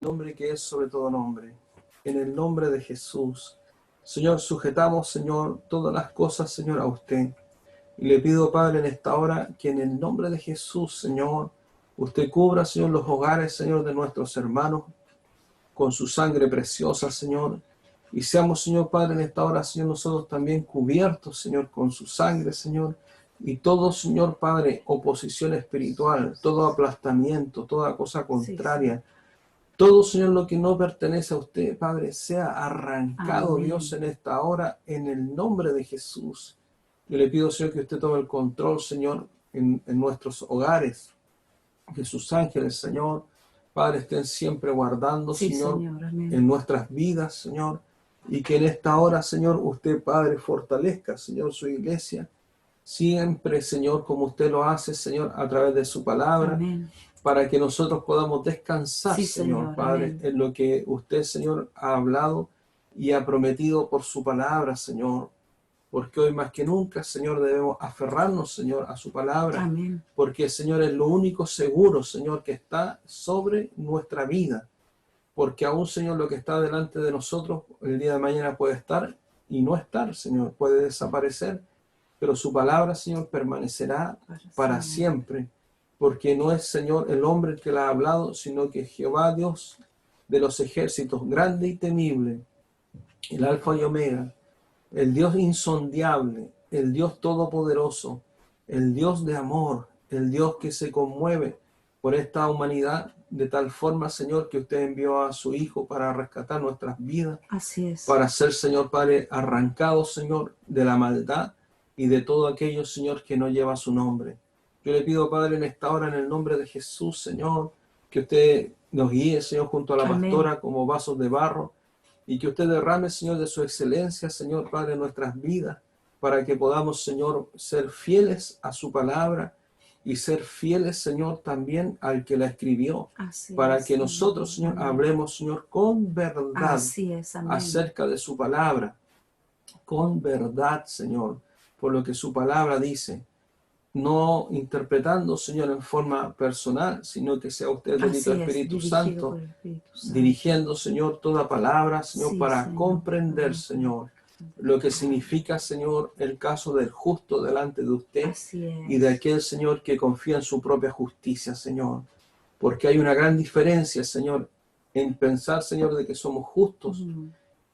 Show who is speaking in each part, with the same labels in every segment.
Speaker 1: nombre que es sobre todo nombre, en el nombre de Jesús. Señor, sujetamos, Señor, todas las cosas, Señor, a usted. Y le pido, Padre, en esta hora, que en el nombre de Jesús, Señor, usted cubra, Señor, los hogares, Señor, de nuestros hermanos, con su sangre preciosa, Señor. Y seamos, Señor Padre, en esta hora, Señor, nosotros también cubiertos, Señor, con su sangre, Señor. Y todo, Señor Padre, oposición espiritual, todo aplastamiento, toda cosa contraria, todo, Señor, lo que no pertenece a usted, Padre, sea arrancado,
Speaker 2: Amén.
Speaker 1: Dios, en esta hora, en el nombre de Jesús. Yo le pido, Señor, que usted tome el control, Señor, en nuestros hogares, que sus ángeles, Señor, Padre, estén siempre guardando,
Speaker 2: Sí,
Speaker 1: Señor,
Speaker 2: Señor. Amén.
Speaker 1: en nuestras vidas, Señor, y que en esta hora, Señor, usted, Padre, fortalezca, Señor, su iglesia, siempre, Señor, como usted lo hace, Señor, a través de su palabra,
Speaker 2: Amén.
Speaker 1: para que nosotros podamos descansar,
Speaker 2: Sí,
Speaker 1: Señor,
Speaker 2: Señor.
Speaker 1: Padre,
Speaker 2: Amén.
Speaker 1: en lo que usted, Señor, ha hablado y ha prometido por su palabra, Señor. Porque hoy más que nunca, Señor, debemos aferrarnos, Señor, a su palabra.
Speaker 2: Amén.
Speaker 1: Porque, Señor, es lo único seguro, Señor, que está sobre nuestra vida. Porque aún, Señor, lo que está delante de nosotros el día de mañana puede estar y no estar, Señor, puede desaparecer. Pero su palabra, Señor, permanecerá para siempre. Porque no es, Señor, el hombre el que la ha hablado, sino que Jehová, Dios de los ejércitos, grande y temible, el Alfa y Omega, el Dios insondable, el Dios todopoderoso, el Dios de amor, el Dios que se conmueve por esta humanidad de tal forma, Señor, que usted envió a su Hijo para rescatar nuestras vidas,
Speaker 2: Así es.
Speaker 1: para ser, Señor Padre, arrancados, Señor, de la maldad y de todo aquello, Señor, que no lleva su nombre. Yo le pido, Padre, en esta hora, en el nombre de Jesús, Señor, que usted nos guíe, Señor, junto a la
Speaker 2: Amén.
Speaker 1: pastora como vasos de barro, y que usted derrame, Señor, de su excelencia, Señor Padre, en nuestras vidas, para que podamos, Señor, ser fieles a su palabra y ser fieles, Señor, también al que la escribió,
Speaker 2: Así
Speaker 1: para
Speaker 2: es,
Speaker 1: que nosotros, Señor,
Speaker 2: amén.
Speaker 1: hablemos, Señor, con verdad
Speaker 2: Así es, amén.
Speaker 1: acerca de su palabra, con verdad, Señor, por lo que su palabra dice, no interpretando, Señor, en forma personal, sino que sea usted, bendito
Speaker 2: Así es,
Speaker 1: Espíritu
Speaker 2: dirigido
Speaker 1: Santo,
Speaker 2: por el Espíritu Santo.
Speaker 1: dirigiendo, Señor, toda palabra, Señor,
Speaker 2: Sí,
Speaker 1: para
Speaker 2: Señor.
Speaker 1: comprender, Señor, lo que significa, Señor, el caso del justo delante de usted
Speaker 2: Así es.
Speaker 1: y de aquel, Señor, que confía en su propia justicia, Señor. Porque hay una gran diferencia, Señor, en pensar, Señor, de que somos justos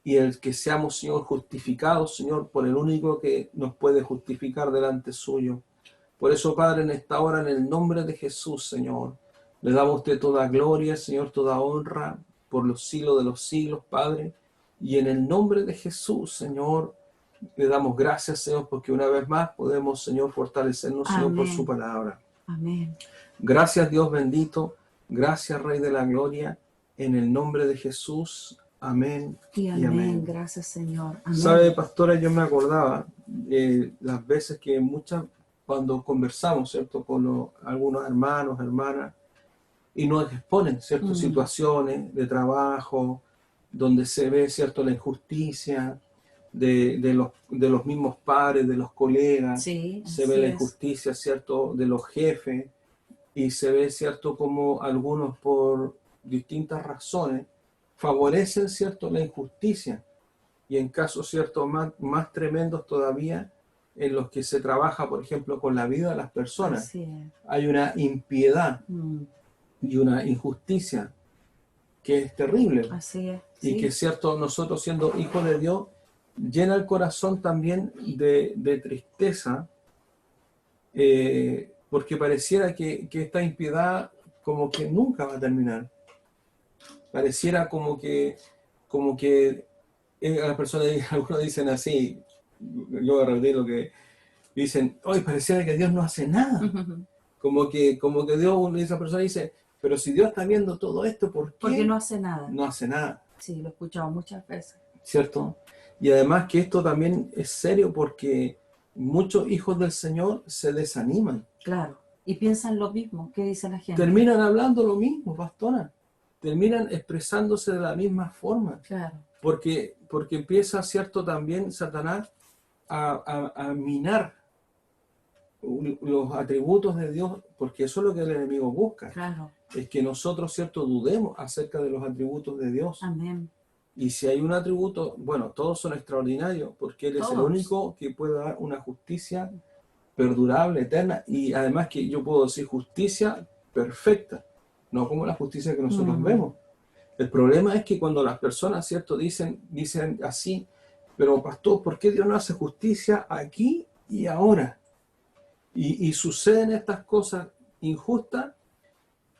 Speaker 1: y el que seamos, Señor, justificados, Señor, por el único que nos puede justificar delante suyo. Por eso, Padre, en esta hora, en el nombre de Jesús, Señor, le damos a usted toda gloria, Señor, toda honra, por los siglos de los siglos, Padre. Y en el nombre de Jesús, Señor, le damos gracias, Señor, porque una vez más podemos, Señor, fortalecernos, Señor, por su palabra.
Speaker 2: Amén.
Speaker 1: Gracias, Dios bendito. Gracias, Rey de la Gloria. En el nombre de Jesús. Amén.
Speaker 2: Y amén. Gracias, Señor. Amén.
Speaker 1: Sabe, pastora, yo me acordaba las veces que cuando conversamos, ¿cierto? Con algunos hermanos, hermanas, y nos exponen, ¿cierto? Situaciones de trabajo, donde se ve, ¿cierto? La injusticia de los mismos padres, de los colegas,
Speaker 2: Sí,
Speaker 1: se ve la injusticia, ¿cierto? De los jefes, y se ve, ¿cierto? Como algunos por distintas razones favorecen, ¿cierto? La injusticia, y en casos, ¿cierto? Más tremendos todavía, en los que se trabaja, por ejemplo, con la vida de las personas.
Speaker 2: Así es.
Speaker 1: Hay una impiedad y una injusticia que es terrible.
Speaker 2: Así es.
Speaker 1: Y
Speaker 2: sí.
Speaker 1: que, cierto, nosotros siendo hijos de Dios, llena el corazón también de tristeza, porque pareciera que esta impiedad como que nunca va a terminar. Pareciera como que las personas, algunos dicen así, yo voy a repetir lo que dicen, hoy pareciera que Dios no hace nada. Como que Dios, esa persona dice, pero si Dios está viendo todo esto, ¿por qué?
Speaker 2: Porque no hace nada.
Speaker 1: No hace nada.
Speaker 2: Sí, lo he escuchado muchas veces.
Speaker 1: ¿Cierto? Y además que esto también es serio porque muchos hijos del Señor se desaniman.
Speaker 2: Claro. Y piensan lo mismo. ¿Qué dice la gente?
Speaker 1: Terminan hablando lo mismo, pastora. Terminan expresándose de la misma forma.
Speaker 2: Claro.
Speaker 1: Porque empieza, ¿cierto? También Satanás a minar los atributos de Dios, porque eso es lo que el enemigo busca.
Speaker 2: Claro.
Speaker 1: es que nosotros, ¿cierto?, dudemos acerca de los atributos de Dios.
Speaker 2: Amén.
Speaker 1: Y si hay un atributo, bueno, todos son extraordinarios, porque Él es el
Speaker 2: Todos.
Speaker 1: único que puede dar una justicia perdurable, eterna, y además que yo puedo decir justicia perfecta, no como la justicia que nosotros vemos. El problema es que cuando las personas, ¿cierto?, dicen así, pero pastor, ¿por qué Dios no hace justicia aquí y ahora? Y suceden estas cosas injustas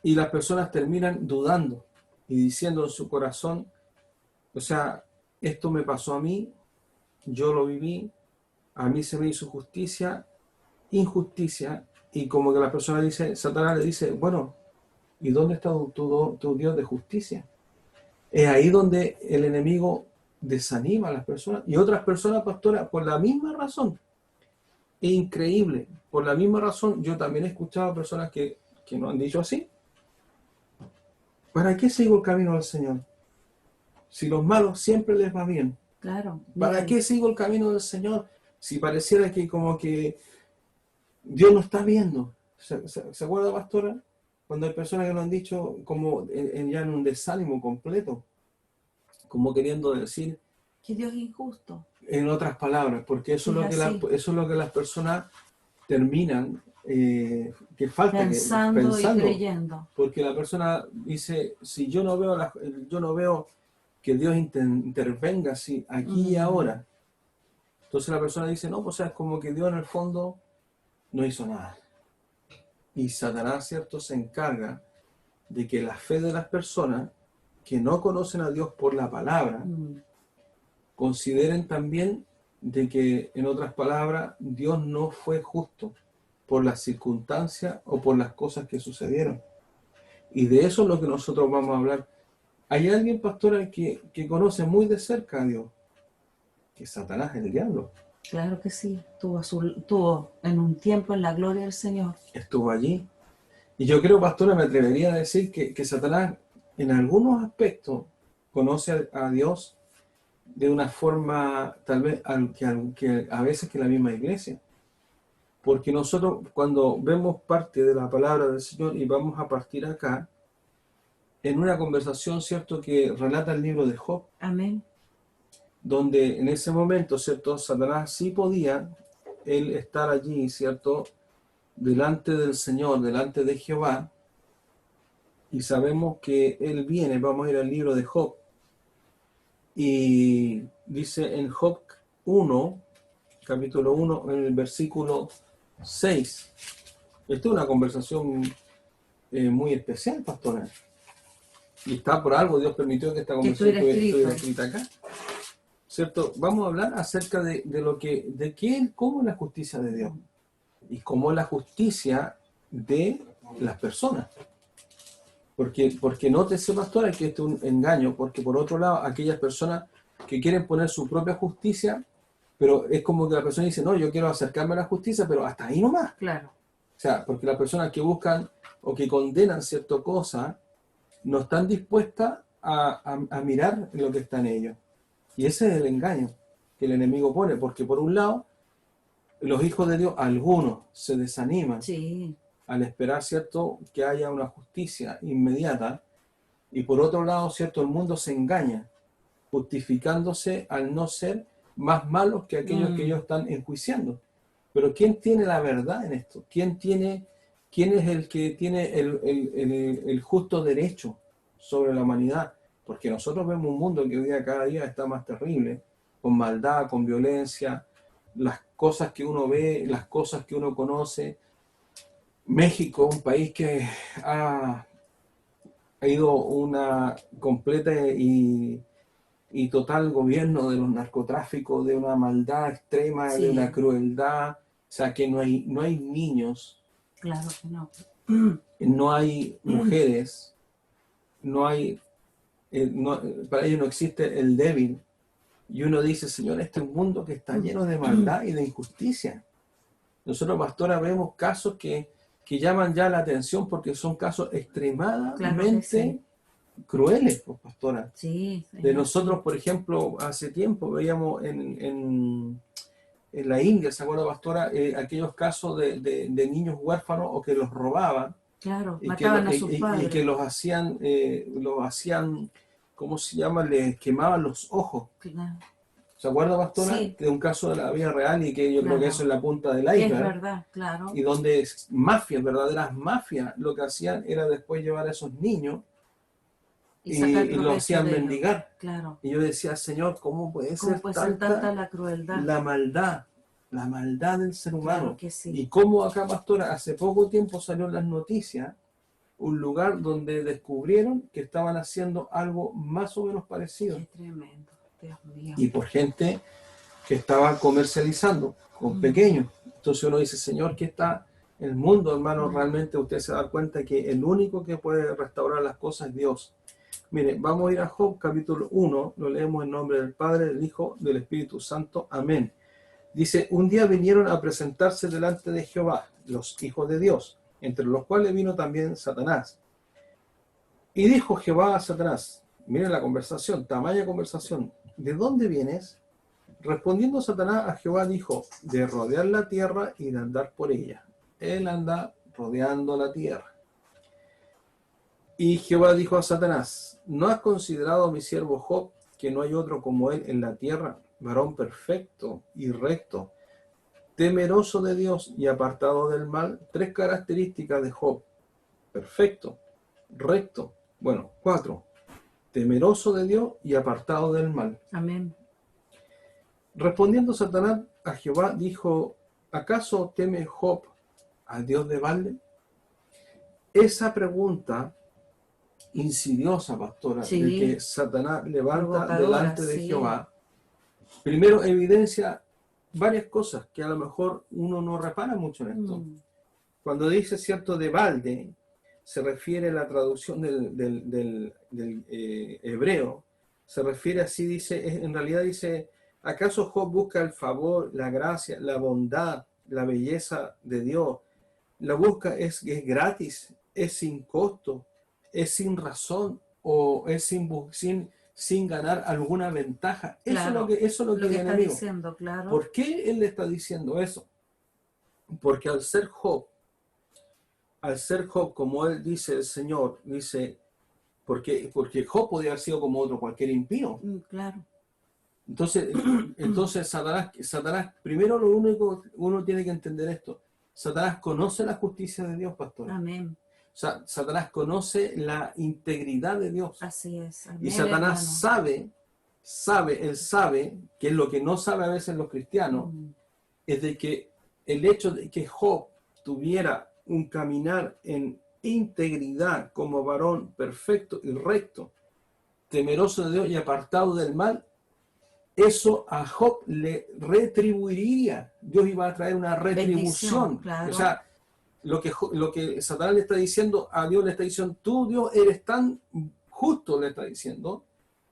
Speaker 1: y las personas terminan dudando y diciendo en su corazón, o sea, esto me pasó a mí, yo lo viví, a mí se me hizo justicia, injusticia, y como que la persona dice, Satanás le dice, bueno, ¿y dónde está tu Dios de justicia? Es ahí donde el enemigo desanima a las personas, y otras personas, pastora, por la misma razón. Es increíble, por la misma razón, yo también he escuchado a personas que nos han dicho así, ¿para qué sigo el camino del Señor? Si los malos siempre les va bien.
Speaker 2: Claro.
Speaker 1: ¿Para
Speaker 2: Bien.
Speaker 1: qué sigo el camino del Señor? Si pareciera que como que Dios no está viendo. ¿Se acuerda, pastora? Cuando hay personas que lo han dicho como ya en un desánimo completo, como queriendo decir,
Speaker 2: Que Dios es injusto.
Speaker 1: en otras palabras, porque eso es lo que las personas terminan, que falta
Speaker 2: Pensando y creyendo.
Speaker 1: porque la persona dice, si yo no veo que Dios intervenga así, aquí y ahora, entonces la persona dice, no, pues es como que Dios en el fondo no hizo nada. Y Satanás, ¿cierto?, se encarga de que la fe de las personas que no conocen a Dios por la palabra, consideren también de que, en otras palabras, Dios no fue justo por las circunstancias o por las cosas que sucedieron. Y de eso es lo que nosotros vamos a hablar. Hay alguien, pastora, que conoce muy de cerca a Dios, que es Satanás, el diablo.
Speaker 2: Claro que sí, tuvo en un tiempo en la gloria del Señor.
Speaker 1: Estuvo allí. Y yo creo, pastora, me atrevería a decir que Satanás en algunos aspectos conoce a Dios de una forma tal vez que a veces que la misma iglesia. Porque nosotros cuando vemos parte de la palabra del Señor y vamos a partir acá, en una conversación, ¿cierto?, que relata el libro de Job.
Speaker 2: Amén.
Speaker 1: Donde en ese momento, ¿cierto?, Satanás sí podía él estar allí, ¿cierto?, delante del Señor, delante de Jehová, y sabemos que él viene. Vamos a ir al libro de Job, y dice en Job 1, capítulo 1, en el versículo 6. Esta es una conversación muy especial, pastora, y está por algo, Dios permitió que esta conversación estuviera escrita acá. ¿Cierto? Vamos a hablar acerca de cómo es la justicia de Dios y cómo es la justicia de las personas. Porque nótese, pastora, que esto es un engaño, porque por otro lado, aquellas personas que quieren poner su propia justicia, pero es como que la persona dice, no, yo quiero acercarme a la justicia, pero hasta ahí nomás.
Speaker 2: Claro.
Speaker 1: O sea, porque las personas que buscan o que condenan cierta cosa, no están dispuestas a mirar lo que está en ellos. Y ese es el engaño que el enemigo pone, porque por un lado, los hijos de Dios, algunos se desaniman al esperar, ¿cierto?, que haya una justicia inmediata, y por otro lado, ¿cierto?, el mundo se engaña, justificándose al no ser más malos que aquellos que ellos están enjuiciando. Pero ¿quién tiene la verdad en esto? ¿Quién es el que tiene el justo derecho sobre la humanidad? Porque nosotros vemos un mundo que cada día está más terrible, con maldad, con violencia, las cosas que uno ve, las cosas que uno conoce. México, un país que ha ido una completa y total gobierno de los narcotráficos, de una maldad extrema, de una crueldad. O sea, que no hay niños.
Speaker 2: Claro que no.
Speaker 1: No hay mujeres, no hay... para ellos no existe el débil, y uno dice, Señor, este es un mundo que está lleno de maldad y de injusticia. Nosotros, pastora, vemos casos que llaman ya la atención porque son casos extremadamente crueles, pues, pastora. De nosotros, por ejemplo, hace tiempo veíamos en la India, ¿se acuerda, pastora? Aquellos casos de niños huérfanos o que los robaban,
Speaker 2: Claro,
Speaker 1: y que,
Speaker 2: mataban a sus
Speaker 1: y que
Speaker 2: padres.
Speaker 1: los hacían, ¿cómo se llama? Les quemaban los ojos.
Speaker 2: Claro.
Speaker 1: ¿Se acuerda, pastora?
Speaker 2: Sí,
Speaker 1: De un caso de la vida real y que yo creo que eso
Speaker 2: claro.
Speaker 1: es la punta del
Speaker 2: Es
Speaker 1: iceberg,
Speaker 2: verdad, claro.
Speaker 1: y donde mafias, verdaderas mafias, lo que hacían era después llevar a esos niños
Speaker 2: Y sacar
Speaker 1: y los
Speaker 2: provecho
Speaker 1: hacían
Speaker 2: de ellos.
Speaker 1: mendigar.
Speaker 2: Claro.
Speaker 1: Y yo decía, Señor, ¿cómo puede
Speaker 2: ¿Cómo
Speaker 1: ser
Speaker 2: puede ser
Speaker 1: tanta
Speaker 2: tanta la crueldad?
Speaker 1: la maldad del ser
Speaker 2: Claro
Speaker 1: humano?
Speaker 2: que sí.
Speaker 1: Y cómo acá, pastora, hace poco tiempo salió en las noticias un lugar donde descubrieron que estaban haciendo algo más o menos parecido.
Speaker 2: Qué tremendo, Dios mío.
Speaker 1: Y por gente que estaba comercializando con pequeños. Entonces uno dice, Señor, ¿qué está en el mundo, hermano? Realmente usted se da cuenta que el único que puede restaurar las cosas es Dios. Mire, vamos a ir a Job capítulo 1, lo leemos en nombre del Padre, del Hijo, del Espíritu Santo. Amén. Dice, un día vinieron a presentarse delante de Jehová los hijos de Dios, entre los cuales vino también Satanás. Y dijo Jehová a Satanás, miren la conversación, tamaña conversación, ¿de dónde vienes? Respondiendo Satanás a Jehová dijo, de rodear la tierra y de andar por ella. Él anda rodeando la tierra. Y Jehová dijo a Satanás, ¿no has considerado a mi siervo Job, que no hay otro como él en la tierra, varón perfecto y recto, temeroso de Dios y apartado del mal? Tres características de Job: perfecto, recto, bueno, cuatro: temeroso de Dios y apartado del mal.
Speaker 2: Amén.
Speaker 1: Respondiendo Satanás a Jehová, dijo, ¿acaso teme Job al Dios de balde? Esa pregunta insidiosa, pastora, de que
Speaker 2: Sí,
Speaker 1: Satanás levanta
Speaker 2: provocadora,
Speaker 1: delante de
Speaker 2: sí.
Speaker 1: Jehová, primero evidencia varias cosas que a lo mejor uno no repara mucho en esto. Cuando dice, cierto, de balde, se refiere a la traducción del hebreo, se refiere así, dice, en realidad dice, ¿acaso Job busca el favor, la gracia, la bondad, la belleza de Dios? La busca es gratis, es sin costo, es sin razón o es sin ganar alguna ventaja.
Speaker 2: Claro,
Speaker 1: Eso es lo que
Speaker 2: lo
Speaker 1: el
Speaker 2: que está
Speaker 1: enemigo.
Speaker 2: diciendo, claro.
Speaker 1: ¿Por qué él le está diciendo eso? Porque al ser Job, como él dice, el Señor, dice, porque Job podía haber sido como otro, cualquier impío.
Speaker 2: Claro.
Speaker 1: Entonces Satanás, primero lo único, uno tiene que entender esto, Satanás conoce la justicia de Dios, pastora.
Speaker 2: Amén.
Speaker 1: O sea, Satanás conoce la integridad de Dios.
Speaker 2: Así es.
Speaker 1: Y
Speaker 2: Amén,
Speaker 1: Satanás
Speaker 2: hermano.
Speaker 1: él sabe, que es lo que no sabe a veces los cristianos, es de que el hecho de que Job tuviera un caminar en integridad como varón perfecto y recto, temeroso de Dios y apartado del mal, eso a Job le retribuiría. Dios iba a traer una
Speaker 2: Bendición,
Speaker 1: retribución. O
Speaker 2: claro.
Speaker 1: sea, lo que Satanás le está diciendo a Dios, le está diciendo, tú Dios eres tan justo, le está diciendo,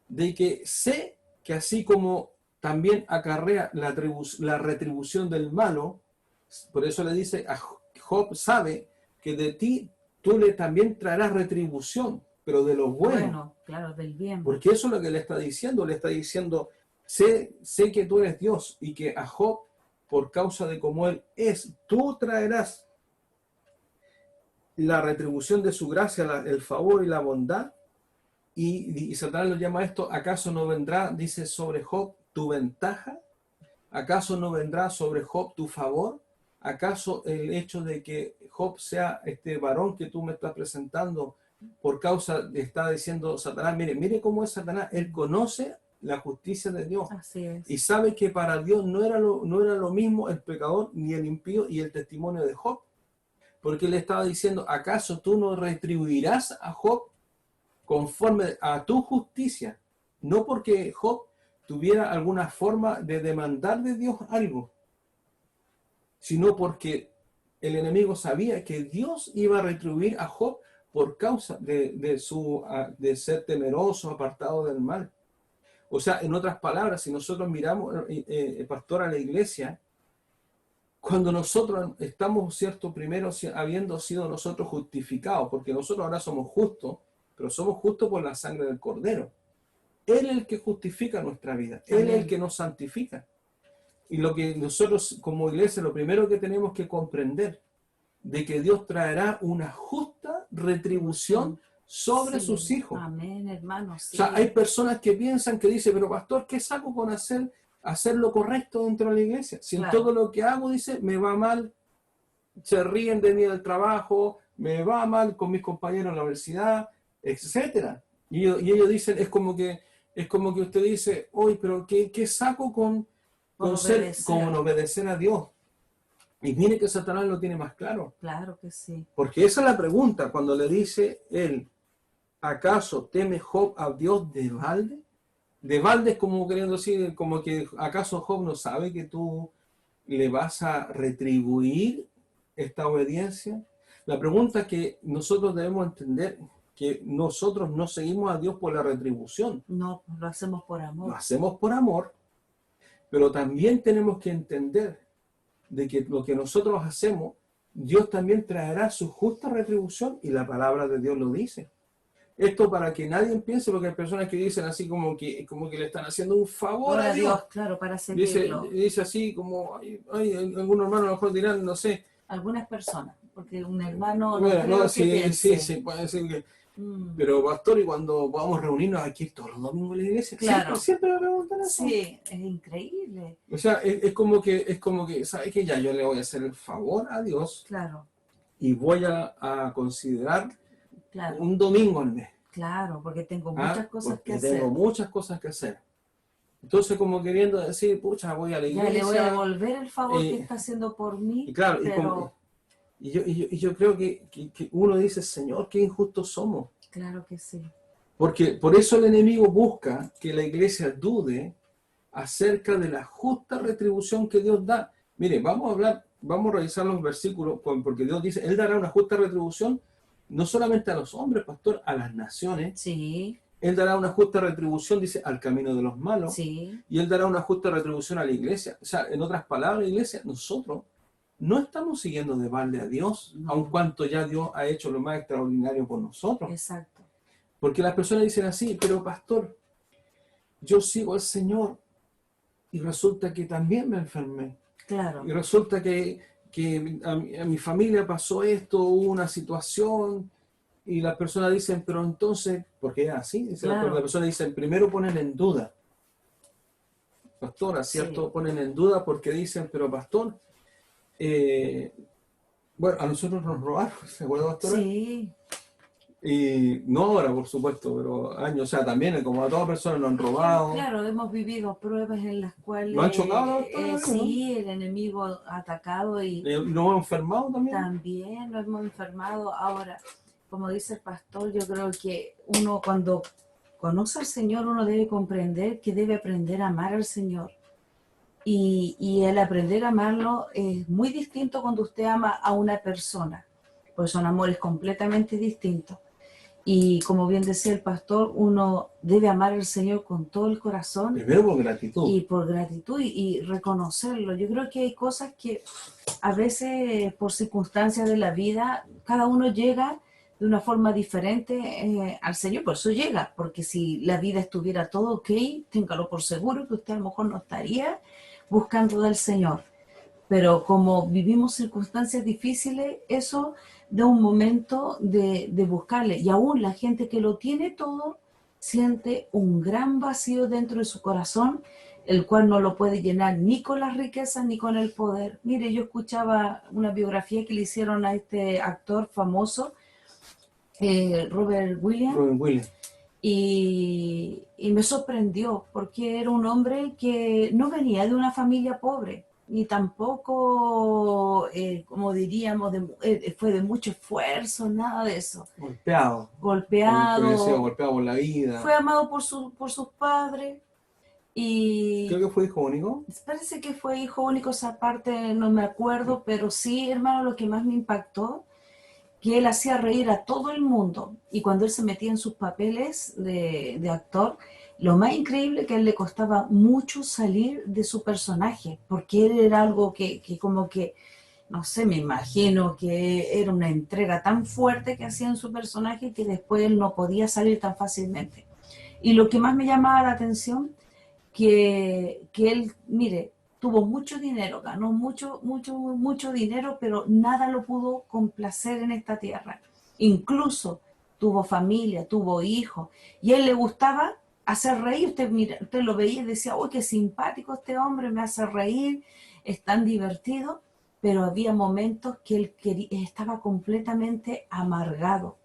Speaker 1: de que sé que así como también acarrea la retribución del malo, por eso le dice a Job, sabe que de ti tú le también traerás retribución, pero de lo bueno.
Speaker 2: Bueno, claro, del bien.
Speaker 1: Porque eso es lo que le está diciendo, sé que tú eres Dios y que a Job, por causa de cómo él es, tú traerás la retribución de su gracia, el favor y la bondad. Y Satanás lo llama esto, ¿acaso no vendrá, dice, sobre Job tu ventaja? ¿Acaso no vendrá sobre Job tu favor? ¿Acaso el hecho de que Job sea este varón que tú me estás presentando, por causa de, está diciendo Satanás, mire cómo es Satanás, él conoce la justicia de Dios.
Speaker 2: Así es.
Speaker 1: Y sabe que para Dios no era lo mismo el pecador ni el impío y el testimonio de Job? Porque le estaba diciendo, ¿acaso tú no retribuirás a Job conforme a tu justicia? No porque Job tuviera alguna forma de demandar de Dios algo, sino porque el enemigo sabía que Dios iba a retribuir a Job por causa de ser temeroso, apartado del mal. O sea, en otras palabras, si nosotros miramos, pastor, a la iglesia, cuando nosotros estamos, cierto, primero habiendo sido nosotros justificados, porque nosotros ahora somos justos, pero somos justos por la sangre del Cordero. Él es el que justifica nuestra vida, Él es el que nos santifica. Y lo que nosotros como iglesia, lo primero que tenemos que comprender de que Dios traerá una justa retribución sobre
Speaker 2: Sí.
Speaker 1: sus hijos.
Speaker 2: Amén, hermano. Sí.
Speaker 1: O sea, hay personas que piensan, que dicen, pero pastor, ¿qué saco con hacer lo correcto dentro de la iglesia? Si en
Speaker 2: Claro.
Speaker 1: todo lo que hago, dice, me va mal, se ríen de mí del trabajo, me va mal con mis compañeros en la universidad, etcétera. Y ellos dicen, es como que usted dice, oye, pero ¿qué saco con obedecer a Dios? Y mire que Satanás lo tiene más claro.
Speaker 2: Claro que sí.
Speaker 1: Porque esa es la pregunta cuando le dice él, ¿acaso teme Job a Dios de balde? De balde es como queriendo decir, como que ¿acaso Job no sabe que tú le vas a retribuir esta obediencia? La pregunta que nosotros debemos entender, que nosotros no seguimos a Dios por la retribución.
Speaker 2: No, lo hacemos por amor.
Speaker 1: Lo hacemos por amor, pero también tenemos que entender de que lo que nosotros hacemos, Dios también traerá su justa retribución, y la palabra de Dios lo dice. Esto para que nadie piense, porque hay personas que dicen así como que le están haciendo un favor a Dios.
Speaker 2: Claro, para seguirlo.
Speaker 1: Dice así como, algunos hermanos a lo mejor dirán, no sé.
Speaker 2: Algunas personas, porque un hermano
Speaker 1: sí, puede decir que... Pero pastor, y cuando podamos reunirnos aquí todos los domingos en la iglesia,
Speaker 2: claro.
Speaker 1: siempre me preguntan eso.
Speaker 2: Sí, es increíble.
Speaker 1: O sea, es como que, ¿sabes qué? Ya yo le voy a hacer el favor a Dios.
Speaker 2: Claro.
Speaker 1: Y voy a considerar
Speaker 2: claro.
Speaker 1: un domingo al mes.
Speaker 2: Claro, porque tengo muchas cosas que hacer.
Speaker 1: Tengo muchas cosas que hacer. Entonces, como queriendo decir, pucha, voy a la iglesia.
Speaker 2: Ya le voy a devolver el favor que está haciendo por mí.
Speaker 1: Y claro,
Speaker 2: pero...
Speaker 1: yo creo que uno dice, Señor, qué injustos somos.
Speaker 2: Claro que sí.
Speaker 1: Porque por eso el enemigo busca que la iglesia dude acerca de la justa retribución que Dios da. Mire, vamos a revisar los versículos, porque Dios dice, Él dará una justa retribución no solamente a los hombres, pastor, a las naciones.
Speaker 2: Sí.
Speaker 1: Él dará una justa retribución, dice, al camino de los malos.
Speaker 2: Sí.
Speaker 1: Y Él dará una justa retribución a la iglesia. O sea, en otras palabras, iglesia, nosotros no estamos siguiendo de balde a Dios, aun cuanto ya Dios ha hecho lo más extraordinario por nosotros.
Speaker 2: Exacto.
Speaker 1: Porque las personas dicen así, pero pastor, yo sigo al Señor y resulta que también me enfermé.
Speaker 2: Claro.
Speaker 1: Y resulta que a mi familia pasó esto, hubo una situación, y las personas dicen, pero entonces, porque es así, dice
Speaker 2: claro.
Speaker 1: las personas dicen, primero ponen en duda. Pastora, ¿cierto? Sí. Ponen en duda porque dicen, pero pastor, bueno, a nosotros nos robaron, ¿se acuerda, pastora?
Speaker 2: Sí.
Speaker 1: Y no ahora, por supuesto, pero años, o sea, también como a todas personas nos han robado.
Speaker 2: Claro, hemos vivido pruebas en las cuales...
Speaker 1: ¿Lo han chocado?
Speaker 2: Sí, el enemigo ha atacado y...
Speaker 1: ¿Lo hemos enfermado también?
Speaker 2: También lo hemos enfermado. Ahora, como dice el pastor, yo creo que uno cuando conoce al Señor, uno debe comprender que debe aprender a amar al Señor. Y el aprender a amarlo es muy distinto cuando usted ama a una persona, pues son amores completamente distintos. Y como bien decía el pastor, uno debe amar al Señor con todo el corazón.
Speaker 1: Primero por gratitud.
Speaker 2: Y por gratitud y reconocerlo. Yo creo que hay cosas que a veces por circunstancias de la vida, cada uno llega de una forma diferente al Señor. Por eso llega, porque si la vida estuviera todo ok, téngalo por seguro que usted a lo mejor no estaría buscando del Señor. Pero como vivimos circunstancias difíciles, eso da un momento de buscarle. Y aún la gente que lo tiene todo siente un gran vacío dentro de su corazón, el cual no lo puede llenar ni con las riquezas ni con el poder. Mire, yo escuchaba una biografía que le hicieron a este actor famoso, Robert Williams. Y me sorprendió porque era un hombre que no venía de una familia pobre, ni tampoco, como diríamos, fue de mucho esfuerzo, nada de eso.
Speaker 1: Golpeado por la vida.
Speaker 2: Fue amado por sus padres. Y
Speaker 1: creo que fue hijo único.
Speaker 2: Parece que fue hijo único, esa parte no me acuerdo, pero sí, hermano, lo que más me impactó, que él hacía reír a todo el mundo. Y cuando él se metía en sus papeles de actor, lo más increíble que a él le costaba mucho salir de su personaje, porque él era algo que como que, no sé, me imagino que era una entrega tan fuerte que hacía en su personaje que después él no podía salir tan fácilmente. Y lo que más me llamaba la atención, que él, mire, tuvo mucho dinero, ganó mucho dinero, pero nada lo pudo complacer en esta tierra. Incluso tuvo familia, tuvo hijos, y a él le gustaba hacer reír. Usted, mira, usted lo veía y decía, uy, qué simpático este hombre, me hace reír, es tan divertido, pero había momentos que él estaba completamente amargado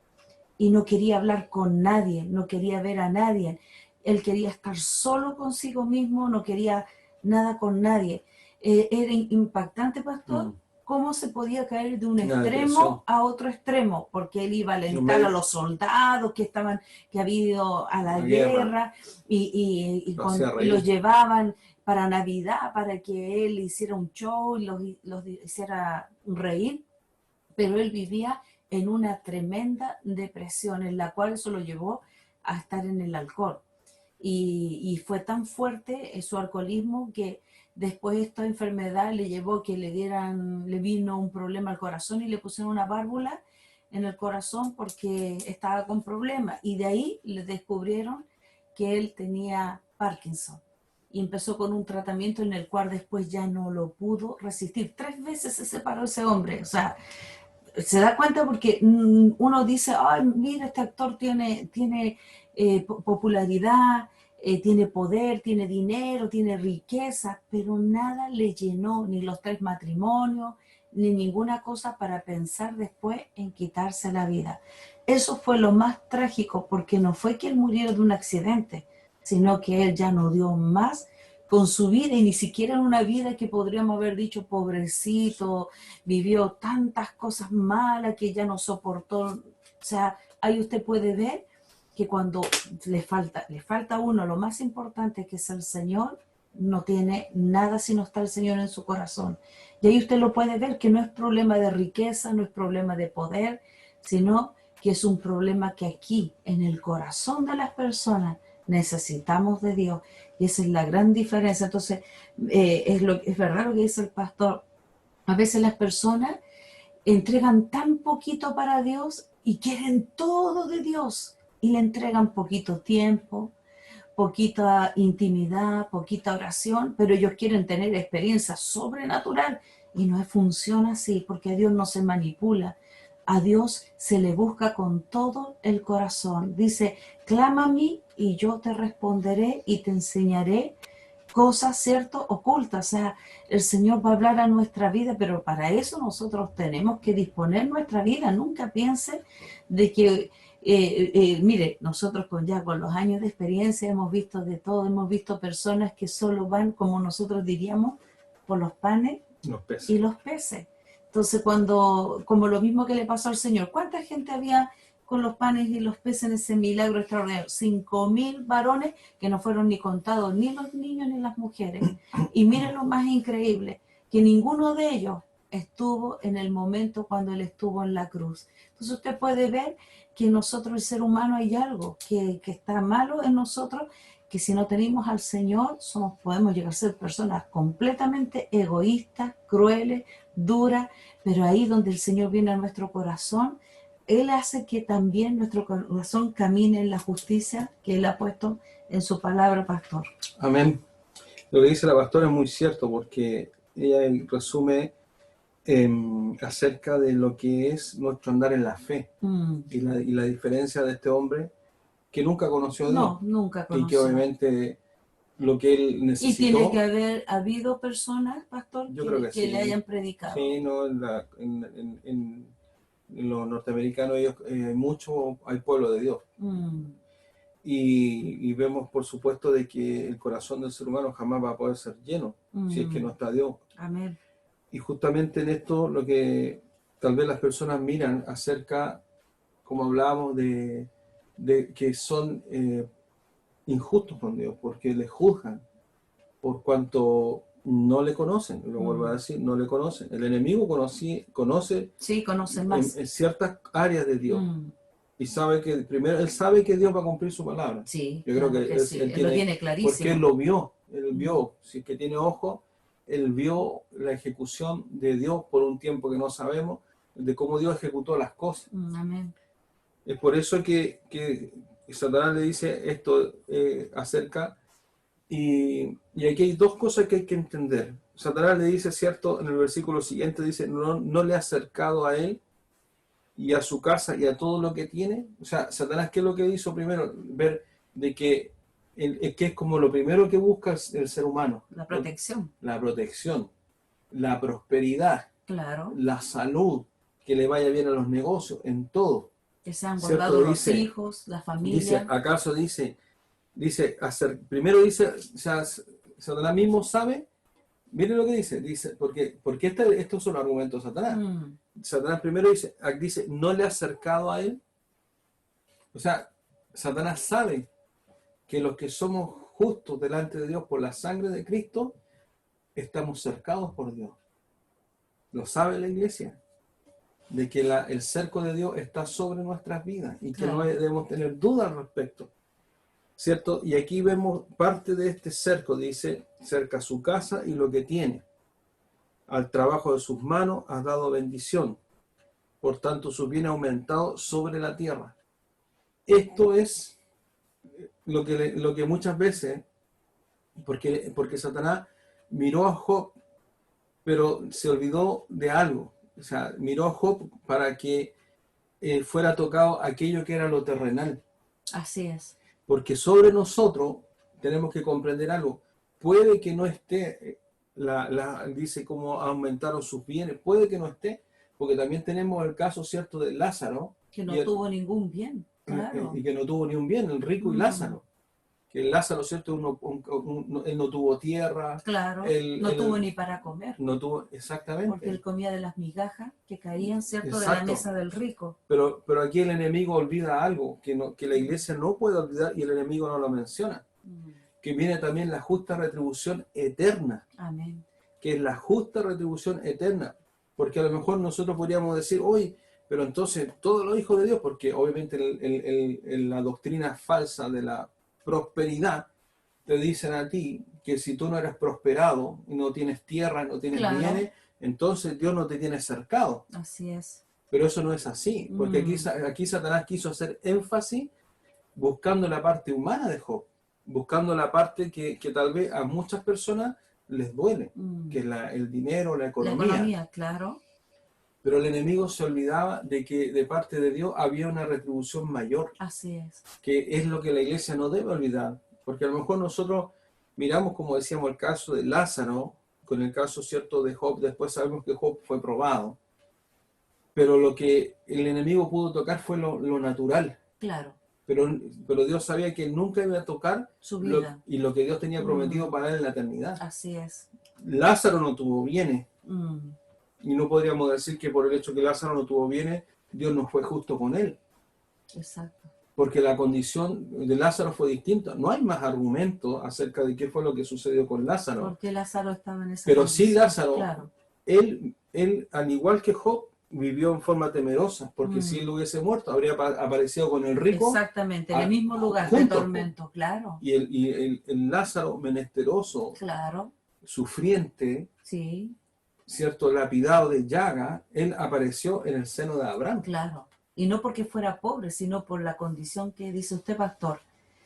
Speaker 2: y no quería hablar con nadie, no quería ver a nadie. Él quería estar solo consigo mismo, no quería nada con nadie. Era impactante, pastor, cómo se podía caer de un extremo a otro extremo, porque él iba a alentar a los soldados que habían ido a la guerra y los llevaban para Navidad, para que él hiciera un show y los hiciera reír, pero él vivía en una tremenda depresión, en la cual eso lo llevó a estar en el alcohol. Y fue tan fuerte su alcoholismo que después esta enfermedad le llevó que le vino un problema al corazón y le pusieron una válvula en el corazón porque estaba con problemas. Y de ahí le descubrieron que él tenía Parkinson. Y empezó con un tratamiento en el cual después ya no lo pudo resistir. 3 veces se separó ese hombre. O sea, se da cuenta porque uno dice, ay, mira, este actor tiene popularidad, tiene poder, tiene dinero, tiene riqueza, pero nada le llenó, ni los 3 matrimonios, ni ninguna cosa para pensar después en quitarse la vida. Eso fue lo más trágico, porque no fue que él muriera de un accidente, sino que él ya no dio más con su vida, y ni siquiera en una vida que podríamos haber dicho, pobrecito, vivió tantas cosas malas que ya no soportó. O sea, ahí usted puede ver que cuando le falta a uno lo más importante, que es el Señor, no tiene nada si no está el Señor en su corazón. Y ahí usted lo puede ver, que no es problema de riqueza, no es problema de poder, sino que es un problema que aquí, en el corazón de las personas, necesitamos de Dios. Y esa es la gran diferencia. Entonces, es verdad lo que dice el pastor. A veces las personas entregan tan poquito para Dios y quieren todo de Dios, y le entregan poquito tiempo, poquita intimidad, poquita oración, pero ellos quieren tener experiencia sobrenatural, y no funciona así, porque a Dios no se manipula. A Dios se le busca con todo el corazón. Dice, clama a mí y yo te responderé y te enseñaré cosas, ¿cierto?, ocultas. O sea, el Señor va a hablar a nuestra vida, pero para eso nosotros tenemos que disponer nuestra vida. Nunca piense de que, mire, nosotros con los años de experiencia hemos visto de todo, hemos visto personas que solo van, como nosotros diríamos, por los panes y los peces. Entonces, como lo mismo que le pasó al Señor, ¿cuánta gente había con los panes y los peces en ese milagro extraordinario? 5.000 varones que no fueron ni contados, ni los niños ni las mujeres. Y miren lo más increíble, que ninguno de ellos estuvo en el momento cuando Él estuvo en la cruz. Entonces usted puede ver que en nosotros, el ser humano, hay algo que está malo en nosotros, que si no tenemos al Señor, podemos llegar a ser personas completamente egoístas, crueles, duras, pero ahí donde el Señor viene a nuestro corazón, Él hace que también nuestro corazón camine en la justicia que Él ha puesto en su palabra, pastor.
Speaker 1: Amén. Lo que dice la pastora es muy cierto, porque ella resume acerca de lo que es nuestro andar en la fe y la diferencia de este hombre que nunca conoció a Dios.
Speaker 2: No, nunca conoció.
Speaker 1: Y que obviamente lo que él necesitó...
Speaker 2: Y tiene que haber habido personas, pastor, que
Speaker 1: sí,
Speaker 2: le hayan predicado.
Speaker 1: Sí, no, en los norteamericanos ellos, hay pueblo de Dios. Y vemos, por supuesto, de que el corazón del ser humano jamás va a poder ser lleno si es que no está Dios.
Speaker 2: Amén.
Speaker 1: Y justamente en esto lo que tal vez las personas miran acerca, como hablábamos, de que son injustos con Dios, porque le juzgan por cuanto no le conocen. Lo vuelvo a decir, no le conocen. El enemigo conoce
Speaker 2: más
Speaker 1: en ciertas áreas de Dios. Y sabe que primero él sabe que Dios va a cumplir su palabra.
Speaker 2: Sí,
Speaker 1: yo creo que
Speaker 2: sí. Él lo tiene clarísimo.
Speaker 1: Porque él lo vio, si es que tiene ojo, él vio la ejecución de Dios por un tiempo que no sabemos, de cómo Dios ejecutó las cosas.
Speaker 2: Amén.
Speaker 1: Es por eso que Satanás le dice esto acerca Y aquí hay dos cosas que hay que entender. Satanás le dice, cierto, en el versículo siguiente dice, no le ha acercado a él y a su casa y a todo lo que tiene. O sea, Satanás, ¿qué es lo que hizo primero? Ver de que, que es como lo primero que busca el ser humano.
Speaker 2: La protección.
Speaker 1: La protección, la prosperidad,
Speaker 2: Claro.
Speaker 1: la salud, que le vaya bien a los negocios, en todo.
Speaker 2: Que sean
Speaker 1: ¿Cierto?
Speaker 2: guardados los
Speaker 1: Dice,
Speaker 2: hijos, la
Speaker 1: dice,
Speaker 2: familia.
Speaker 1: ¿acaso primero dice, o sea, Satanás mismo sabe, mire lo que dice, porque estos son los argumentos de Satanás. Satanás primero dice, no le ha acercado a él. O sea, Satanás sabe que los que somos justos delante de Dios por la sangre de Cristo, estamos cercados por Dios. Lo sabe la iglesia, de que el cerco de Dios está sobre nuestras vidas y que no debemos tener duda al respecto. ¿Cierto? Y aquí vemos parte de este cerco, dice, cerca su casa y lo que tiene. Al trabajo de sus manos has dado bendición. Por tanto, su bien ha aumentado sobre la tierra. Esto es lo que muchas veces, porque Satanás miró a Job, pero se olvidó de algo. O sea, miró a Job para que fuera tocado aquello que era lo terrenal.
Speaker 2: Así es.
Speaker 1: Porque sobre nosotros tenemos que comprender algo. Puede que no esté, dice cómo aumentaron sus bienes, puede que no esté, porque también tenemos el caso cierto de Lázaro.
Speaker 2: Que no tuvo ningún bien, claro.
Speaker 1: Y que no tuvo ni un bien, el rico y Lázaro. Que el Lázaro, cierto, él no tuvo tierra.
Speaker 2: Claro, no tuvo ni para comer.
Speaker 1: No tuvo, exactamente.
Speaker 2: Porque él comía de las migajas que caían, cierto, de la mesa del rico.
Speaker 1: Pero aquí el enemigo olvida algo, que la iglesia no puede olvidar y el enemigo no lo menciona. Que viene también la justa retribución eterna.
Speaker 2: Amén.
Speaker 1: Que es la justa retribución eterna. Porque a lo mejor nosotros podríamos decir, oye, pero entonces todos los hijos de Dios, porque obviamente la doctrina falsa de la prosperidad te dicen a ti que si tú no eres prosperado y no tienes tierra, no tienes bienes, entonces Dios no te tiene cercado.
Speaker 2: Así es.
Speaker 1: Pero eso no es así, porque aquí Satanás quiso hacer énfasis buscando la parte humana de Job, buscando la parte que tal vez a muchas personas les duele, que es el dinero, la economía.
Speaker 2: La economía, claro.
Speaker 1: Pero el enemigo se olvidaba de que de parte de Dios había una retribución mayor.
Speaker 2: Así es.
Speaker 1: Que es lo que la iglesia no debe olvidar. Porque a lo mejor nosotros miramos, como decíamos, el caso de Lázaro, con el caso cierto de Job, después sabemos que Job fue probado. Pero lo que el enemigo pudo tocar fue lo natural.
Speaker 2: Claro.
Speaker 1: Pero Dios sabía que nunca iba a tocar
Speaker 2: su vida.
Speaker 1: Y lo que Dios tenía prometido para él en la eternidad.
Speaker 2: Así es.
Speaker 1: Lázaro no tuvo bienes. Y no podríamos decir que por el hecho que Lázaro no tuvo bienes, Dios no fue justo con él.
Speaker 2: Exacto.
Speaker 1: Porque la condición de Lázaro fue distinta. No hay más argumentos acerca de qué fue lo que sucedió con Lázaro.
Speaker 2: Porque Lázaro estaba en esa
Speaker 1: Pero
Speaker 2: condición.
Speaker 1: sí Lázaro,
Speaker 2: claro.
Speaker 1: él, al igual que Job, vivió en forma temerosa, porque si él hubiese muerto, habría aparecido con el rico.
Speaker 2: Exactamente, en el mismo lugar
Speaker 1: juntos,
Speaker 2: de tormento, claro.
Speaker 1: Y el Lázaro menesteroso,
Speaker 2: claro,
Speaker 1: sufriente,
Speaker 2: sí,
Speaker 1: cierto, lapidado de llaga, él apareció en el seno de Abraham.
Speaker 2: Claro, y no porque fuera pobre, sino por la condición que dice usted, pastor.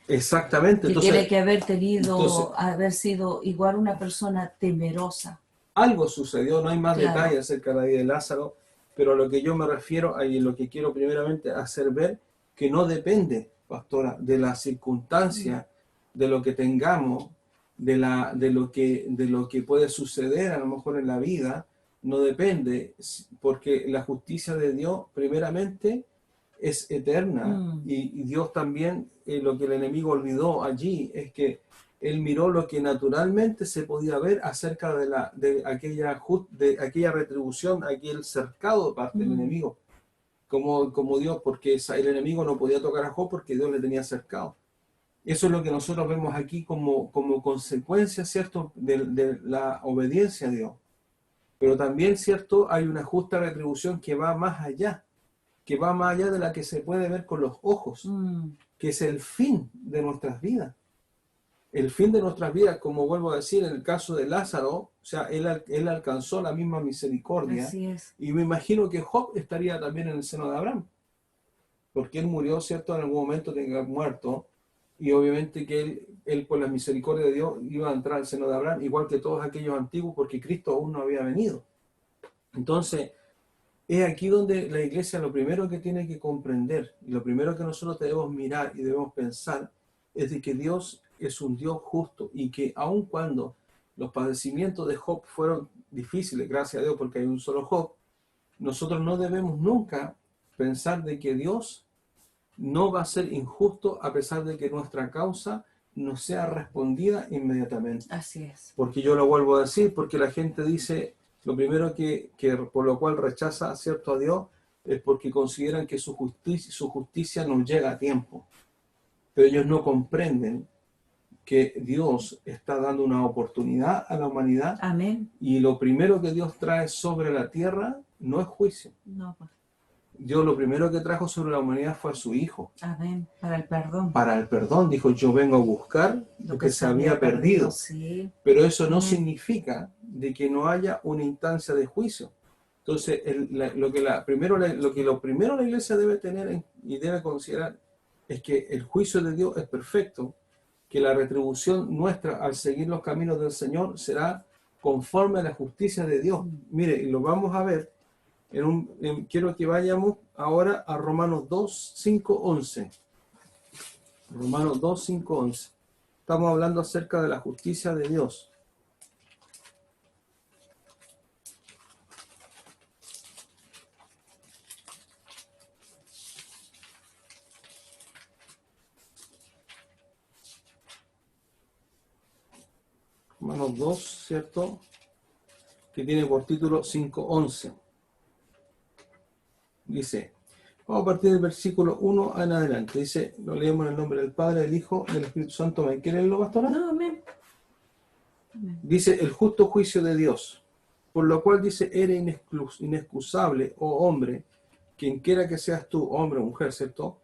Speaker 1: Exactamente.
Speaker 2: Que tiene que haber sido igual una persona temerosa.
Speaker 1: Algo sucedió, no hay más detalles acerca de la vida de Lázaro, pero a lo que yo me refiero, y lo que quiero primeramente hacer ver, que no depende, pastora, de la circunstancia, de lo que tengamos, de lo que puede suceder a lo mejor en la vida, no depende, porque la justicia de Dios primeramente es eterna, y Dios también, lo que el enemigo olvidó allí, es que él miró lo que naturalmente se podía ver acerca de aquella retribución, aquel cercado de parte del enemigo, como Dios, porque el enemigo no podía tocar a Job porque Dios le tenía cercado. Eso es lo que nosotros vemos aquí como consecuencia, ¿cierto?, de la obediencia a Dios. Pero también, ¿cierto?, hay una justa retribución que va más allá de la que se puede ver con los ojos, que es el fin de nuestras vidas. El fin de nuestras vidas, como vuelvo a decir, en el caso de Lázaro, o sea, él alcanzó la misma misericordia.
Speaker 2: Así es.
Speaker 1: Y me imagino que Job estaría también en el seno de Abraham, porque él murió, ¿cierto?, en algún momento tenía muerto, y obviamente que él por la misericordia de Dios iba a entrar al seno de Abraham, igual que todos aquellos antiguos, porque Cristo aún no había venido. Entonces, es aquí donde la iglesia lo primero que tiene que comprender, y lo primero que nosotros debemos mirar y debemos pensar, es de que Dios es un Dios justo, y que aun cuando los padecimientos de Job fueron difíciles, gracias a Dios porque hay un solo Job, nosotros no debemos nunca pensar de que Dios no va a ser injusto a pesar de que nuestra causa no sea respondida inmediatamente.
Speaker 2: Así es.
Speaker 1: Porque yo lo vuelvo a decir, porque la gente dice, lo primero que por lo cual rechaza, ¿cierto?, a Dios, es porque consideran que su justicia no llega a tiempo. Pero ellos no comprenden que Dios está dando una oportunidad a la humanidad.
Speaker 2: Amén.
Speaker 1: Y lo primero que Dios trae sobre la tierra no es juicio.
Speaker 2: No, pues.
Speaker 1: Dios lo primero que trajo sobre la humanidad fue a su Hijo.
Speaker 2: Amén. Para el perdón.
Speaker 1: Para el perdón. Dijo, yo vengo a buscar lo que se había perdido.
Speaker 2: Sí.
Speaker 1: Pero eso no significa de que no haya una instancia de juicio. Entonces, lo primero la iglesia debe tener y debe considerar es que el juicio de Dios es perfecto, que la retribución nuestra al seguir los caminos del Señor será conforme a la justicia de Dios. Mire, y lo vamos a ver. Quiero que vayamos ahora a Romanos 2, 5, 11. Romanos 2, 5, 11. Estamos hablando acerca de la justicia de Dios. Romanos 2, ¿cierto? Que tiene por título 5:11. Dice, vamos a partir del versículo 1 en adelante. Dice, lo leemos en el nombre del Padre, del Hijo, del Espíritu Santo. ¿Me quiere leerlo, pastora?
Speaker 2: No, amén.
Speaker 1: Dice, el justo juicio de Dios, por lo cual dice, eres inexcusable, oh hombre, quien quiera que seas tú, hombre o mujer, ¿cierto?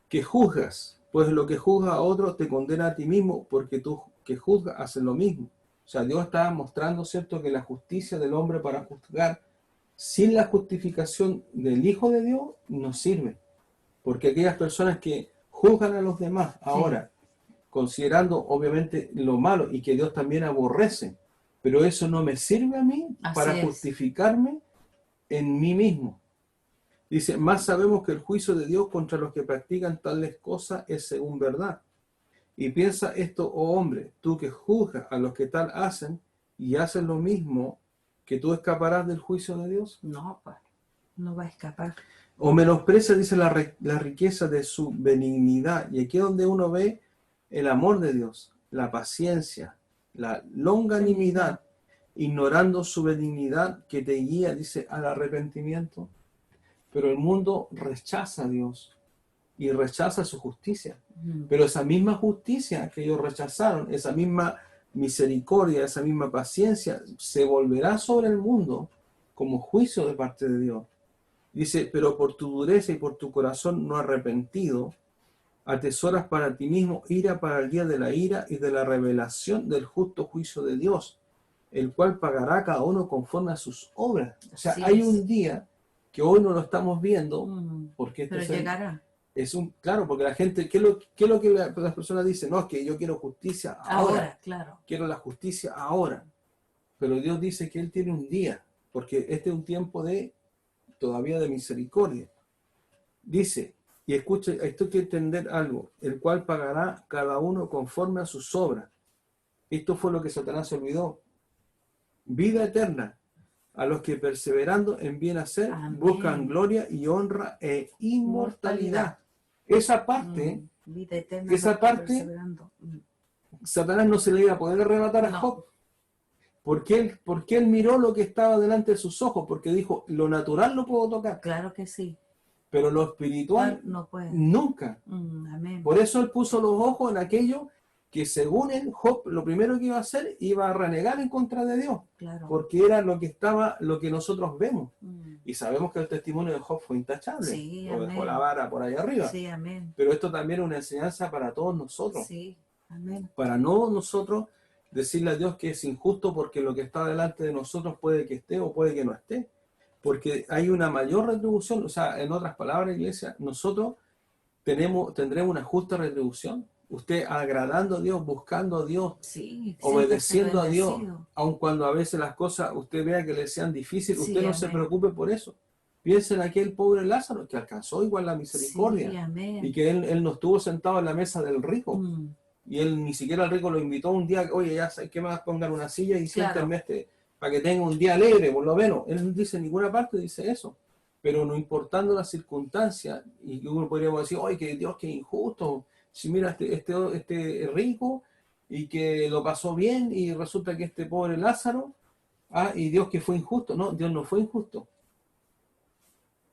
Speaker 1: Que juzgas, pues lo que juzga a otro te condena a ti mismo, porque tú que juzgas haces lo mismo. O sea, Dios está mostrando, ¿cierto?, que la justicia del hombre para juzgar sin la justificación del Hijo de Dios no sirve. Porque aquellas personas que juzgan a los demás ahora, considerando obviamente lo malo y que Dios también aborrece, pero eso no me sirve a mí para justificarme en mí mismo. Dice, más sabemos que el juicio de Dios contra los que practican tales cosas es según verdad. Y piensa esto, oh hombre, tú que juzgas a los que tal hacen y haces lo mismo, que tú escaparás del juicio de Dios.
Speaker 2: No, pues, no va a escapar.
Speaker 1: O menosprecia, dice, la riqueza de su benignidad. Y aquí es donde uno ve el amor de Dios, la paciencia, la longanimidad, ignorando su benignidad que te guía, dice, al arrepentimiento. Pero el mundo rechaza a Dios y rechaza su justicia. Pero esa misma justicia que ellos rechazaron, esa misma misericordia, esa misma paciencia, se volverá sobre el mundo como juicio de parte de Dios. Dice, pero por tu dureza y por tu corazón no arrepentido, atesoras para ti mismo ira para el día de la ira y de la revelación del justo juicio de Dios, el cual pagará a cada uno conforme a sus obras. O sea, hay un día que hoy no lo estamos viendo, porque
Speaker 2: pero llegará.
Speaker 1: Claro, porque la gente, ¿qué es lo que las personas dicen? No, es que yo quiero justicia ahora.
Speaker 2: Claro.
Speaker 1: Quiero la justicia ahora. Pero Dios dice que Él tiene un día, porque este es un tiempo todavía de misericordia. Dice, y escuche, esto hay que entender algo, el cual pagará cada uno conforme a sus obras. Esto fue lo que Satanás se olvidó. Vida eterna a los que perseverando en bien hacer buscan gloria y honra e inmortalidad. Esa parte,
Speaker 2: vida eterna,
Speaker 1: Satanás no se le iba a poder arrebatar a Job. Porque él miró lo que estaba delante de sus ojos, porque dijo, lo natural lo puedo tocar.
Speaker 2: Claro que sí.
Speaker 1: Pero lo espiritual
Speaker 2: no puede.
Speaker 1: Nunca.
Speaker 2: Amén.
Speaker 1: Por eso él puso los ojos en aquello que según él, Job, lo primero que iba a hacer, iba a renegar en contra de Dios.
Speaker 2: Claro.
Speaker 1: Porque era lo que nosotros vemos. Y sabemos que el testimonio de Job fue intachable.
Speaker 2: Sí,
Speaker 1: lo dejó la vara por ahí arriba.
Speaker 2: Sí, amén.
Speaker 1: Pero esto también es una enseñanza para todos nosotros.
Speaker 2: Sí, amén.
Speaker 1: Para no nosotros decirle a Dios que es injusto porque lo que está delante de nosotros puede que esté o puede que no esté. Porque hay una mayor retribución. O sea, en otras palabras, iglesia, nosotros tendremos una justa retribución. usted agradando a Dios, buscando a Dios,
Speaker 2: Sí, siéntase
Speaker 1: obedeciendo a Dios,
Speaker 2: bendecido.
Speaker 1: aun cuando a veces las cosas usted vea que le sean difíciles, usted
Speaker 2: Sí,
Speaker 1: no se
Speaker 2: amén.
Speaker 1: preocupe por eso. Piense en aquel pobre Lázaro que alcanzó igual la
Speaker 2: Sí,
Speaker 1: misericordia y
Speaker 2: amén.
Speaker 1: que él no estuvo sentado en la mesa del rico.
Speaker 2: Mm,
Speaker 1: Y él ni siquiera el rico lo invitó un día, oye, ya sabes qué más, pongan una silla y siéntenme
Speaker 2: claro,
Speaker 1: para que tenga un día alegre, por lo menos. Él no dice en ninguna parte, dice eso. Pero no importando las circunstancias, y uno podríamos decir, oye, que Dios, qué injusto. Si mira este rico y que lo pasó bien y resulta que este pobre Lázaro, y Dios que fue injusto. No, Dios no fue injusto.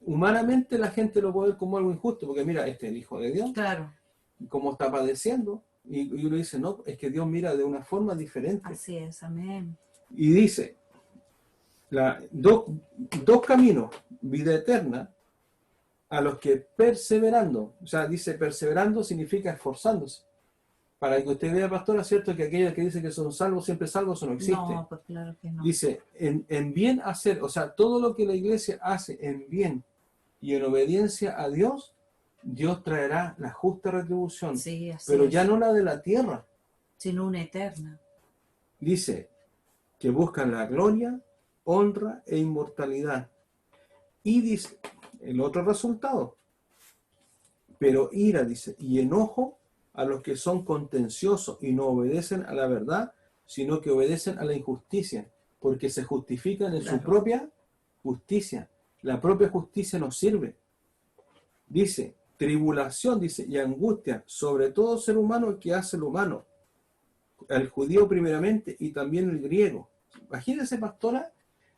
Speaker 1: Humanamente la gente lo puede ver como algo injusto, porque mira, este es el Hijo de Dios,
Speaker 2: claro.
Speaker 1: cómo está padeciendo, y uno dice, no, es que Dios mira de una forma diferente.
Speaker 2: Así es, amén.
Speaker 1: Y dice, dos caminos, vida eterna, a los que perseverando, o sea, dice perseverando significa esforzándose. Para que usted vea, pastora, cierto que aquellos que dicen que son salvos, siempre salvos, eso no existe.
Speaker 2: No, pues claro que no.
Speaker 1: Dice, en bien hacer, o sea, todo lo que la iglesia hace en bien y en obediencia a Dios, Dios traerá la justa retribución,
Speaker 2: Sí, así
Speaker 1: pero ya
Speaker 2: es.
Speaker 1: no la de la tierra.
Speaker 2: Sino una eterna.
Speaker 1: Dice que buscan la gloria, honra e inmortalidad. Y dice, el otro resultado, pero ira, dice, y enojo a los que son contenciosos y no obedecen a la verdad, sino que obedecen a la injusticia, porque se justifican en su
Speaker 2: Claro.
Speaker 1: propia justicia. La propia justicia nos sirve. Dice, tribulación, dice, y angustia sobre todo ser humano que hace lo humano, el judío primeramente y también el griego. Imagínense, pastora,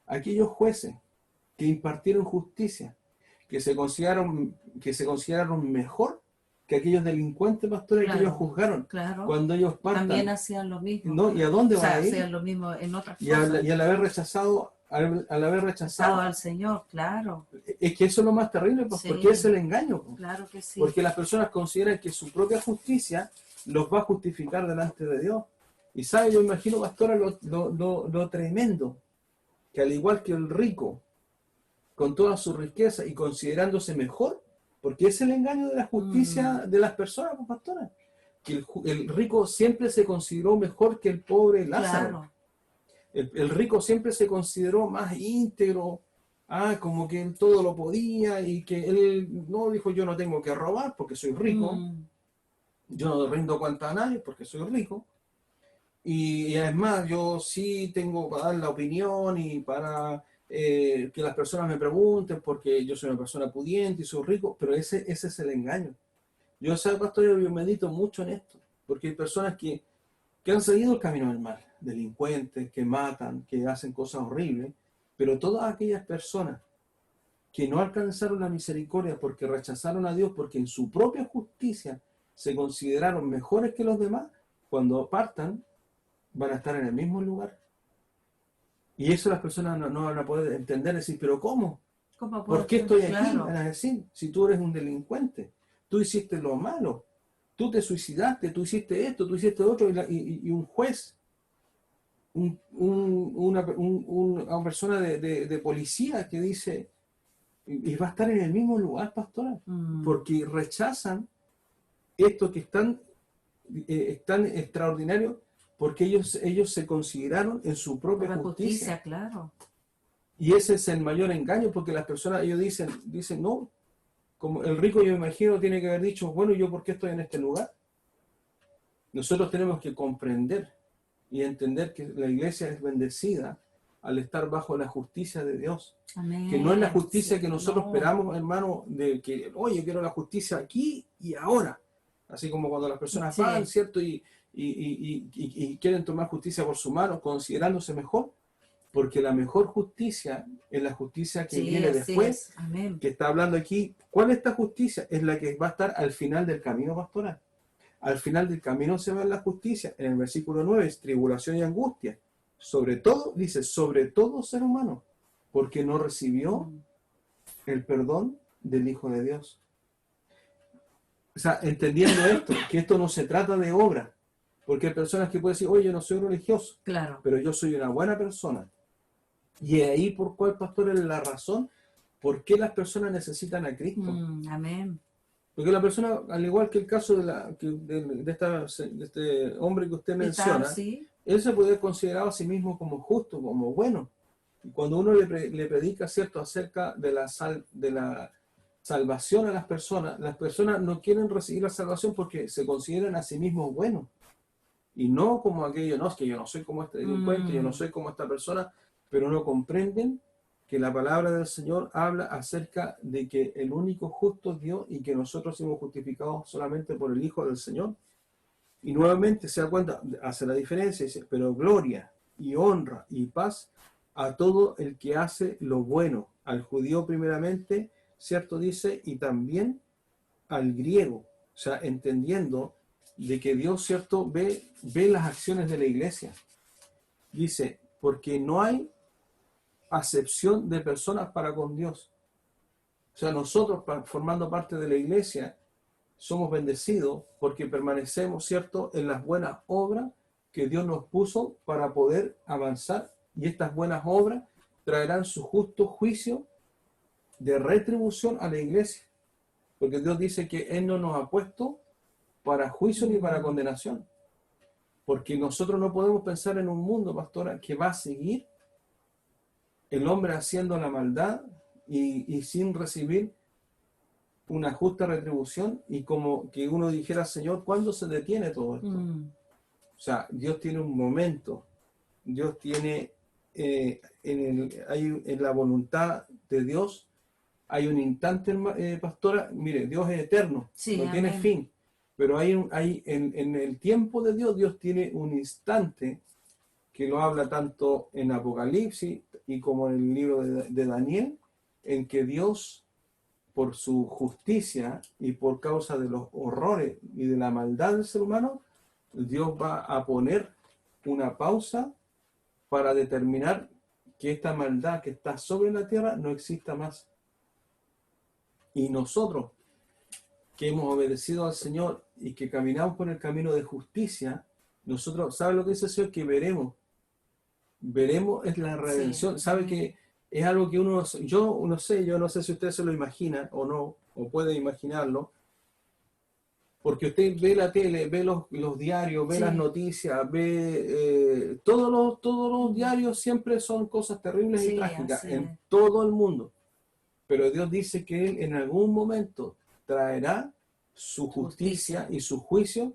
Speaker 1: aquellos jueces que impartieron justicia, que se consideraron mejor que aquellos delincuentes, pastores, que ellos
Speaker 2: Claro,
Speaker 1: juzgaron.
Speaker 2: claro.
Speaker 1: Cuando ellos
Speaker 2: También
Speaker 1: partan,
Speaker 2: hacían lo mismo.
Speaker 1: ¿no? ¿Y a
Speaker 2: O
Speaker 1: dónde van
Speaker 2: sea,
Speaker 1: a ir?
Speaker 2: hacían lo mismo en otras
Speaker 1: Y
Speaker 2: cosas.
Speaker 1: al haber rechazado,
Speaker 2: Pasado al Señor, claro.
Speaker 1: es que eso es lo más terrible, pues, porque es
Speaker 2: Sí,
Speaker 1: el engaño. Pues.
Speaker 2: claro que sí.
Speaker 1: Porque las personas consideran que su propia justicia los va a justificar delante de Dios. Y sabe, yo imagino, pastora, lo tremendo, que al igual que el rico, con toda su riqueza y considerándose mejor, porque es el engaño de la justicia de las personas, pues, pastora, que el rico siempre se consideró mejor que el pobre Lázaro.
Speaker 2: Claro.
Speaker 1: El rico siempre se consideró más íntegro, como que él todo lo podía y que él no dijo, yo no tengo que robar porque soy rico, yo no rindo cuenta a nadie porque soy rico. Y además yo sí tengo para dar la opinión y para que las personas me pregunten porque yo soy una persona pudiente y soy rico, pero ese es el engaño. Yo, ¿sabe, pastor? Yo medito mucho en esto, porque hay personas que han seguido el camino del mal, delincuentes, que matan, que hacen cosas horribles, pero todas aquellas personas que no alcanzaron la misericordia porque rechazaron a Dios, porque en su propia justicia se consideraron mejores que los demás, cuando partan van a estar en el mismo lugar. Y eso las personas no van a poder entender, decir, pero ¿cómo?
Speaker 2: ¿Cómo
Speaker 1: ¿Por
Speaker 2: puede
Speaker 1: qué
Speaker 2: ser?
Speaker 1: estoy aquí?
Speaker 2: Claro.
Speaker 1: Van a decir, si tú eres un delincuente, tú hiciste lo malo, tú te suicidaste, tú hiciste esto, tú hiciste otro, y un juez, una persona de policía que dice, y va a estar en el mismo lugar, pastora, porque rechazan esto que es tan extraordinario, porque ellos se consideraron en su propia
Speaker 2: Por la
Speaker 1: justicia.
Speaker 2: justicia, claro.
Speaker 1: Y ese es el mayor engaño, porque las personas, ellos dicen, no, como el rico, yo me imagino, tiene que haber dicho, bueno, ¿yo por qué estoy en este lugar? Nosotros tenemos que comprender y entender que la iglesia es bendecida al estar bajo la justicia de Dios.
Speaker 2: Amén.
Speaker 1: Que no es la justicia que nosotros
Speaker 2: No.
Speaker 1: esperamos, hermano, de que, oye, yo quiero la justicia aquí y ahora. Así como cuando las personas
Speaker 2: Sí.
Speaker 1: van, ¿cierto? Y quieren tomar justicia por su mano, considerándose mejor, porque la mejor justicia es la justicia que
Speaker 2: Sí,
Speaker 1: viene
Speaker 2: así
Speaker 1: después,
Speaker 2: es. Amén.
Speaker 1: que está hablando aquí. ¿Cuál es esta justicia? Es la que va a estar al final del camino pastoral. Al final del camino se va la justicia. En el versículo 9 es tribulación y angustia. Sobre todo, dice, sobre todo ser humano, porque no recibió el perdón del Hijo de Dios. O sea, entendiendo esto, que esto no se trata de obra, porque hay personas que pueden decir, oye, yo no soy religioso,
Speaker 2: Claro.
Speaker 1: pero yo soy una buena persona. Y ahí por cuál, pastor, es la razón por qué las personas necesitan a Cristo.
Speaker 2: Amén.
Speaker 1: Porque la persona, al igual que el caso de este hombre que usted menciona,
Speaker 2: Sí.
Speaker 1: él se puede considerar a sí mismo como justo, como bueno. Y cuando uno le predica, ¿cierto?, acerca de de la salvación a las personas no quieren recibir la salvación porque se consideran a sí mismos buenos. Y no como aquello, no, es que yo no soy como este delincuente, yo no soy como esta persona, pero no comprenden que la palabra del Señor habla acerca de que el único justo es Dios y que nosotros somos justificados solamente por el Hijo del Señor. Y nuevamente se da cuenta, hace la diferencia, dice, pero gloria y honra y paz a todo el que hace lo bueno, al judío primeramente, ¿cierto? Dice, y también al griego, o sea, entendiendo de que Dios, ¿cierto?, ve las acciones de la iglesia. Dice, porque no hay acepción de personas para con Dios. O sea, nosotros, formando parte de la iglesia, somos bendecidos porque permanecemos, ¿cierto?, en las buenas obras que Dios nos puso para poder avanzar, y estas buenas obras traerán su justo juicio de retribución a la iglesia, porque Dios dice que Él no nos ha puesto para juicio ni para condenación, porque nosotros no podemos pensar en un mundo, pastora, que va a seguir el hombre haciendo la maldad y sin recibir una justa retribución, y como que uno dijera, Señor, ¿cuándo se detiene todo esto? O sea, Dios tiene un momento, Dios tiene, en la voluntad de Dios, hay un instante, pastora, mire, Dios es eterno,
Speaker 2: Sí,
Speaker 1: no tiene
Speaker 2: amén.
Speaker 1: fin, pero en el tiempo de Dios, Dios tiene un instante que lo habla tanto en Apocalipsis y como en el libro de Daniel, en que Dios, por su justicia y por causa de los horrores y de la maldad del ser humano, Dios va a poner una pausa para determinar que esta maldad que está sobre la tierra no exista más. Y nosotros, que hemos obedecido al Señor y que caminamos por el camino de justicia, nosotros, ¿sabe lo que dice el Señor? Que veremos es la redención.
Speaker 2: Sí,
Speaker 1: ¿Sabe
Speaker 2: amén.
Speaker 1: que es algo que yo no sé si usted se lo imagina o no, o puede imaginarlo, porque usted ve la tele, ve los diarios, ve las
Speaker 2: Sí,
Speaker 1: noticias, ve todos los diarios siempre son cosas terribles y
Speaker 2: sí,
Speaker 1: trágicas
Speaker 2: así
Speaker 1: en
Speaker 2: es.
Speaker 1: todo el mundo. Pero Dios dice que Él en algún momento traerá su justicia
Speaker 2: Justicia.
Speaker 1: y su juicio,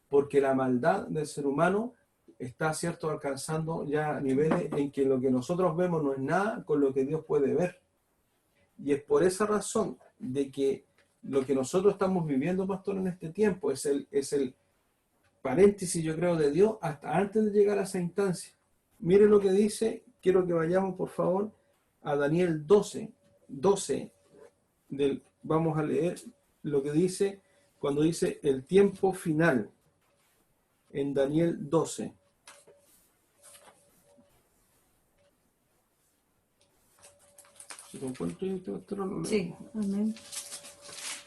Speaker 1: porque la maldad del ser humano está, cierto, alcanzando ya niveles en que lo que nosotros vemos no es nada con lo que Dios puede ver. Y es por esa razón de que lo que nosotros estamos viviendo, pastor, en este tiempo es el paréntesis, yo creo, de Dios hasta antes de llegar a esa instancia. Mire lo que dice, quiero que vayamos, por favor, a Daniel 12, vamos a leer lo que dice cuando dice el tiempo final, en Daniel 12. ¿Se lo encuentro ahí, pastor? ¿No?
Speaker 2: Sí, amén.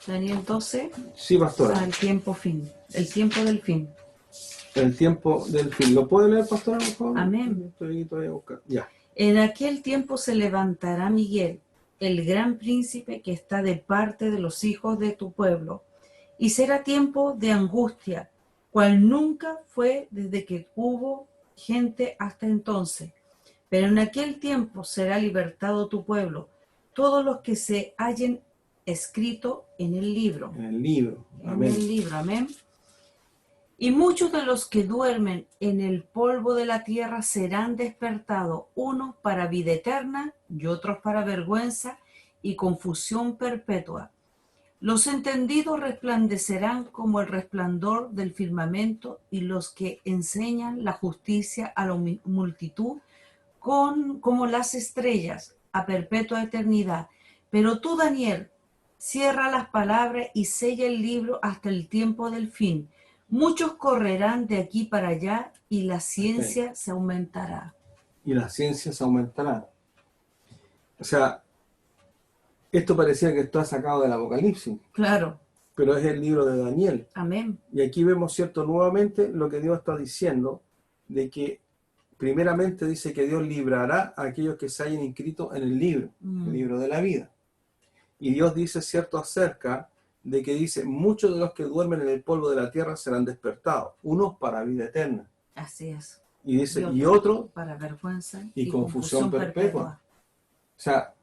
Speaker 2: Daniel 12,
Speaker 1: Sí, pastora.
Speaker 2: al tiempo fin, el tiempo del fin.
Speaker 1: El tiempo del fin. ¿Lo puede leer, pastora, por favor?
Speaker 2: Amén.
Speaker 1: Estoy todavía a buscar. Ya.
Speaker 2: En aquel tiempo se levantará Miguel, el gran príncipe que está de parte de los hijos de tu pueblo, y será tiempo de angustia, cual nunca fue desde que hubo gente hasta entonces. Pero en aquel tiempo será libertado tu pueblo, todos los que se hallen escrito en el libro.
Speaker 1: En el libro.
Speaker 2: En
Speaker 1: Amén.
Speaker 2: el libro, amén. Y muchos de los que duermen en el polvo de la tierra serán despertados, unos para vida eterna y otros para vergüenza y confusión perpetua. Los entendidos resplandecerán como el resplandor del firmamento, y los que enseñan la justicia a la multitud como las estrellas a perpetua eternidad. Pero tú, Daniel, cierra las palabras y sella el libro hasta el tiempo del fin. Muchos correrán de aquí para allá y la ciencia se aumentará.
Speaker 1: Y la ciencia se aumentará. O sea, esto parecía que está sacado del Apocalipsis,
Speaker 2: Claro,
Speaker 1: pero es el libro de Daniel.
Speaker 2: amén.
Speaker 1: Y aquí vemos, cierto, nuevamente lo que Dios está diciendo, de que primeramente dice que Dios librará a aquellos que se hayan inscrito en el libro de la vida. Y Dios dice, cierto, acerca de que dice, muchos de los que duermen en el polvo de la tierra serán despertados, unos para vida eterna.
Speaker 2: Así es.
Speaker 1: Y dice, y otros
Speaker 2: para vergüenza
Speaker 1: y confusión perpetua. O sea,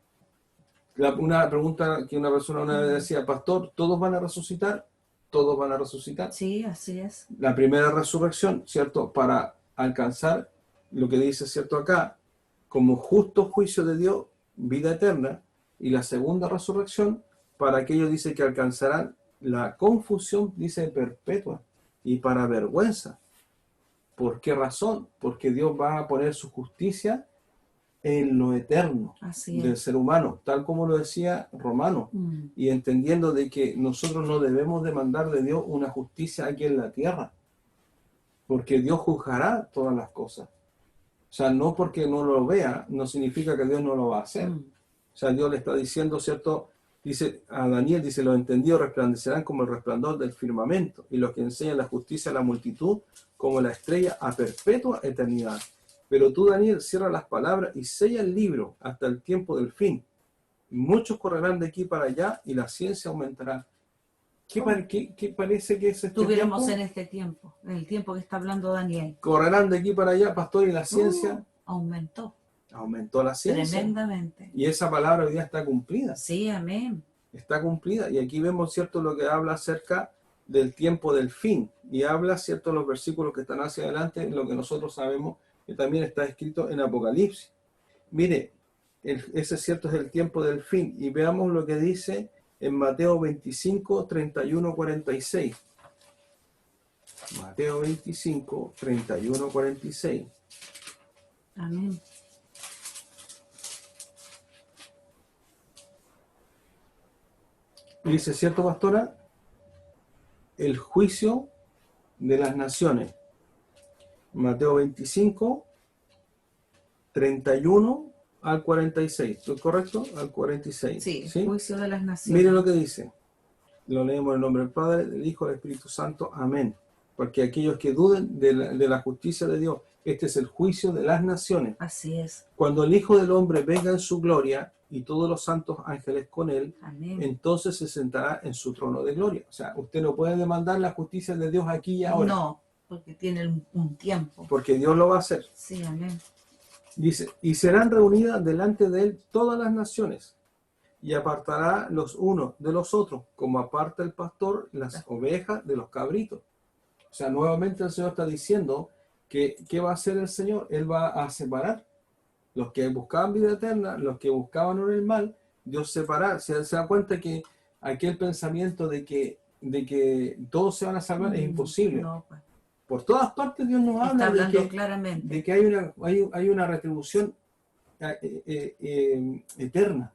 Speaker 1: una pregunta que una persona una vez decía, pastor, ¿todos van a resucitar? Todos van a resucitar.
Speaker 2: Sí, así es.
Speaker 1: La primera resurrección, ¿cierto? Para alcanzar lo que dice, ¿cierto? Acá, como justo juicio de Dios, vida eterna. Y la segunda resurrección, para aquellos dice que alcanzarán la confusión, dice, perpetua. Y para vergüenza. ¿Por qué razón? Porque Dios va a poner su justicia en lo eterno del ser humano, tal como lo decía Romano, y entendiendo de que nosotros no debemos demandar de Dios una justicia aquí en la tierra, porque Dios juzgará todas las cosas. O sea, no porque no lo vea, no significa que Dios no lo va a hacer. O sea, Dios le está diciendo, ¿cierto? Dice a Daniel, dice, los entendidos resplandecerán como el resplandor del firmamento, y los que enseñan la justicia a la multitud, como la estrella a perpetua eternidad. Pero tú, Daniel, cierra las palabras y sella el libro hasta el tiempo del fin. Muchos correrán de aquí para allá y la ciencia aumentará. ¿Qué parece que es este
Speaker 2: Tuviéramos
Speaker 1: tiempo?
Speaker 2: En este tiempo, en el tiempo que está hablando Daniel.
Speaker 1: Correrán de aquí para allá, pastor, y la ciencia
Speaker 2: aumentó.
Speaker 1: Aumentó la ciencia.
Speaker 2: Tremendamente.
Speaker 1: Y esa palabra hoy día está cumplida.
Speaker 2: Sí, amén.
Speaker 1: Está cumplida. Y aquí vemos, ¿cierto?, lo que habla acerca del tiempo del fin. Y habla, ¿cierto?, los versículos que están hacia adelante, lo que nosotros sabemos que también está escrito en Apocalipsis. Mire, ese cierto es el tiempo del fin. Y veamos lo que dice en Mateo 25, 31, 46. Mateo 25, 31, 46.
Speaker 2: Amén.
Speaker 1: Dice, ¿cierto, pastora? El juicio de las naciones. Mateo 25, 31 al 46. ¿Estoy correcto? Al 46.
Speaker 2: Sí, ¿sí? Juicio de las naciones.
Speaker 1: Mire lo que dice. Lo leemos en el nombre del Padre, del Hijo y del Espíritu Santo. Amén. Porque aquellos que duden de la justicia de Dios, este es el juicio de las naciones.
Speaker 2: Así es.
Speaker 1: Cuando el Hijo del Hombre venga en su gloria y todos los santos ángeles con él,
Speaker 2: amén,
Speaker 1: entonces se sentará en su trono de gloria. O sea, usted no puede demandar la justicia de Dios aquí y ahora.
Speaker 2: No, porque tiene un tiempo.
Speaker 1: Porque Dios lo va a hacer.
Speaker 2: Sí, amén.
Speaker 1: Dice, y serán reunidas delante de él todas las naciones, y apartará los unos de los otros, como aparta el pastor las ovejas de los cabritos. O sea, nuevamente el Señor está diciendo que ¿qué va a hacer el Señor? Él va a separar los que buscaban vida eterna, los que buscaban el mal. Dios separar. Se da cuenta que aquel pensamiento de que todos se van a salvar es imposible.
Speaker 2: No, pues.
Speaker 1: Por todas partes Dios nos habla
Speaker 2: claramente
Speaker 1: de que hay una retribución eterna.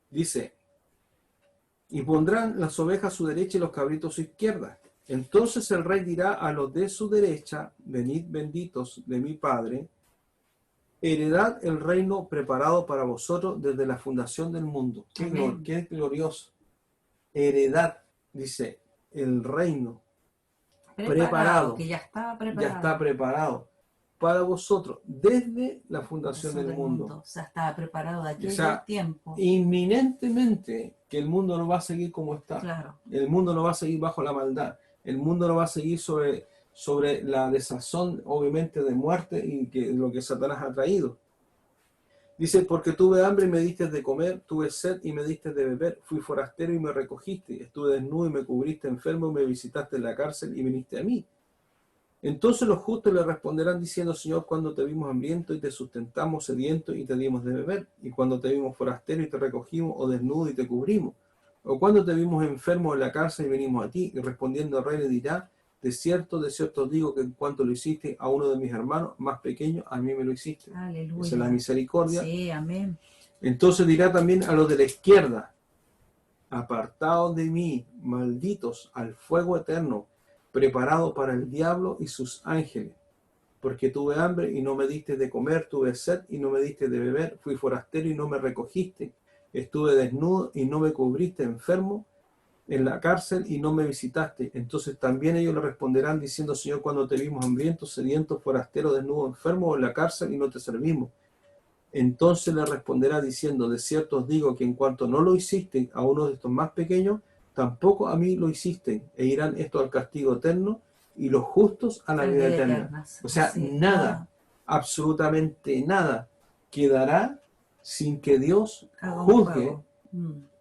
Speaker 1: Dice, y pondrán las ovejas a su derecha y los cabritos a su izquierda. Entonces el rey dirá a los de su derecha, venid benditos de mi Padre, heredad el reino preparado para vosotros desde la fundación del mundo. Qué glorioso. Heredad, dice, el reino preparado,
Speaker 2: que ya está
Speaker 1: preparado para vosotros desde la fundación del mundo.
Speaker 2: O sea, estaba preparado de aquí
Speaker 1: a
Speaker 2: tiempo.
Speaker 1: Inminentemente que el mundo no va a seguir como está.
Speaker 2: Claro.
Speaker 1: El mundo no va a seguir bajo la maldad. El mundo no va a seguir sobre la desazón, obviamente, de muerte y lo que Satanás ha traído. Dice, porque tuve hambre y me diste de comer, tuve sed y me diste de beber, fui forastero y me recogiste, estuve desnudo y me cubriste, enfermo y me visitaste en la cárcel y viniste a mí. Entonces los justos le responderán diciendo, Señor, cuando te vimos hambriento y te sustentamos, sediento y te dimos de beber, y cuando te vimos forastero y te recogimos, o desnudo y te cubrimos, o cuando te vimos enfermo en la cárcel y venimos a ti. Y respondiendo el rey le dirá, de cierto os digo que en cuanto lo hiciste a uno de mis hermanos más pequeños, a mí me lo hiciste.
Speaker 2: Aleluya.
Speaker 1: Esa es la misericordia.
Speaker 2: Sí, amén.
Speaker 1: Entonces dirá también a los de la izquierda, apartados de mí, malditos, al fuego eterno, preparado para el diablo y sus ángeles. Porque tuve hambre y no me diste de comer, tuve sed y no me diste de beber, fui forastero y no me recogiste, estuve desnudo y no me cubriste, enfermo en la cárcel y no me visitaste. Entonces también ellos le responderán diciendo, Señor, cuando te vimos hambriento, sediento, forastero, desnudo, enfermo en la cárcel y no te servimos. Entonces le responderá diciendo, de cierto os digo que en cuanto no lo hiciste a uno de estos más pequeños, tampoco a mí lo hiciste, e irán estos al castigo eterno y los justos a la vida eterna. O sea,
Speaker 2: Sí.
Speaker 1: nada, absolutamente nada quedará sin que Dios
Speaker 2: Haga un
Speaker 1: juzgue
Speaker 2: juego.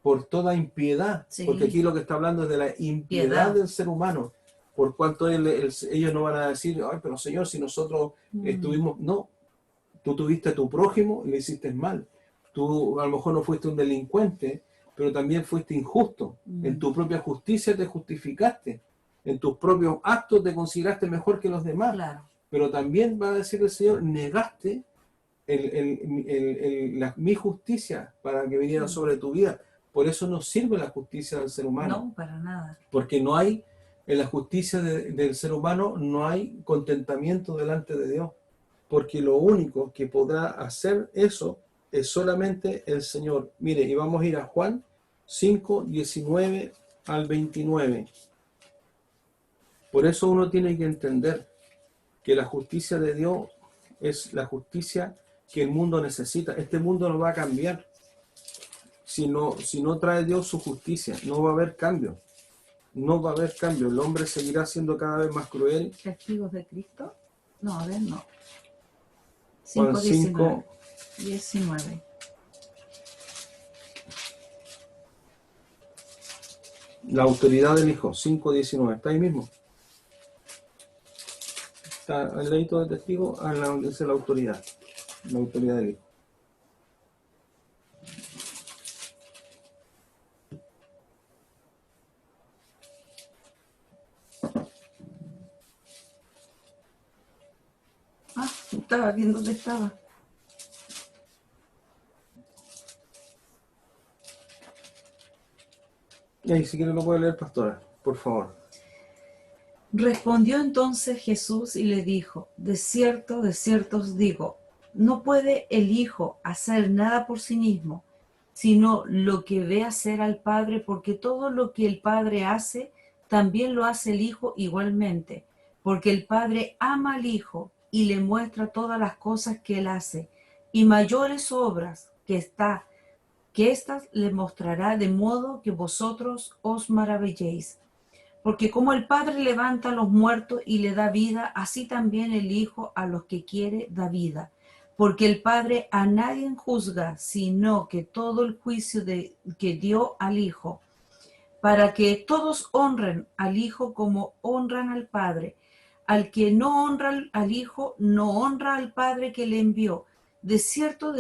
Speaker 1: por toda impiedad,
Speaker 2: Sí.
Speaker 1: porque aquí lo que está hablando es de la impiedad
Speaker 2: Piedad.
Speaker 1: del ser humano, por cuanto ellos no van a decir, ay, pero Señor, si nosotros estuvimos, no, tú tuviste a tu prójimo y le hiciste mal, tú a lo mejor no fuiste un delincuente, pero también fuiste injusto, en tu propia justicia te justificaste, en tus propios actos te consideraste mejor que los demás,
Speaker 2: Claro.
Speaker 1: pero también va a decir el Señor, negaste mi justicia para que viniera sobre tu vida. Por eso no sirve la justicia del ser humano.
Speaker 2: No, para nada.
Speaker 1: Porque no hay, en la justicia del ser humano, no hay contentamiento delante de Dios. Porque lo único que podrá hacer eso es solamente el Señor. Mire, y vamos a ir a Juan 5, 19 al 29. Por eso uno tiene que entender que la justicia de Dios es la justicia que el mundo necesita. Este mundo no va a cambiar si no trae Dios su justicia. No va a haber cambio. No va a haber cambio. El hombre seguirá siendo cada vez más cruel.
Speaker 2: ¿Testigos de Cristo? No, a ver, no.
Speaker 1: Juan
Speaker 2: 5, 19.
Speaker 1: La autoridad del Hijo, 5:19. Está ahí mismo. Está al ladito del testigo, donde dice la autoridad. La autoridad del Hijo.
Speaker 2: Ah, estaba viendo dónde estaba.
Speaker 1: Y ahí, si quiere lo puede leer, pastora, por favor.
Speaker 2: Respondió entonces Jesús y le dijo, de cierto os digo, no puede el Hijo hacer nada por sí mismo, sino lo que ve hacer al Padre, porque todo lo que el Padre hace, también lo hace el Hijo igualmente, porque el Padre ama al Hijo y le muestra todas las cosas que él hace, y mayores obras que éstas le mostrará, de modo que vosotros os maravilléis. Porque como el Padre levanta a los muertos y le da vida, así también el Hijo a los que quiere da vida. Porque el Padre a nadie juzga, sino que todo el juicio que dio al Hijo, para que todos honren al Hijo como honran al Padre. Al que no honra al Hijo, no honra al Padre que le envió. De cierto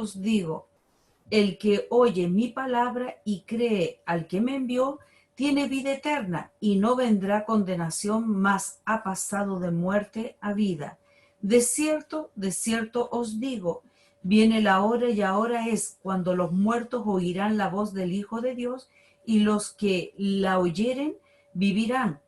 Speaker 2: os digo, el que oye mi palabra y cree al que me envió, tiene vida eterna y no vendrá condenación, mas ha pasado de muerte a vida. De cierto os digo, viene la hora y ahora es cuando los muertos oirán la voz del Hijo de Dios y los que la oyeren vivirán.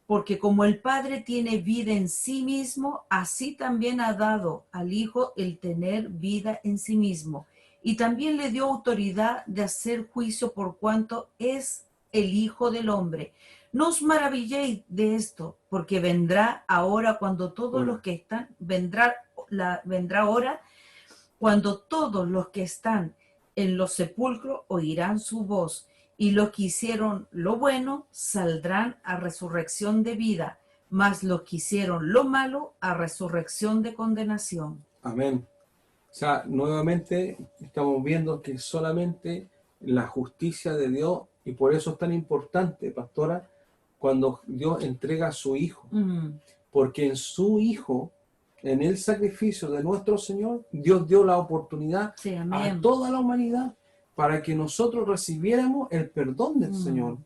Speaker 2: Porque como el Padre tiene vida en sí mismo, así también ha dado al Hijo el tener vida en sí mismo. Y también le dio autoridad de hacer juicio por cuanto es el Hijo del Hombre. No os maravilléis de esto, porque vendrá ahora cuando todos los que están, vendrá ahora cuando todos los que están en los sepulcros oirán su voz, y los que hicieron lo bueno saldrán a resurrección de vida, mas los que hicieron lo malo a resurrección de condenación.
Speaker 1: Amén. O sea, nuevamente estamos viendo que solamente la justicia de Dios, y por eso es tan importante, pastora, cuando Dios entrega a su Hijo. Porque en su Hijo, en el sacrificio de nuestro Señor, Dios dio la oportunidad a toda la humanidad para que nosotros recibiéramos el perdón del Señor.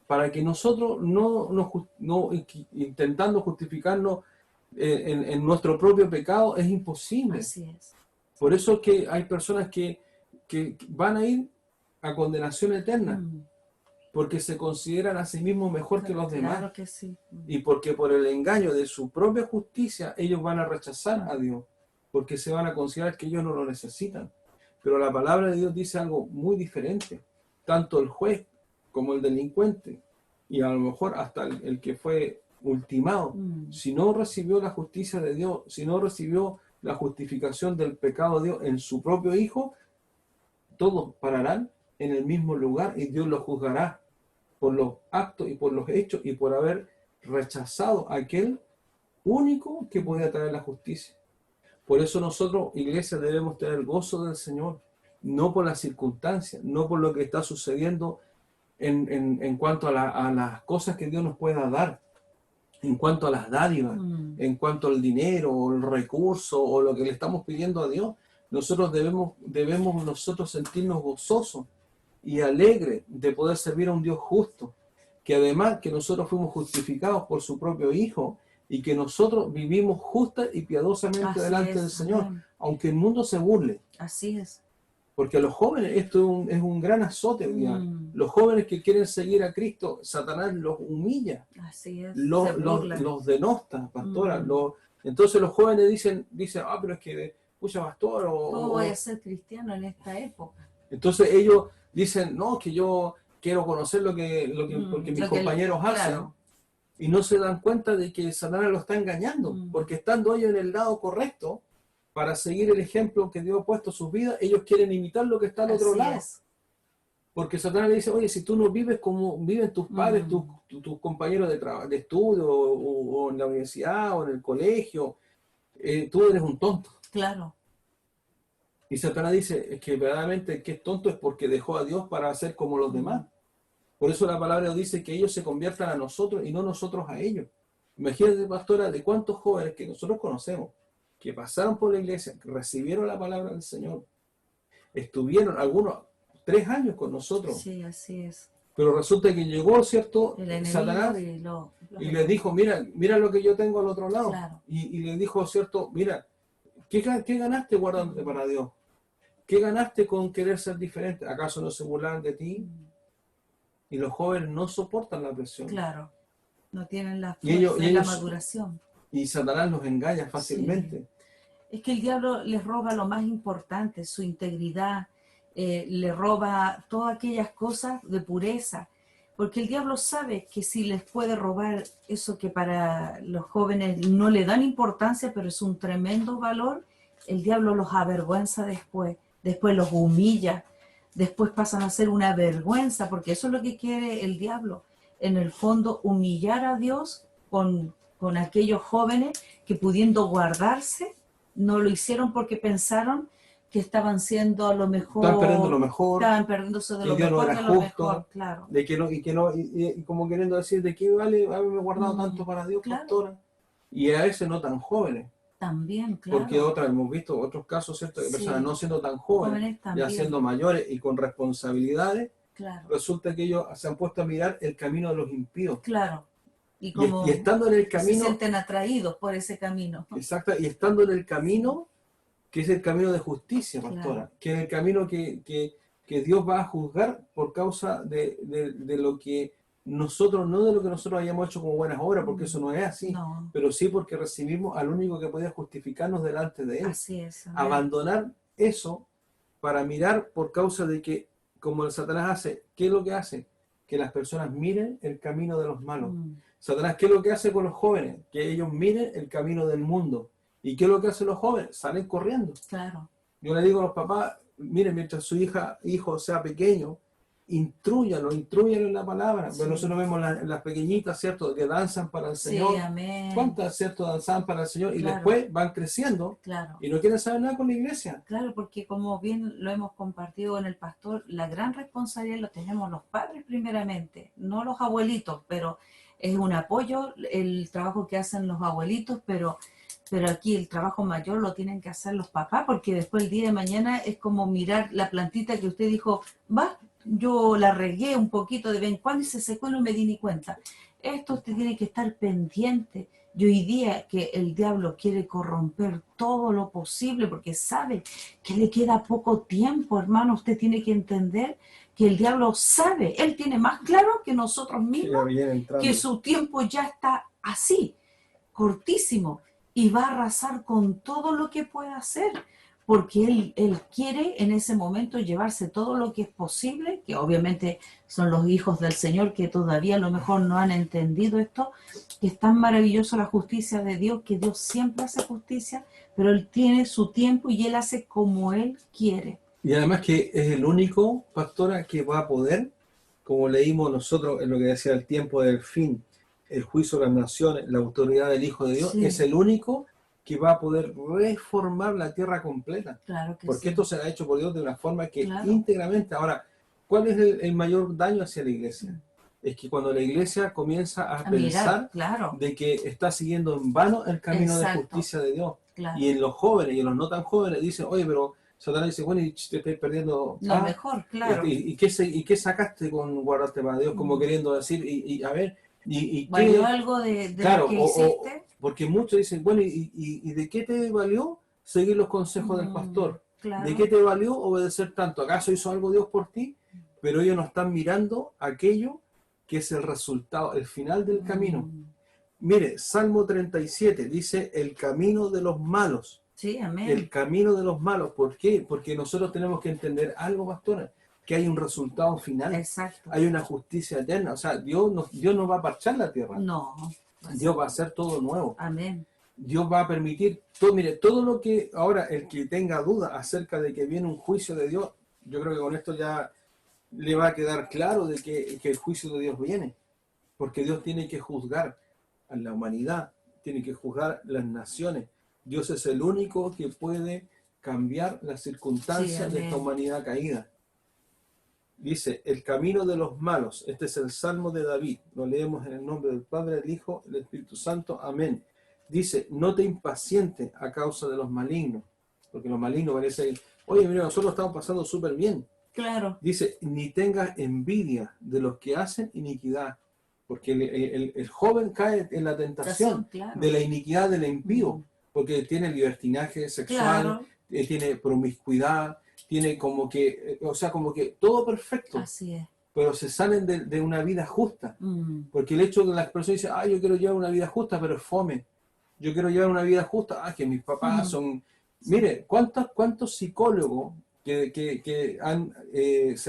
Speaker 1: Para que nosotros no intentando justificarnos en nuestro propio pecado, es imposible.
Speaker 2: Así es.
Speaker 1: Por eso es que hay personas que van a ir a condenación eterna, porque se consideran a sí mismos mejor que los demás.
Speaker 2: Claro que sí.
Speaker 1: Y porque por el engaño de su propia justicia, ellos van a rechazar a Dios, porque se van a considerar que ellos no lo necesitan. Pero la palabra de Dios dice algo muy diferente. Tanto el juez como el delincuente, y a lo mejor hasta el que fue ultimado, si no recibió la justicia de Dios, si no recibió la justificación del pecado de Dios en su propio Hijo, todos pararán en el mismo lugar y Dios los juzgará. por los actos y por los hechos y por haber rechazado a aquel único que podía traer la justicia. Por eso nosotros, iglesia, debemos tener el gozo del Señor, no por las circunstancias, no por lo que está sucediendo en cuanto a las cosas que Dios nos pueda dar, en cuanto a las dádivas, en cuanto al dinero o el recurso o lo que le estamos pidiendo a Dios. Nosotros debemos nosotros sentirnos gozosos y alegres de poder servir a un Dios justo, que además que nosotros fuimos justificados por su propio Hijo y que nosotros vivimos justa y piadosamente
Speaker 2: Así
Speaker 1: delante
Speaker 2: es,
Speaker 1: del Señor,
Speaker 2: amén.
Speaker 1: aunque el mundo se burle.
Speaker 2: Así es.
Speaker 1: Porque a los jóvenes esto es un gran azote hoy día. Los jóvenes que quieren seguir a Cristo, Satanás los humilla,
Speaker 2: Así es. Se
Speaker 1: los
Speaker 2: burlan.
Speaker 1: denosta, pastora. Entonces los jóvenes dicen, pero es que, pucha, pastor,
Speaker 2: ¿Cómo voy a ser cristiano en esta época?
Speaker 1: Entonces ellos dicen, no, que yo quiero conocer porque mis compañeros hacen.
Speaker 2: Claro.
Speaker 1: Y no se dan cuenta de que Satanás lo está engañando, porque estando ellos en el lado correcto, para seguir el ejemplo que Dios ha puesto en sus vidas, ellos quieren imitar lo que está al otro lado.
Speaker 2: Es.
Speaker 1: Porque Satanás le dice, oye, si tú no vives como viven tus padres, tus compañeros de estudio, o en la universidad, o en el colegio, tú eres un tonto.
Speaker 2: Claro.
Speaker 1: Y Satanás dice, es que verdaderamente el que es tonto es porque dejó a Dios para ser como los demás. Por eso la palabra dice que ellos se conviertan a nosotros y no nosotros a ellos. Imagínate, pastora, de cuántos jóvenes que nosotros conocemos, que pasaron por la iglesia, que recibieron la palabra del Señor, estuvieron algunos 3 años con nosotros.
Speaker 2: Sí, así es.
Speaker 1: Pero resulta que llegó, ¿cierto?,
Speaker 2: Satanás
Speaker 1: y les dijo, mira lo que yo tengo al otro lado.
Speaker 2: Claro.
Speaker 1: Y les dijo, ¿cierto?, mira, ¿qué ganaste guardándote para Dios? ¿Qué ganaste con querer ser diferente? ¿Acaso no se burlan de ti? Y los jóvenes no soportan la presión.
Speaker 2: Claro. No tienen la fuerza y la maduración.
Speaker 1: Y Satanás los engaña fácilmente.
Speaker 2: Sí. Es que el diablo les roba lo más importante, su integridad, le roba todas aquellas cosas de pureza, porque el diablo sabe que si les puede robar eso que para los jóvenes no le dan importancia, pero es un tremendo valor, el diablo los avergüenza después los humilla, después pasan a ser una vergüenza, porque eso es lo que quiere el diablo, en el fondo humillar a Dios con aquellos jóvenes que pudiendo guardarse, no lo hicieron porque pensaron que estaban siendo a lo mejor...
Speaker 1: Estaban perdiendo lo mejor.
Speaker 2: Estaban perdiéndose de lo mejor de lo mejor, claro.
Speaker 1: Y como queriendo decir, ¿de qué vale haberme guardado tanto para Dios,
Speaker 2: claro.
Speaker 1: Pastora? Y a veces no tan jóvenes.
Speaker 2: También, claro.
Speaker 1: Porque hemos visto otros casos, ¿cierto? De personas no siendo tan jóvenes ya siendo mayores y con responsabilidades,
Speaker 2: claro.
Speaker 1: Resulta que ellos se han puesto a mirar el camino de los impíos.
Speaker 2: Claro.
Speaker 1: Y estando en el camino...
Speaker 2: Se sienten atraídos por ese camino.
Speaker 1: Exacto, y estando en el camino, que es el camino de justicia, pastora, claro. Que es el camino que Dios va a juzgar por causa de lo que nosotros, no de lo que nosotros hayamos hecho como buenas obras, porque eso no es así, pero sí porque recibimos al único que podía justificarnos delante de Él.
Speaker 2: Así es.
Speaker 1: Abandonar eso para mirar por causa de que, como el Satanás hace, ¿qué es lo que hace? Que las personas miren el camino de los malos. Satanás, ¿qué es lo que hace con los jóvenes? Que ellos miren el camino del mundo. ¿Y qué es lo que hacen los jóvenes? Salen corriendo.
Speaker 2: Claro.
Speaker 1: Yo le digo a los papás, miren, mientras su hijo sea pequeño, intrúyanlo en la palabra. Sí. Bueno, nosotros vemos las pequeñitas, ¿cierto?, que danzan para el Señor.
Speaker 2: Sí, amén.
Speaker 1: ¿Cuántas, cierto, danzan para el Señor? Y
Speaker 2: claro.
Speaker 1: después van creciendo y no quieren saber nada con la iglesia.
Speaker 2: Claro, porque como bien lo hemos compartido en el pastor, la gran responsabilidad lo tenemos los padres primeramente, no los abuelitos, pero es un apoyo el trabajo que hacen los abuelitos, pero aquí el trabajo mayor lo tienen que hacer los papás, porque después el día de mañana es como mirar la plantita que usted dijo, yo la regué un poquito de vez en cuando y se secó y no me di ni cuenta. Esto usted tiene que estar pendiente. Y hoy día que el diablo quiere corromper todo lo posible porque sabe que le queda poco tiempo, hermano. Usted tiene que entender que el diablo sabe, él tiene más claro que nosotros mismos, que su tiempo ya está así, cortísimo, y va a arrasar con todo lo que pueda hacer. Porque él quiere en ese momento llevarse todo lo que es posible, que obviamente son los hijos del Señor que todavía a lo mejor no han entendido esto, que es tan maravilloso la justicia de Dios, que Dios siempre hace justicia, pero Él tiene su tiempo y Él hace como Él quiere.
Speaker 1: Y además que es el único, pastora, que va a poder, como leímos nosotros en lo que decía el tiempo del fin, el juicio de las naciones, la autoridad del Hijo de Dios, es
Speaker 2: Sí,
Speaker 1: el único que va a poder reformar la tierra completa.
Speaker 2: claro que
Speaker 1: Porque
Speaker 2: sí,
Speaker 1: esto será hecho por Dios de una forma que
Speaker 2: claro.
Speaker 1: íntegramente. Ahora, ¿cuál es el mayor daño hacia la iglesia? Es que cuando la iglesia comienza a
Speaker 2: A mirar,
Speaker 1: pensar
Speaker 2: claro,
Speaker 1: de que está siguiendo en vano el camino de
Speaker 2: exacto,
Speaker 1: justicia de Dios. Y
Speaker 2: claro.
Speaker 1: en los jóvenes y en los no tan jóvenes dicen, oye, pero Satanás dice, bueno, y te estás perdiendo.
Speaker 2: Lo mejor, claro.
Speaker 1: ¿Y qué sacaste con guardarte para Dios? Como
Speaker 2: Mm.
Speaker 1: queriendo decir, a ver, y
Speaker 2: ¿Valió
Speaker 1: qué,
Speaker 2: algo de lo
Speaker 1: claro,
Speaker 2: que hiciste?
Speaker 1: porque muchos dicen, bueno, ¿y de qué te valió seguir los consejos del
Speaker 2: Mm,
Speaker 1: pastor? ¿De qué
Speaker 2: claro.
Speaker 1: te valió obedecer tanto? ¿Acaso hizo algo Dios por ti? Pero ellos no están mirando aquello que es el resultado, el final del camino.
Speaker 2: Mm,
Speaker 1: Mire, Salmo 37 dice, el camino de los malos.
Speaker 2: sí,
Speaker 1: El
Speaker 2: amén.
Speaker 1: camino de los malos. ¿Por qué? Porque nosotros tenemos que entender algo, pastores, que hay un resultado final,
Speaker 2: Exacto.
Speaker 1: hay una justicia eterna. O sea, Dios no va a parchar la tierra,
Speaker 2: No,
Speaker 1: Dios va a hacer todo nuevo.
Speaker 2: amén.
Speaker 1: Dios va a permitir, todo, mire, todo lo que ahora el que tenga duda acerca de que viene un juicio de Dios, yo creo que con esto ya le va a quedar claro de que el juicio de Dios viene, porque Dios tiene que juzgar a la humanidad, tiene que juzgar las naciones. Dios es el único que puede cambiar las
Speaker 2: Sí,
Speaker 1: circunstancias de esta
Speaker 2: amén.
Speaker 1: humanidad caída. Dice, el camino de los malos, este es el Salmo de David, lo leemos en el nombre del Padre, del Hijo, del Espíritu Santo, amén. Dice, no te impacientes a causa de los malignos, porque los malignos parece, oye, mira, nosotros estamos pasando súper bien.
Speaker 2: Claro.
Speaker 1: Dice, ni tengas envidia de los que hacen iniquidad, porque el joven cae en la tentación
Speaker 2: Claro.
Speaker 1: de la iniquidad del impío,
Speaker 2: Mm,
Speaker 1: porque tiene libertinaje sexual,
Speaker 2: claro,
Speaker 1: tiene promiscuidad, tiene como que, o sea, como que todo perfecto,
Speaker 2: así es.
Speaker 1: pero se salen de una vida justa,
Speaker 2: Mm,
Speaker 1: porque el hecho de que las personas dicen, yo quiero llevar una vida justa, pero es fome, yo quiero llevar una vida justa, que mis papás
Speaker 2: mm,
Speaker 1: son...
Speaker 2: sí,
Speaker 1: Mire, ¿cuántos psicólogos se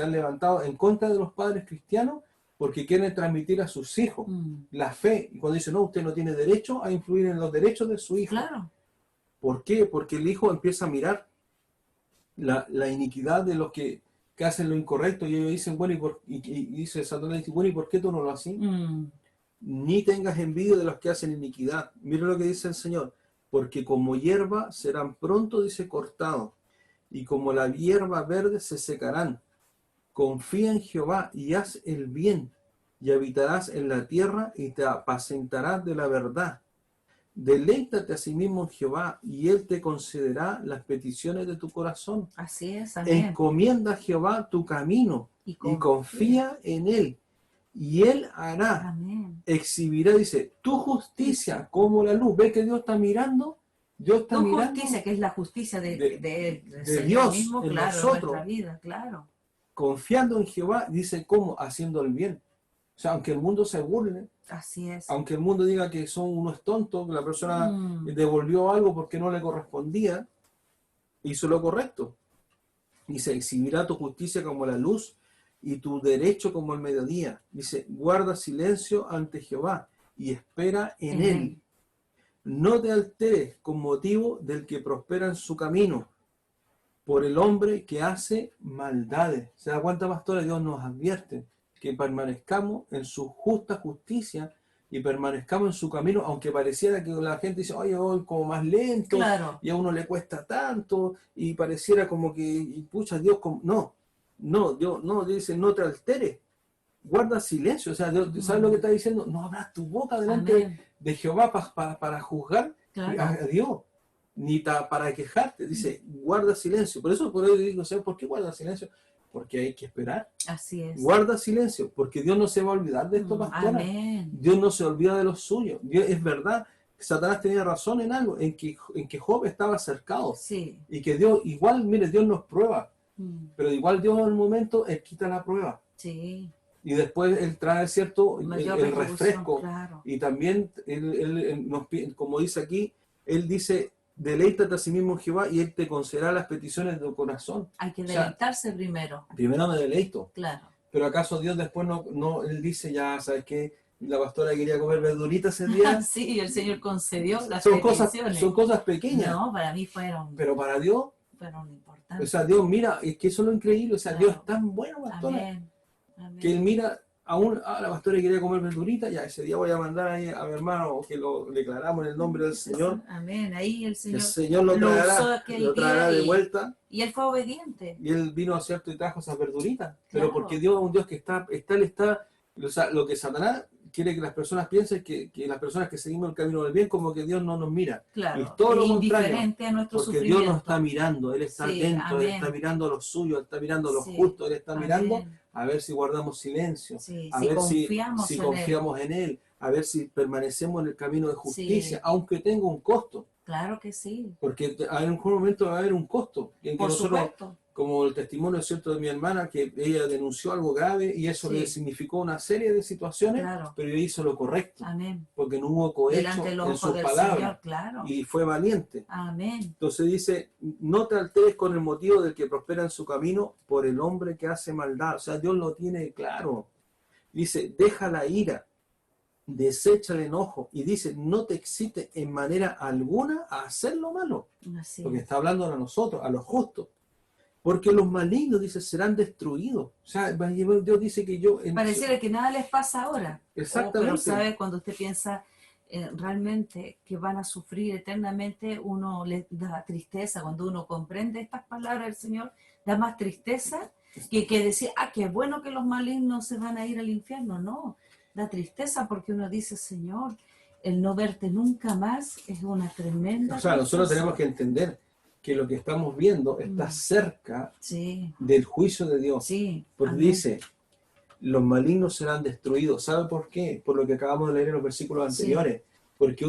Speaker 1: han levantado en contra de los padres cristianos porque quieren transmitir a sus hijos
Speaker 2: mm,
Speaker 1: la fe? Y cuando dicen, no, usted no tiene derecho a influir en los derechos de su hijo.
Speaker 2: claro.
Speaker 1: ¿Por qué? Porque el hijo empieza a mirar la iniquidad de los que hacen lo incorrecto y ellos dicen, bueno, y dice Satanás, dice, bueno, ¿y por qué tú no lo haces?
Speaker 2: Mm,
Speaker 1: Ni tengas envidia de los que hacen iniquidad. Mira lo que dice el Señor, porque como hierba serán pronto, dice, cortados, y como la hierba verde se secarán. Confía en Jehová y haz el bien, y habitarás en la tierra y te apacentarás de la verdad. Deleítate a sí mismo en Jehová, y él te concederá las peticiones de tu corazón.
Speaker 2: así es, amén.
Speaker 1: Encomienda a Jehová tu camino,
Speaker 2: Y
Speaker 1: y
Speaker 2: confía.
Speaker 1: confía en él, y él hará.
Speaker 2: Amén.
Speaker 1: Exhibirá, dice, tu justicia como la luz. ¿Ves que Dios está mirando? Dios está
Speaker 2: Tu
Speaker 1: mirando
Speaker 2: justicia, que es la justicia del
Speaker 1: de
Speaker 2: Señor
Speaker 1: Dios
Speaker 2: mismo,
Speaker 1: en
Speaker 2: claro, en nuestra
Speaker 1: nosotros,
Speaker 2: vida, claro.
Speaker 1: confiando en Jehová, dice, ¿cómo? Haciendo el bien. O sea, aunque el mundo se burle,
Speaker 2: Así es.
Speaker 1: aunque el mundo diga que son unos tontos, que la persona
Speaker 2: Mm,
Speaker 1: devolvió algo porque no le correspondía, hizo lo correcto. Dice, exhibirá tu justicia como la luz y tu derecho como el mediodía. Dice, guarda silencio ante Jehová y espera en
Speaker 2: en
Speaker 1: él.
Speaker 2: él.
Speaker 1: No te alteres con motivo del que prospera en su camino, por el hombre que hace maldades. ¿Se da cuenta, pastores? Dios nos advierte que permanezcamos en su justa justicia y permanezcamos en su camino, aunque pareciera que la gente dice, oye, voy como más lento
Speaker 2: Claro.
Speaker 1: y a uno le cuesta tanto y pareciera como que, y pucha, Dios, Dios dice, no te alteres, guarda silencio. O sea, Dios, ¿sabes lo que está diciendo? No abras tu boca delante
Speaker 2: Amén.
Speaker 1: de Jehová para juzgar a
Speaker 2: Claro.
Speaker 1: Dios, ni para quejarte. Dice, guarda silencio. Por eso digo, ¿sabes por qué guarda silencio? Porque hay que esperar.
Speaker 2: Así es.
Speaker 1: Guarda silencio, porque Dios no se va a olvidar de esto, pastora.
Speaker 2: Amén.
Speaker 1: Dios no se olvida de los suyos. Dios, es verdad, Satanás tenía razón en algo, en que Job estaba cercado.
Speaker 2: Sí.
Speaker 1: Y que Dios, igual, mire, Dios nos prueba,
Speaker 2: Mm,
Speaker 1: pero igual Dios en el momento, Él quita la prueba.
Speaker 2: sí.
Speaker 1: Y después Él trae, ¿cierto?,
Speaker 2: Mayor
Speaker 1: el
Speaker 2: retribución,
Speaker 1: refresco.
Speaker 2: claro.
Speaker 1: Y también, como dice aquí, Él dice, deleítate a sí mismo en Jehová y Él te concederá las peticiones de tu corazón.
Speaker 2: Hay que
Speaker 1: O sea,
Speaker 2: deleitarse primero.
Speaker 1: primero me deleito.
Speaker 2: Claro.
Speaker 1: Pero ¿acaso Dios después no Él dice, ya, ¿sabes qué? La pastora quería comer verduritas ese día.
Speaker 2: Sí, el Señor concedió las
Speaker 1: Son
Speaker 2: peticiones.
Speaker 1: cosas pequeñas,
Speaker 2: No, para mí fueron
Speaker 1: pero para Dios, o
Speaker 2: importantes.
Speaker 1: sea, Dios, mira, es que eso es lo increíble, o sea,
Speaker 2: Claro.
Speaker 1: Dios es tan bueno, pastora.
Speaker 2: Amén.
Speaker 1: Que él
Speaker 2: Amén.
Speaker 1: mira, la pastora quería comer verdurita, ya ese día voy a mandar ahí a mi hermano que lo declaramos en el nombre del Señor.
Speaker 2: Amén. Ahí el
Speaker 1: El
Speaker 2: Señor
Speaker 1: Señor
Speaker 2: lo usó aquel
Speaker 1: lo
Speaker 2: día
Speaker 1: traerá de vuelta.
Speaker 2: y él fue obediente.
Speaker 1: Y él vino, ¿cierto? Y trajo esas verduritas. Pero
Speaker 2: Claro.
Speaker 1: porque Dios es un Dios que él está, o sea, lo que Satanás quiere que las personas piensen que las personas que seguimos el camino del bien, como que Dios no nos mira.
Speaker 2: Claro.
Speaker 1: Y todo lo
Speaker 2: indiferente
Speaker 1: contrario.
Speaker 2: a nuestro
Speaker 1: Porque
Speaker 2: sufrimiento.
Speaker 1: Dios nos está mirando, Él está
Speaker 2: Sí,
Speaker 1: atento, Él
Speaker 2: amén.
Speaker 1: está mirando a los suyos, Él está mirando a los
Speaker 2: Sí,
Speaker 1: justos, Él está mirando
Speaker 2: amén.
Speaker 1: a ver si guardamos silencio,
Speaker 2: Sí,
Speaker 1: a
Speaker 2: si
Speaker 1: ver
Speaker 2: confiamos
Speaker 1: si
Speaker 2: en
Speaker 1: confiamos en Él, a ver si permanecemos en el camino de justicia,
Speaker 2: Sí.
Speaker 1: aunque tenga un costo.
Speaker 2: Claro que sí.
Speaker 1: Porque en algún momento va a haber un costo en que
Speaker 2: Por
Speaker 1: nosotros,
Speaker 2: supuesto.
Speaker 1: como el testimonio cierto de mi hermana, que ella denunció algo grave y eso
Speaker 2: Sí.
Speaker 1: le significó una serie de situaciones,
Speaker 2: Claro.
Speaker 1: pero ella hizo lo correcto,
Speaker 2: Amén.
Speaker 1: porque no hubo cohecho
Speaker 2: Delante de los
Speaker 1: en
Speaker 2: ojos
Speaker 1: sus
Speaker 2: del
Speaker 1: palabras
Speaker 2: Señor, claro.
Speaker 1: y fue valiente.
Speaker 2: Amén.
Speaker 1: Entonces dice, no te alteres con el motivo del que prospera en su camino por el hombre que hace maldad. O sea, Dios lo tiene claro. Dice, deja la ira, desecha el enojo y dice, no te excites en manera alguna a hacer lo malo.
Speaker 2: Así
Speaker 1: Porque
Speaker 2: es.
Speaker 1: está hablando a nosotros, a los justos. Porque los malignos, dice, serán destruidos. O sea, Dios dice que yo...
Speaker 2: Pareciera que nada les pasa ahora.
Speaker 1: Exactamente.
Speaker 2: Pero sabe, cuando usted piensa realmente que van a sufrir eternamente, uno le da tristeza. Cuando uno comprende estas palabras del Señor, da más tristeza que decir, qué bueno que los malignos se van a ir al infierno. No, da tristeza porque uno dice, Señor, el no verte nunca más es una tremenda
Speaker 1: O sea, nosotros
Speaker 2: tristeza.
Speaker 1: tenemos que entender que lo que estamos viendo está cerca
Speaker 2: Sí.
Speaker 1: del juicio de Dios.
Speaker 2: Sí.
Speaker 1: Porque
Speaker 2: Amén.
Speaker 1: dice, los malignos serán destruidos. ¿Sabe por qué? Por lo que acabamos de leer en los versículos anteriores. Porque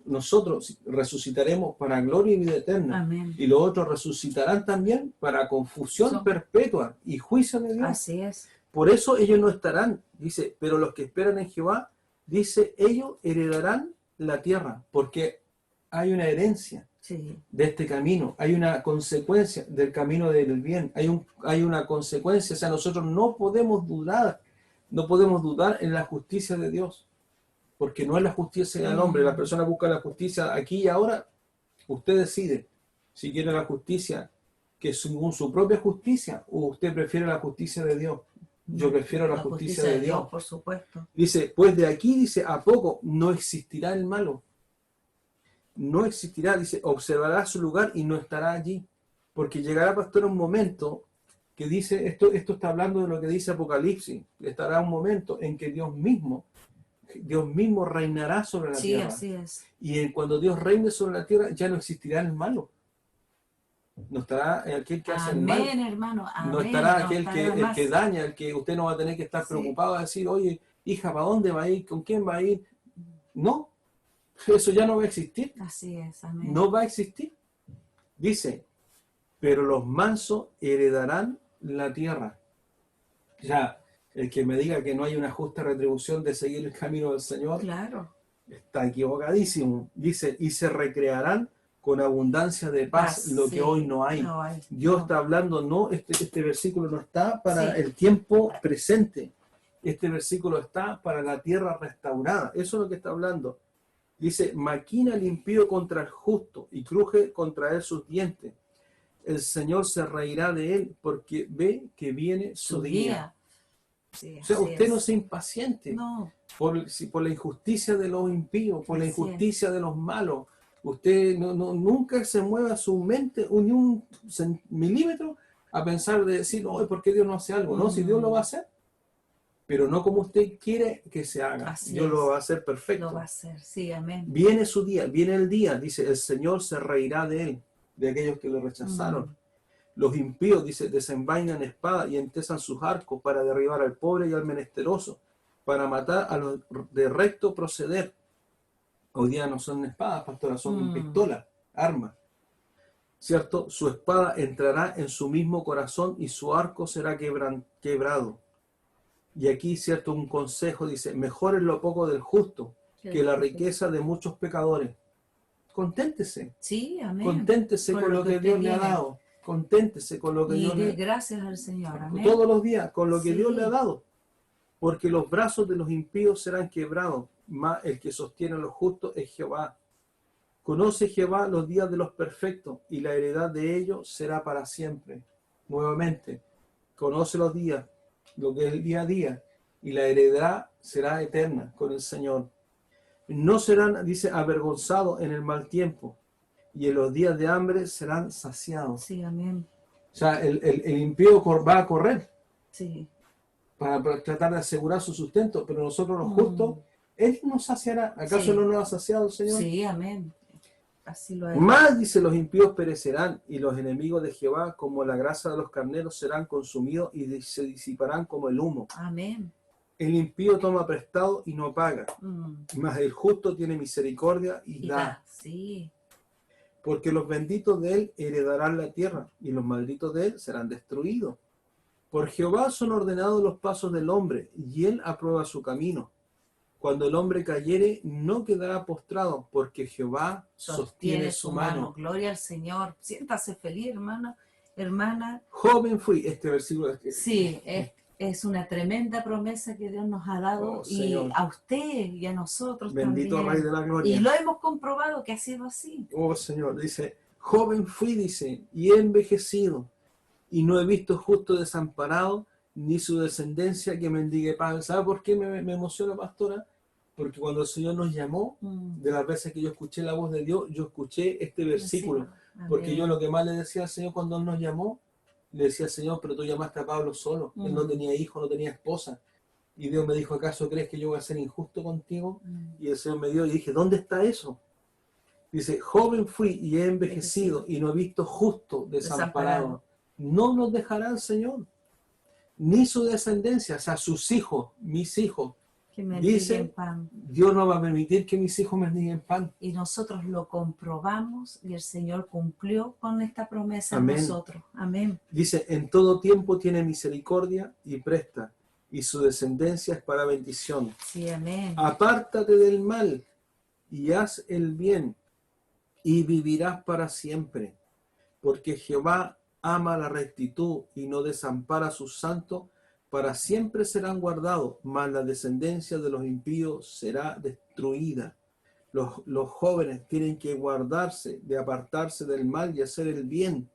Speaker 1: nosotros resucitaremos para gloria y vida eterna.
Speaker 2: Amén.
Speaker 1: Y los otros resucitarán también para confusión perpetua y juicio de Dios.
Speaker 2: Así es.
Speaker 1: Por eso ellos no estarán, dice, pero los que esperan en Jehová, dice, ellos heredarán la tierra, porque hay una herencia de este camino, hay una consecuencia del camino del bien, hay una consecuencia, o sea, nosotros no podemos dudar en la justicia de Dios, porque no es la justicia del hombre, la persona busca la justicia aquí y ahora, usted decide si quiere la justicia que según su propia justicia, o usted prefiere la justicia de Dios. Yo prefiero la justicia de Dios.
Speaker 2: Por supuesto.
Speaker 1: Dice, pues de aquí, dice, a poco no existirá el malo. No existirá, dice, observará su lugar y no estará allí. Porque llegará, pastor, un momento que dice, esto está hablando de lo que dice Apocalipsis, estará un momento en que Dios mismo reinará sobre la tierra.
Speaker 2: Sí, así es.
Speaker 1: Y cuando Dios reine sobre la tierra, ya no existirá el malo. No estará aquel que hace el mal.
Speaker 2: Amén, hermano. Amén.
Speaker 1: No estará aquel el que daña, el que usted no va a tener que estar preocupado a decir, oye, hija, ¿para dónde va a ir? ¿Con quién va a ir? No, eso ya no va a existir.
Speaker 2: Así es, amén.
Speaker 1: No va a existir. Dice, pero los mansos heredarán la tierra. Ya, el que me diga que no hay una justa retribución de seguir el camino del Señor,
Speaker 2: claro,
Speaker 1: está equivocadísimo. Dice, y se recrearán con abundancia de paz, lo que hoy no hay. Dios está hablando, no, este versículo no está para el tiempo presente. Este versículo está para la tierra restaurada. Eso es lo que está hablando. Dice, maquina el impío contra el justo y cruje contra él sus dientes. El Señor se reirá de él porque ve que viene su día.
Speaker 2: Sí,
Speaker 1: o sea, usted no se impaciente por la injusticia de los impíos, por la injusticia de los malos. Usted nunca se mueva su mente ni un milímetro a pensar de decir, no, ¿por qué Dios no hace algo? No, si Dios lo va a hacer, pero no como usted quiere que se haga. Dios lo va a hacer perfecto.
Speaker 2: Lo va a hacer, sí, amén.
Speaker 1: Viene su día, viene el día, dice, el Señor se reirá de él, de aquellos que le rechazaron. Los impíos, dice, desenvainan espada y entesan sus arcos para derribar al pobre y al menesteroso, para matar a los de recto proceder. Hoy día no son espadas, pastora, son pistolas, armas. ¿Cierto? Su espada entrará en su mismo corazón y su arco será quebrado. Y aquí, ¿cierto? Un consejo dice, mejor es lo poco del justo que la riqueza de muchos pecadores. Conténtese.
Speaker 2: Sí, amén.
Speaker 1: Conténtese con lo que Dios le ha dado. Conténtese con lo que Dios le ha dado.
Speaker 2: Y gracias al Señor, amén.
Speaker 1: Todos los días, con lo que Dios le ha dado. Porque los brazos de los impíos serán quebrados, mas el que sostiene a los justos es Jehová. Conoce Jehová los días de los perfectos, y la heredad de ellos será para siempre. Nuevamente, conoce los días lo que es el día a día, y la heredad será eterna con el Señor. No serán, dice, avergonzados en el mal tiempo, y en los días de hambre serán saciados.
Speaker 2: Sí, amén.
Speaker 1: O sea, el impío va a correr
Speaker 2: Sí.
Speaker 1: para tratar de asegurar su sustento, pero nosotros los justos, Él nos saciará. ¿Acaso
Speaker 2: Sí.
Speaker 1: no nos ha saciado el Señor?
Speaker 2: Sí, amén. Así lo es.
Speaker 1: Más, dice, los impíos perecerán, y los enemigos de Jehová, como la grasa de los carneros, serán consumidos y se disiparán como el humo.
Speaker 2: Amén.
Speaker 1: El impío toma prestado y no paga,
Speaker 2: Mm.
Speaker 1: mas el justo tiene misericordia y
Speaker 2: Y
Speaker 1: da.
Speaker 2: da. Sí.
Speaker 1: Porque los benditos de él heredarán la tierra, y los malditos de él serán destruidos. Por Jehová son ordenados los pasos del hombre, y él aprueba su camino. Cuando el hombre cayere, no quedará postrado, porque Jehová sostiene su mano.
Speaker 2: Gloria al Señor. Siéntase feliz, hermano, hermana.
Speaker 1: Joven fui, este versículo.
Speaker 2: Sí, es una tremenda promesa que Dios nos ha dado,
Speaker 1: Oh,
Speaker 2: y
Speaker 1: Señor.
Speaker 2: a usted y a nosotros
Speaker 1: Bendito
Speaker 2: también.
Speaker 1: Rey de la Gloria.
Speaker 2: Y lo hemos comprobado que ha sido así.
Speaker 1: Oh, Señor, dice, joven fui, dice, y he envejecido, y no he visto justo desamparado, ni su descendencia que mendigue pan. ¿Sabe por qué me emociona, pastora? Porque cuando el Señor nos llamó, de las veces que yo escuché la voz de Dios, yo escuché este versículo. Porque yo lo que más le decía al Señor cuando Él nos llamó, le decía al Señor, pero tú llamaste a Pablo solo. Él no tenía hijo, no tenía esposa. Y Dios me dijo, ¿acaso crees que yo voy a ser injusto contigo? Y el Señor me dio, y dije, ¿dónde está eso? Dice, joven fui y he envejecido, y no he visto justo desamparado. No nos dejará el Señor, ni su descendencia, o sea, sus hijos, mis hijos.
Speaker 2: Que me
Speaker 1: Dice,
Speaker 2: pan.
Speaker 1: Dios no va a permitir que mis hijos mendiguen pan.
Speaker 2: Y nosotros lo comprobamos, y el Señor cumplió con esta promesa
Speaker 1: Amén.
Speaker 2: en nosotros. Amén.
Speaker 1: Dice, en todo tiempo tiene misericordia y presta, y su descendencia es para bendición.
Speaker 2: Sí, amén.
Speaker 1: Apártate del mal y haz el bien, y vivirás para siempre, porque Jehová ama la rectitud y no desampara a sus santos. Para siempre serán guardados, mas la descendencia de los impíos será destruida. Los jóvenes tienen que guardarse de apartarse del mal y hacer el bien.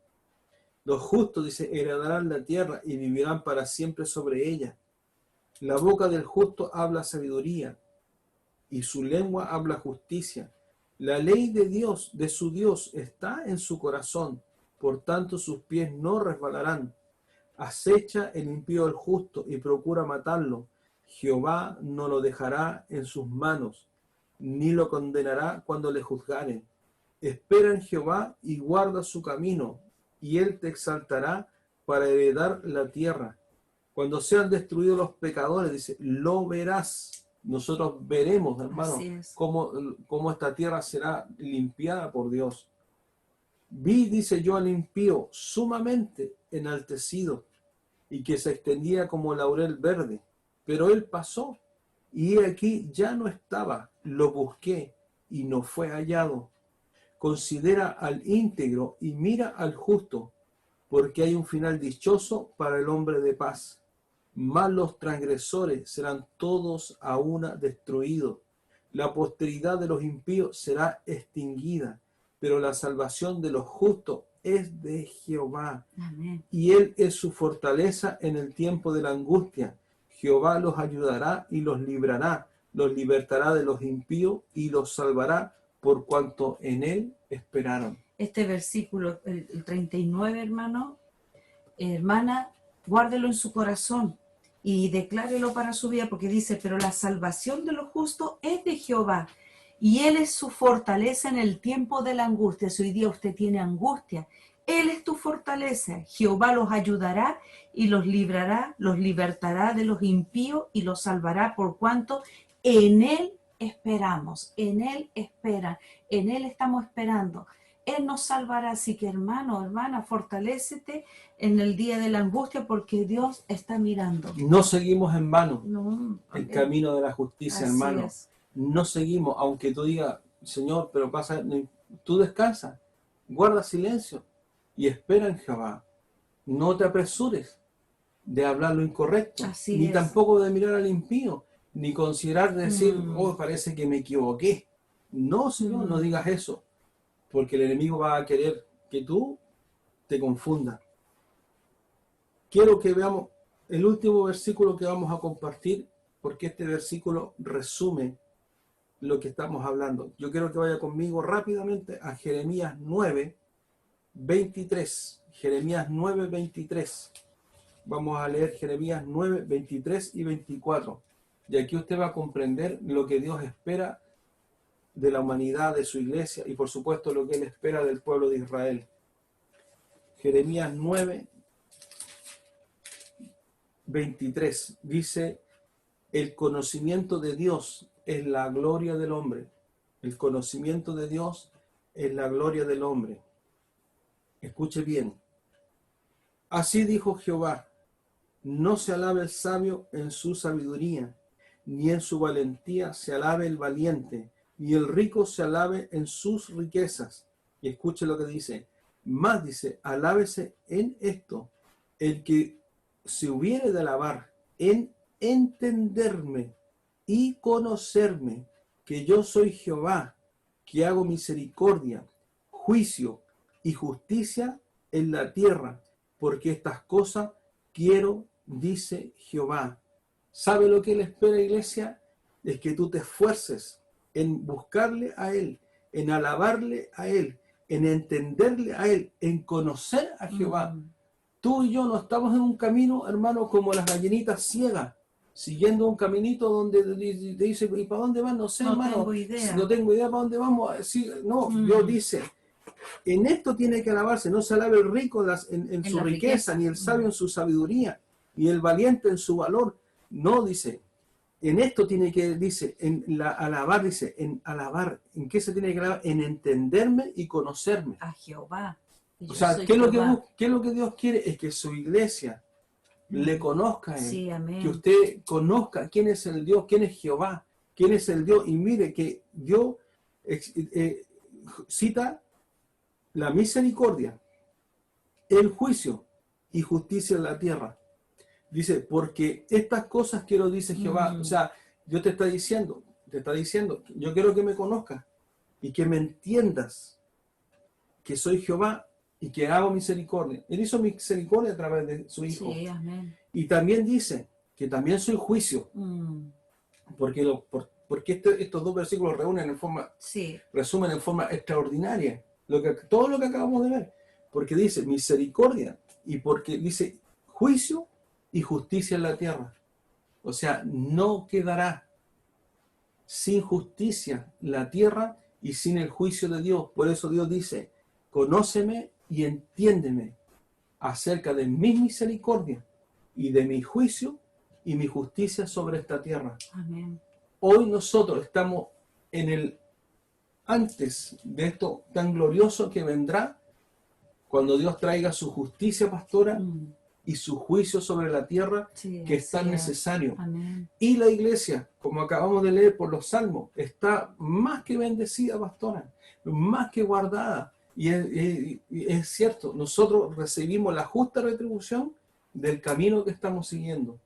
Speaker 1: Los justos, dice, heredarán la tierra y vivirán para siempre sobre ella. La boca del justo habla sabiduría, y su lengua habla justicia. La ley de Dios, de su Dios, está en su corazón, por tanto sus pies no resbalarán. Acecha el impío al justo y procura matarlo. Jehová no lo dejará en sus manos, ni lo condenará cuando le juzgaren. Espera en Jehová y guarda su camino, y él te exaltará para heredar la tierra. Cuando sean destruidos los pecadores, dice, lo verás. Nosotros veremos, hermano, cómo esta tierra será limpiada por Dios. Vi, dice yo, al impío sumamente enaltecido, y que se extendía como laurel verde, pero él pasó, y aquí ya no estaba. Lo busqué y no fue hallado. Considera al íntegro y mira al justo, porque hay un final dichoso para el hombre de paz. Mas los transgresores serán todos a una destruidos. La posteridad de los impíos será extinguida, pero la salvación de los justos es de Jehová.
Speaker 2: Amén.
Speaker 1: Y él es su fortaleza en el tiempo de la angustia. Jehová los ayudará y los librará, los libertará de los impíos y los salvará por cuanto en él esperaron.
Speaker 2: Este versículo, el 39, hermana, guárdelo en su corazón y declárelo para su vida, porque dice, pero la salvación de los justos es de Jehová, y él es su fortaleza en el tiempo de la angustia. Si hoy día usted tiene angustia, él es tu fortaleza. Jehová los ayudará y los librará, los libertará de los impíos y los salvará, por cuanto en él esperamos, en él esperan, en él estamos esperando. Él nos salvará. Así que, hermano, hermana, fortalécete en el día de la angustia, porque Dios está mirando.
Speaker 1: No seguimos en vano el
Speaker 2: Okay.
Speaker 1: camino de la justicia,
Speaker 2: Así
Speaker 1: hermano.
Speaker 2: es.
Speaker 1: No seguimos, aunque tú digas, Señor, pero pasa, tú descansa, guarda silencio y espera en Jehová. No te apresures de hablar lo incorrecto,
Speaker 2: Así
Speaker 1: ni
Speaker 2: es.
Speaker 1: tampoco de mirar al impío, ni considerar decir, oh, parece que me equivoqué. No, Señor, no digas eso, porque el enemigo va a querer que tú te confundas. Quiero que veamos el último versículo que vamos a compartir, porque este versículo resume lo que estamos hablando. Yo quiero que vaya conmigo rápidamente a Jeremías 9, 23. Jeremías 9, 23. Vamos a leer Jeremías 9, 23 y 24. Y aquí usted va a comprender lo que Dios espera de la humanidad, de su iglesia, y por supuesto lo que Él espera del pueblo de Israel. Jeremías 9, 23 dice: el conocimiento de Dios es la gloria del hombre. El conocimiento de Dios es la gloria del hombre. Escuche bien. Así dijo Jehová: no se alabe el sabio en su sabiduría, ni en su valentía se alabe el valiente, ni el rico se alabe en sus riquezas. Y escuche lo que dice. Más dice: alábese en esto el que se hubiere de alabar, en entenderme y conocerme, que yo soy Jehová, que hago misericordia, juicio y justicia en la tierra, porque estas cosas quiero, dice Jehová. ¿Sabe lo que Él espera, iglesia? Es que tú te esfuerces en buscarle a Él, en alabarle a Él, en entenderle a Él, en conocer a Jehová. Tú y yo no estamos en un camino, hermano, como las gallinitas ciegas, siguiendo un caminito donde te dice: ¿y para dónde van? No sé, hermano.
Speaker 2: Tengo idea.
Speaker 1: No tengo idea para dónde vamos. Sí, no, Dios dice: en esto tiene que alabarse. No se alabe el rico en su riqueza, ni el sabio en su sabiduría, ni el valiente en su valor. No, dice. En esto tiene que, dice, alabar, dice, en alabar. ¿En qué se tiene que alabar? En entenderme y conocerme.
Speaker 2: A Jehová.
Speaker 1: O sea, ¿qué es lo que Dios quiere? Es que su iglesia le conozca a Él.
Speaker 2: Sí, amén.
Speaker 1: Que usted conozca quién es el Dios, quién es Jehová, quién es el Dios. Y mire que Dios cita la misericordia, el juicio y justicia en la tierra. Dice: porque estas cosas quiero, dice Jehová. O sea, Dios te está diciendo, yo quiero que me conozcas y que me entiendas que soy Jehová y que hago misericordia. Él hizo misericordia a través de su Hijo.
Speaker 2: Sí, amén.
Speaker 1: Y también dice que también soy juicio. Porque estos dos versículos resumen en forma extraordinaria todo lo que acabamos de ver. Porque dice misericordia y porque dice juicio y justicia en la tierra. O sea, no quedará sin justicia la tierra y sin el juicio de Dios. Por eso Dios dice: conóceme y entiéndeme acerca de mi misericordia y de mi juicio y mi justicia sobre esta tierra.
Speaker 2: Amén.
Speaker 1: Hoy nosotros estamos en el antes de esto tan glorioso que vendrá, cuando Dios traiga su justicia, pastora, y su juicio sobre la tierra, que es tan necesario.
Speaker 2: Amén.
Speaker 1: Y la iglesia, como acabamos de leer por los salmos, está más que bendecida, pastora, más que guardada. Y es cierto, nosotros recibimos la justa retribución del camino que estamos siguiendo.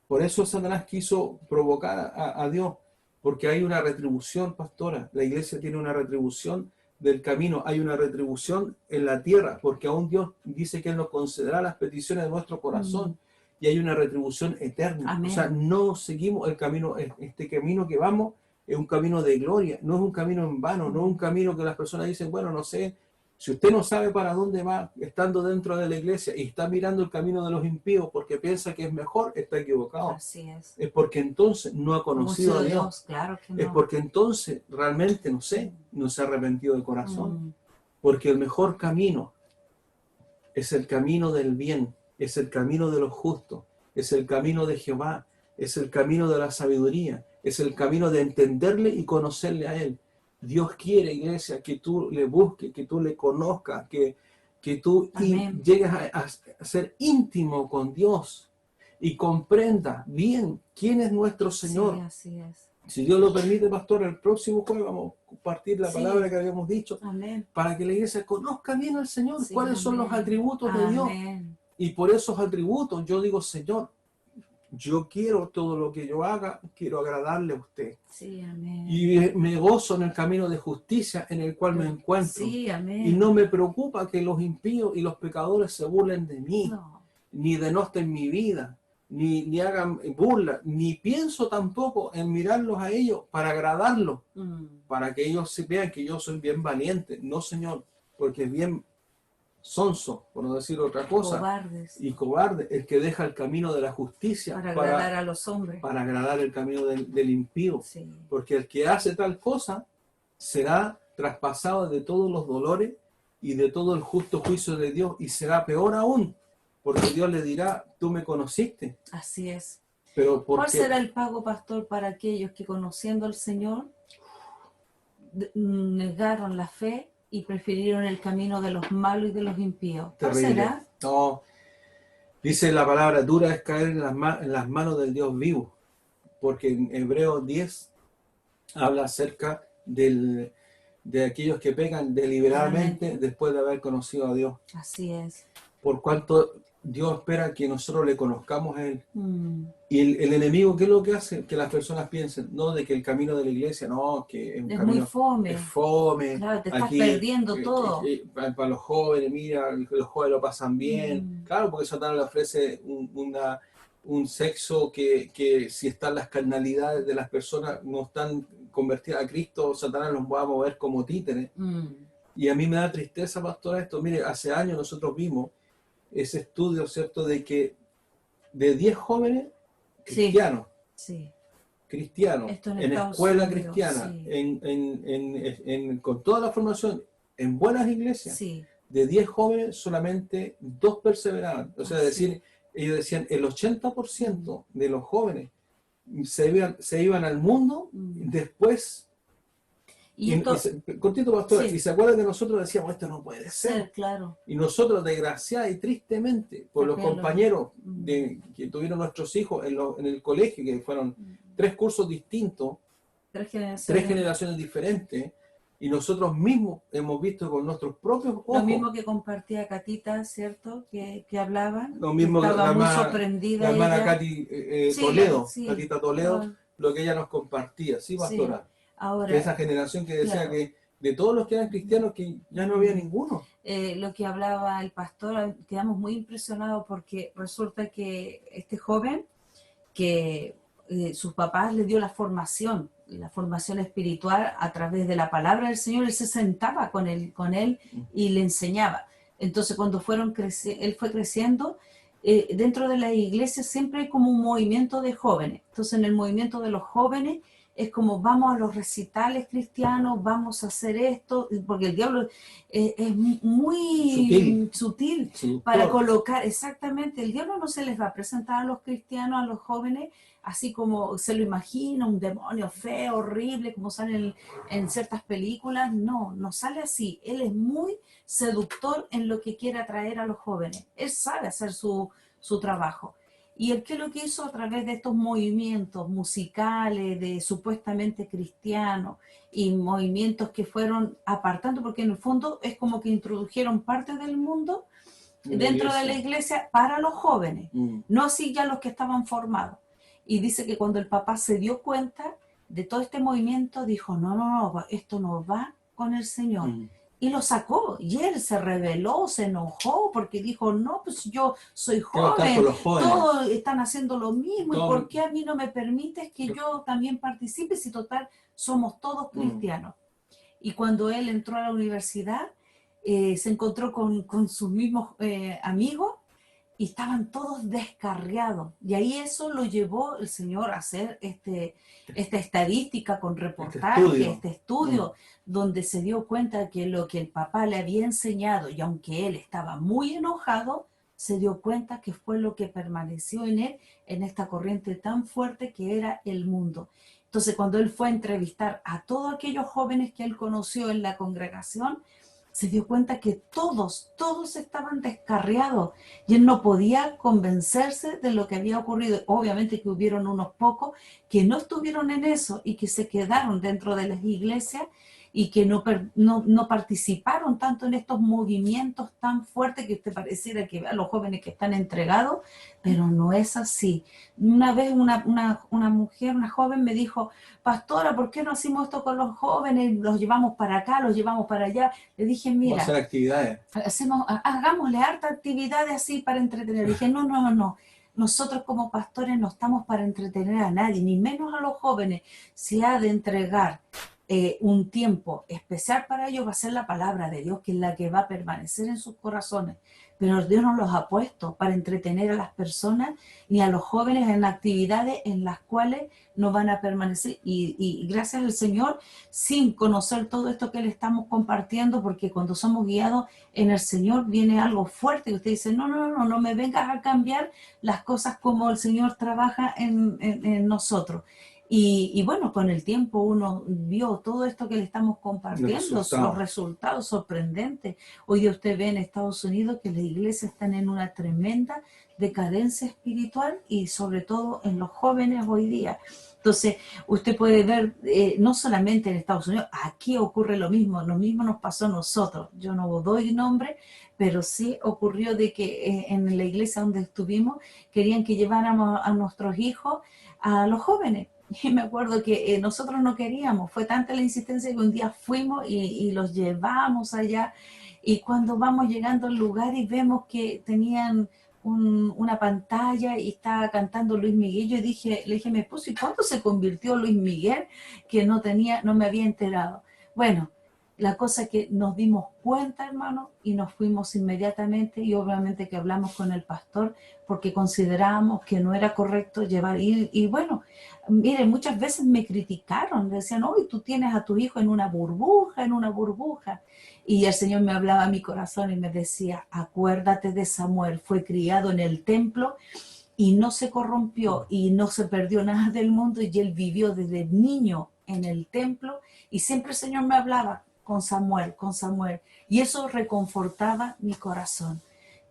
Speaker 1: Por eso Satanás quiso provocar a Dios, porque hay una retribución, pastora. La iglesia tiene una retribución del camino, hay una retribución en la tierra, porque aún Dios dice que Él nos concederá las peticiones de nuestro corazón, y hay una retribución eterna.
Speaker 2: Amén.
Speaker 1: O sea, no seguimos el camino, este camino que vamos es un camino de gloria, no es un camino en vano, no es un camino que las personas dicen: bueno, no sé, si usted no sabe para dónde va estando dentro de la iglesia y está mirando el camino de los impíos porque piensa que es mejor, está equivocado.
Speaker 2: Así es.
Speaker 1: Es porque entonces no ha conocido a Dios.
Speaker 2: Claro que no.
Speaker 1: Es porque entonces realmente, no sé, no se ha arrepentido de corazón. Porque el mejor camino es el camino del bien, es el camino de los justos, es el camino de Jehová, es el camino de la sabiduría, es el camino de entenderle y conocerle a Él. Dios quiere, iglesia, que tú le busques, que tú le conozcas, que tú llegues a ser íntimo con Dios y comprenda bien quién es nuestro Señor.
Speaker 2: Sí, así es.
Speaker 1: Si Dios lo permite, pastor, el próximo jueves vamos a compartir la palabra que habíamos dicho.
Speaker 2: Amén.
Speaker 1: Para que la iglesia conozca bien al Señor,
Speaker 2: Sí,
Speaker 1: cuáles son los atributos de Dios. Y por esos atributos yo digo: Señor, yo quiero todo lo que yo haga, quiero agradarle a usted.
Speaker 2: Sí, amén.
Speaker 1: Y me gozo en el camino de justicia en el cual me encuentro.
Speaker 2: Sí, amén.
Speaker 1: Y no me preocupa que los impíos y los pecadores se burlen de mí.
Speaker 2: No.
Speaker 1: ni denosten mi vida, ni hagan burla, ni pienso tampoco en mirarlos a ellos para agradarlos, para que ellos vean que yo soy bien valiente. No, Señor, porque es bien sonso, por no decir otra cosa,
Speaker 2: Cobardes.
Speaker 1: y cobarde el que deja el camino de la justicia
Speaker 2: Para agradar a los hombres.
Speaker 1: para agradar el camino del impío.
Speaker 2: Sí.
Speaker 1: Porque el que hace tal cosa será traspasado de todos los dolores y de todo el justo juicio de Dios, y será peor aún, porque Dios le dirá, tú me conociste.
Speaker 2: Así es.
Speaker 1: Pero
Speaker 2: ¿Cuál será el pago, pastor, para aquellos que conociendo al Señor negaron la fe y prefirieron el camino de los malos y de los impíos? ¿Cuál será?
Speaker 1: No, dice la palabra, dura es caer en las manos del Dios vivo, porque en Hebreos 10 habla acerca de aquellos que pecan deliberadamente después de haber conocido a Dios.
Speaker 2: Así es.
Speaker 1: Por cuanto Dios espera que nosotros le conozcamos a Él. Y el enemigo, ¿qué es lo que hace? Que las personas piensen, no, de que el camino de la iglesia, no, que es un camino...
Speaker 2: muy fome.
Speaker 1: Es fome.
Speaker 2: Claro, te estás perdiendo todo.
Speaker 1: Para los jóvenes, mira, los jóvenes lo pasan bien. Claro, porque Satanás le ofrece un sexo que si están las carnalidades de las personas no están convertidas a Cristo, Satanás los va a mover como títeres. Y a mí me da tristeza, pastor, esto. Mire, hace años nosotros vimos ese estudio, ¿cierto? De que de 10 jóvenes cristianos, cristianos, en escuela cristiana, con toda la formación, en buenas iglesias, de 10 jóvenes, solamente 2 perseveraban. O sea, ellos decían, el 80% de los jóvenes se iban al mundo después. Cortito, pastora, y se acuerdan que nosotros decíamos, esto no puede ser.
Speaker 2: Claro.
Speaker 1: Y nosotros, desgraciada y tristemente, por los compañeros que tuvieron nuestros hijos en el colegio, que fueron 3 cursos distintos, 3 generaciones diferentes, y nosotros mismos hemos visto con nuestros propios ojos.
Speaker 2: Lo mismo que compartía Catita, ¿cierto? Que hablaban.
Speaker 1: Lo mismo que
Speaker 2: estaba muy sorprendida.
Speaker 1: La hermana Katy Toledo, Catita Toledo, lo que ella nos compartía, ¿sí, pastora?
Speaker 2: Ahora,
Speaker 1: que esa generación que decía que de todos los que eran cristianos que ya no había ninguno.
Speaker 2: Lo que hablaba el pastor, quedamos muy impresionados porque resulta que este joven, que sus papás le dio la formación espiritual a través de la palabra del Señor, él se sentaba con él y le enseñaba. Entonces cuando él fue creciendo, dentro de la iglesia siempre hay como un movimiento de jóvenes. Entonces en el movimiento de los jóvenes es como vamos a los recitales cristianos, vamos a hacer esto, porque el diablo es muy sutil para colocar, exactamente, el diablo no se les va a presentar a los cristianos, a los jóvenes, así como se lo imagina, un demonio feo, horrible, como sale en ciertas películas. No sale así. Él es muy seductor en lo que quiere atraer a los jóvenes. Él sabe hacer su trabajo. Y él, ¿qué es lo que hizo a través de estos movimientos musicales, de supuestamente cristianos, y movimientos que fueron apartando, porque en el fondo es como que introdujeron parte del mundo dentro de la iglesia para los jóvenes, no así ya los que estaban formados. Y dice que cuando el papá se dio cuenta de todo este movimiento, dijo, no, esto no va con el Señor. Y lo sacó, y él se rebeló, se enojó, porque dijo, no, pues yo soy joven, todos están haciendo lo mismo, ¿y por qué a mí no me permites que yo también participe si total somos todos cristianos? Y cuando él entró a la universidad, se encontró con sus mismos amigos, y estaban todos descarriados. Y ahí eso lo llevó el Señor a hacer esta estadística con reportaje, este estudio, donde se dio cuenta que lo que el papá le había enseñado, y aunque él estaba muy enojado, se dio cuenta que fue lo que permaneció en él, en esta corriente tan fuerte que era el mundo. Entonces, cuando él fue a entrevistar a todos aquellos jóvenes que él conoció en la congregación, se dio cuenta que todos estaban descarriados y él no podía convencerse de lo que había ocurrido. Obviamente que hubieron unos pocos que no estuvieron en eso y que se quedaron dentro de las iglesias, y que no participaron tanto en estos movimientos tan fuertes que usted pareciera que ve a los jóvenes que están entregados, pero no es así. Una vez una mujer, una joven me dijo, pastora, ¿por qué no hacemos esto con los jóvenes? Los llevamos para acá, los llevamos para allá. Le dije,
Speaker 1: Vamos a
Speaker 2: mira,
Speaker 1: hacer actividades.
Speaker 2: hagámosle harta actividades así para entretener. Dije, no, no, no, no. Nosotros como pastores no estamos para entretener a nadie, ni menos a los jóvenes. Si ha de entregar un tiempo especial para ellos, va a ser la palabra de Dios, que es la que va a permanecer en sus corazones. Pero Dios no los ha puesto para entretener a las personas ni a los jóvenes en actividades en las cuales no van a permanecer. Y gracias al Señor, sin conocer todo esto que le estamos compartiendo, porque cuando somos guiados en el Señor viene algo fuerte y usted dice, no, no, no, no me vengas a cambiar las cosas como el Señor trabaja en nosotros. Y bueno, con el tiempo uno vio todo esto que le estamos compartiendo, los resultados sorprendentes. Hoy día usted ve en Estados Unidos que las iglesias están en una tremenda decadencia espiritual y sobre todo en los jóvenes hoy día. Entonces, usted puede ver, no solamente en Estados Unidos, aquí ocurre lo mismo nos pasó a nosotros. Yo no doy nombre, pero sí ocurrió de que en la iglesia donde estuvimos querían que lleváramos a nuestros hijos a los jóvenes. Y me acuerdo que nosotros no queríamos, fue tanta la insistencia que un día fuimos y los llevamos allá. Y cuando vamos llegando al lugar y vemos que tenían una pantalla y estaba cantando Luis Miguel, yo le dije a mi esposo, ¿y cuándo se convirtió Luis Miguel? Que no me había enterado. Bueno, la cosa es que nos dimos cuenta, hermano, y nos fuimos inmediatamente y obviamente que hablamos con el pastor porque considerábamos que no era correcto llevar. Y bueno, miren, muchas veces me criticaron, me decían, hoy tú tienes a tu hijo en una burbuja, en una burbuja. Y el Señor me hablaba a mi corazón y me decía, acuérdate de Samuel, fue criado en el templo y no se corrompió y no se perdió nada del mundo y él vivió desde niño en el templo y siempre el Señor me hablaba con Samuel, y eso reconfortaba mi corazón.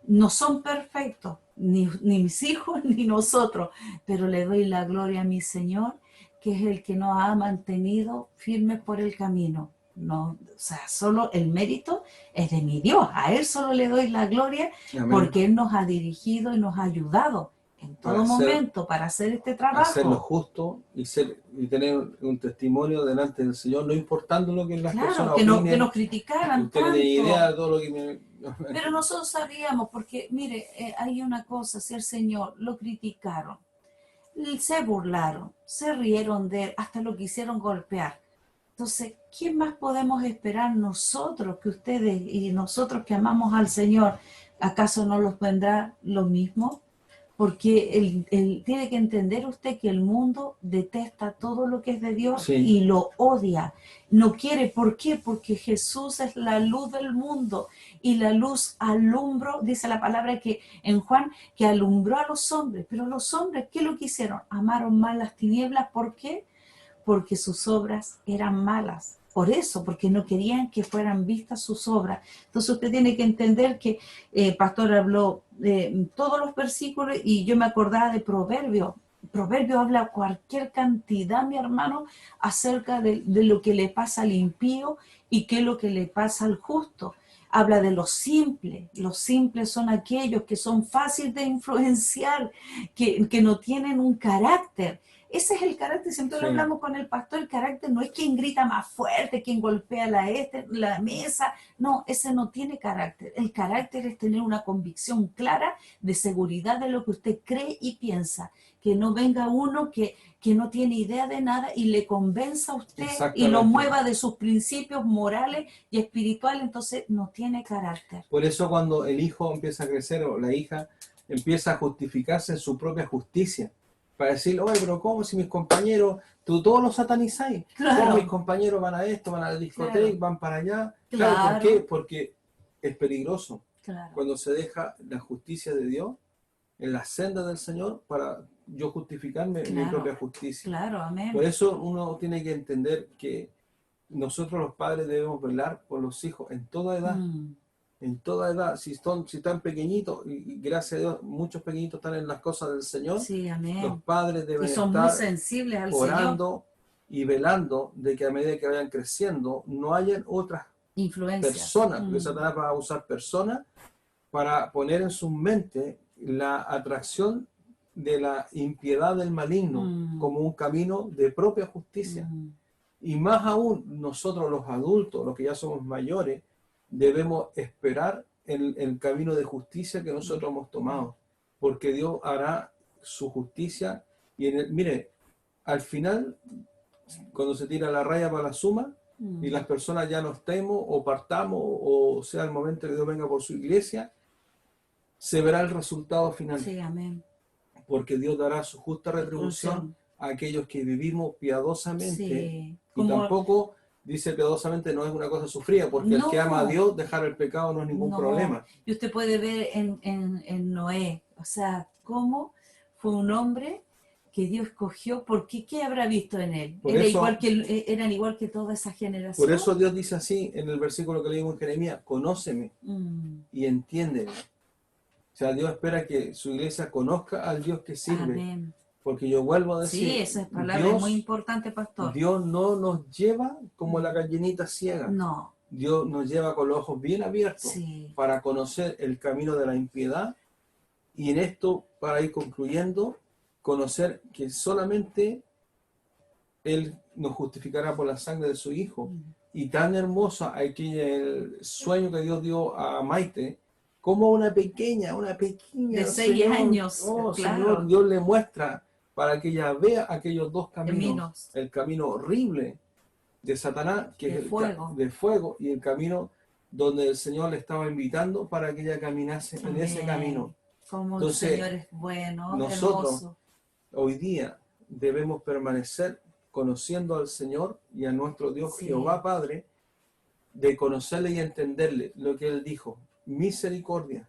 Speaker 2: No son perfectos, ni mis hijos ni nosotros, pero le doy la gloria a mi Señor, que es el que nos ha mantenido firmes por el camino. No, o sea, solo el mérito es de mi Dios, a Él solo le doy la gloria. Amén. Porque Él nos ha dirigido y nos ha ayudado en todo momento para hacer este trabajo.
Speaker 1: Hacer lo justo y tener un testimonio delante del Señor, no importando lo que las personas opinen.
Speaker 2: Que nos criticaran
Speaker 1: usted no tiene idea de todo lo que
Speaker 2: Pero nosotros sabíamos, porque mire, hay una cosa, si el Señor lo criticaron, se burlaron, se rieron de Él, hasta lo quisieron golpear. Entonces, ¿qué más podemos esperar nosotros que ustedes y nosotros que amamos al Señor? ¿Acaso no los vendrá lo mismo? Porque él tiene que entender usted que el mundo detesta todo lo que es de Dios, sí, y lo odia. No quiere, ¿por qué? Porque Jesús es la luz del mundo y la luz alumbró, dice la palabra que en Juan, que alumbró a los hombres. Pero los hombres, ¿qué lo que hicieron? Amaron más las tinieblas. ¿Por qué? Porque sus obras eran malas. Por eso, porque no querían que fueran vistas sus obras. Entonces usted tiene que entender que Pastor habló todos los versículos y yo me acordaba de Proverbios. Proverbios habla cualquier cantidad, mi hermano, acerca de lo que le pasa al impío y qué es lo que le pasa al justo. Habla de los simples. Los simples son aquellos que son fáciles de influenciar, que no tienen un carácter. Ese es el carácter, siempre lo hablamos con el pastor, el carácter no es quien grita más fuerte, quien golpea la mesa, no, ese no tiene carácter. El carácter es tener una convicción clara de seguridad de lo que usted cree y piensa, que no venga uno que no tiene idea de nada y le convenza a usted y lo mueva de sus principios morales y espirituales, entonces no tiene carácter.
Speaker 1: Por eso cuando el hijo empieza a crecer o la hija empieza a justificarse en su propia justicia, para decir, oye, pero ¿cómo si mis compañeros, tú todos los satanizáis? Claro. ¿Cómo mis compañeros van a esto, van a la discoteca, claro, van para allá? Claro, ¿por qué? Porque es peligroso. Claro. Cuando se deja la justicia de Dios en la senda del Señor para yo justificarme, claro, en mi propia justicia.
Speaker 2: Claro, amén.
Speaker 1: Por eso uno tiene que entender que nosotros los padres debemos velar por los hijos en toda edad. En toda edad, si están pequeñitos, y gracias a Dios, muchos pequeñitos están en las cosas del Señor,
Speaker 2: sí, amén,
Speaker 1: los padres deben
Speaker 2: y son
Speaker 1: estar
Speaker 2: muy sensibles al
Speaker 1: orando
Speaker 2: Señor,
Speaker 1: y velando de que a medida que vayan creciendo no hayan otras
Speaker 2: Influencias.
Speaker 1: personas, porque Satanás va a usar personas para poner en su mente la atracción de la impiedad del maligno como un camino de propia justicia. Y más aún, nosotros los adultos, los que ya somos mayores, debemos esperar el camino de justicia que nosotros hemos tomado, porque Dios hará su justicia. Y mire, al final, cuando se tira la raya para la suma, y las personas ya no estemos o partamos, o sea el momento que Dios venga por su iglesia, se verá el resultado final.
Speaker 2: Sí, amén.
Speaker 1: Porque Dios dará su justa retribución a aquellos que vivimos piadosamente.
Speaker 2: Sí.
Speaker 1: Y tampoco, dice piadosamente, no es una cosa sufrida, porque el que ama a Dios, dejar el pecado no es ningún problema.
Speaker 2: Y usted puede ver en Noé, o sea, cómo fue un hombre que Dios escogió, porque ¿qué habrá visto en él? Eran igual que toda esa generación.
Speaker 1: Por eso Dios dice así en el versículo que leímos en Jeremías: conóceme y entiéndeme. O sea, Dios espera que su iglesia conozca al Dios que sirve.
Speaker 2: Amén.
Speaker 1: Porque yo vuelvo a decir,
Speaker 2: sí, esa palabra es muy importante, pastor.
Speaker 1: Dios no nos lleva como la gallinita ciega.
Speaker 2: No.
Speaker 1: Dios nos lleva con los ojos bien abiertos para conocer el camino de la impiedad, y en esto, para ir concluyendo, conocer que solamente Él nos justificará por la sangre de su Hijo. Y tan hermoso el sueño que Dios dio a Maite, como una pequeña
Speaker 2: de 6 años.
Speaker 1: Claro. Señor, Dios le muestra para que ella vea aquellos dos caminos. El camino horrible de Satanás, que es de fuego, y el camino donde el Señor le estaba invitando para que ella caminase en ese camino.
Speaker 2: Como el Señor es bueno,
Speaker 1: nosotros
Speaker 2: hermoso.
Speaker 1: Hoy día debemos permanecer conociendo al Señor y a nuestro Dios Jehová Padre, de conocerle y entenderle lo que Él dijo: misericordia,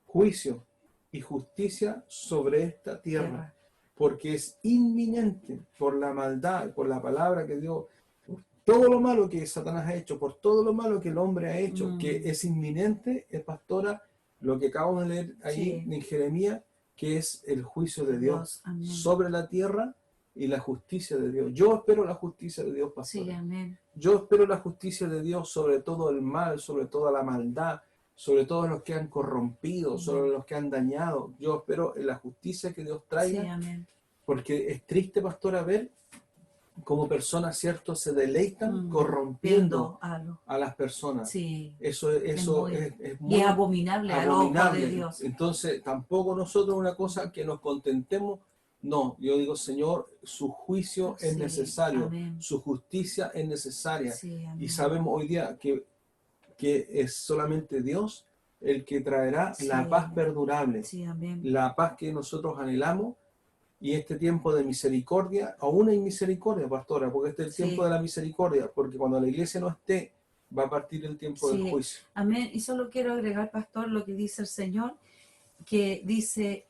Speaker 1: juicio y justicia sobre esta tierra, porque es inminente por la maldad, por la palabra que Dios, por todo lo malo que Satanás ha hecho, por todo lo malo que el hombre ha hecho, que es inminente, pastora, lo que acabamos de leer ahí en Jeremías, que es el juicio de Dios sobre la tierra y la justicia de Dios. Yo espero la justicia de Dios, pastora.
Speaker 2: Sí, amén.
Speaker 1: Yo espero la justicia de Dios sobre todo el mal, sobre toda la maldad, sobre todos los que han corrompido, sobre los que han dañado. Yo espero en la justicia que Dios traiga.
Speaker 2: Sí, amén.
Speaker 1: Porque es triste, pastora, ver cómo personas, ¿cierto?, se deleitan corrompiendo a las personas.
Speaker 2: Sí.
Speaker 1: Eso es muy
Speaker 2: y es abominable al ojo de Dios.
Speaker 1: Entonces, tampoco nosotros una cosa que nos contentemos. No, yo digo, Señor, su juicio es necesario,
Speaker 2: amén.
Speaker 1: Su justicia es necesaria.
Speaker 2: Sí,
Speaker 1: y sabemos hoy día que es solamente Dios el que traerá la paz perdurable, la paz que nosotros anhelamos. Y este tiempo de misericordia, aún hay misericordia, pastora, porque este es el tiempo de la misericordia, porque cuando la iglesia no esté, va a partir el tiempo del juicio.
Speaker 2: Amén. Y solo quiero agregar, pastor, lo que dice el Señor, que dice,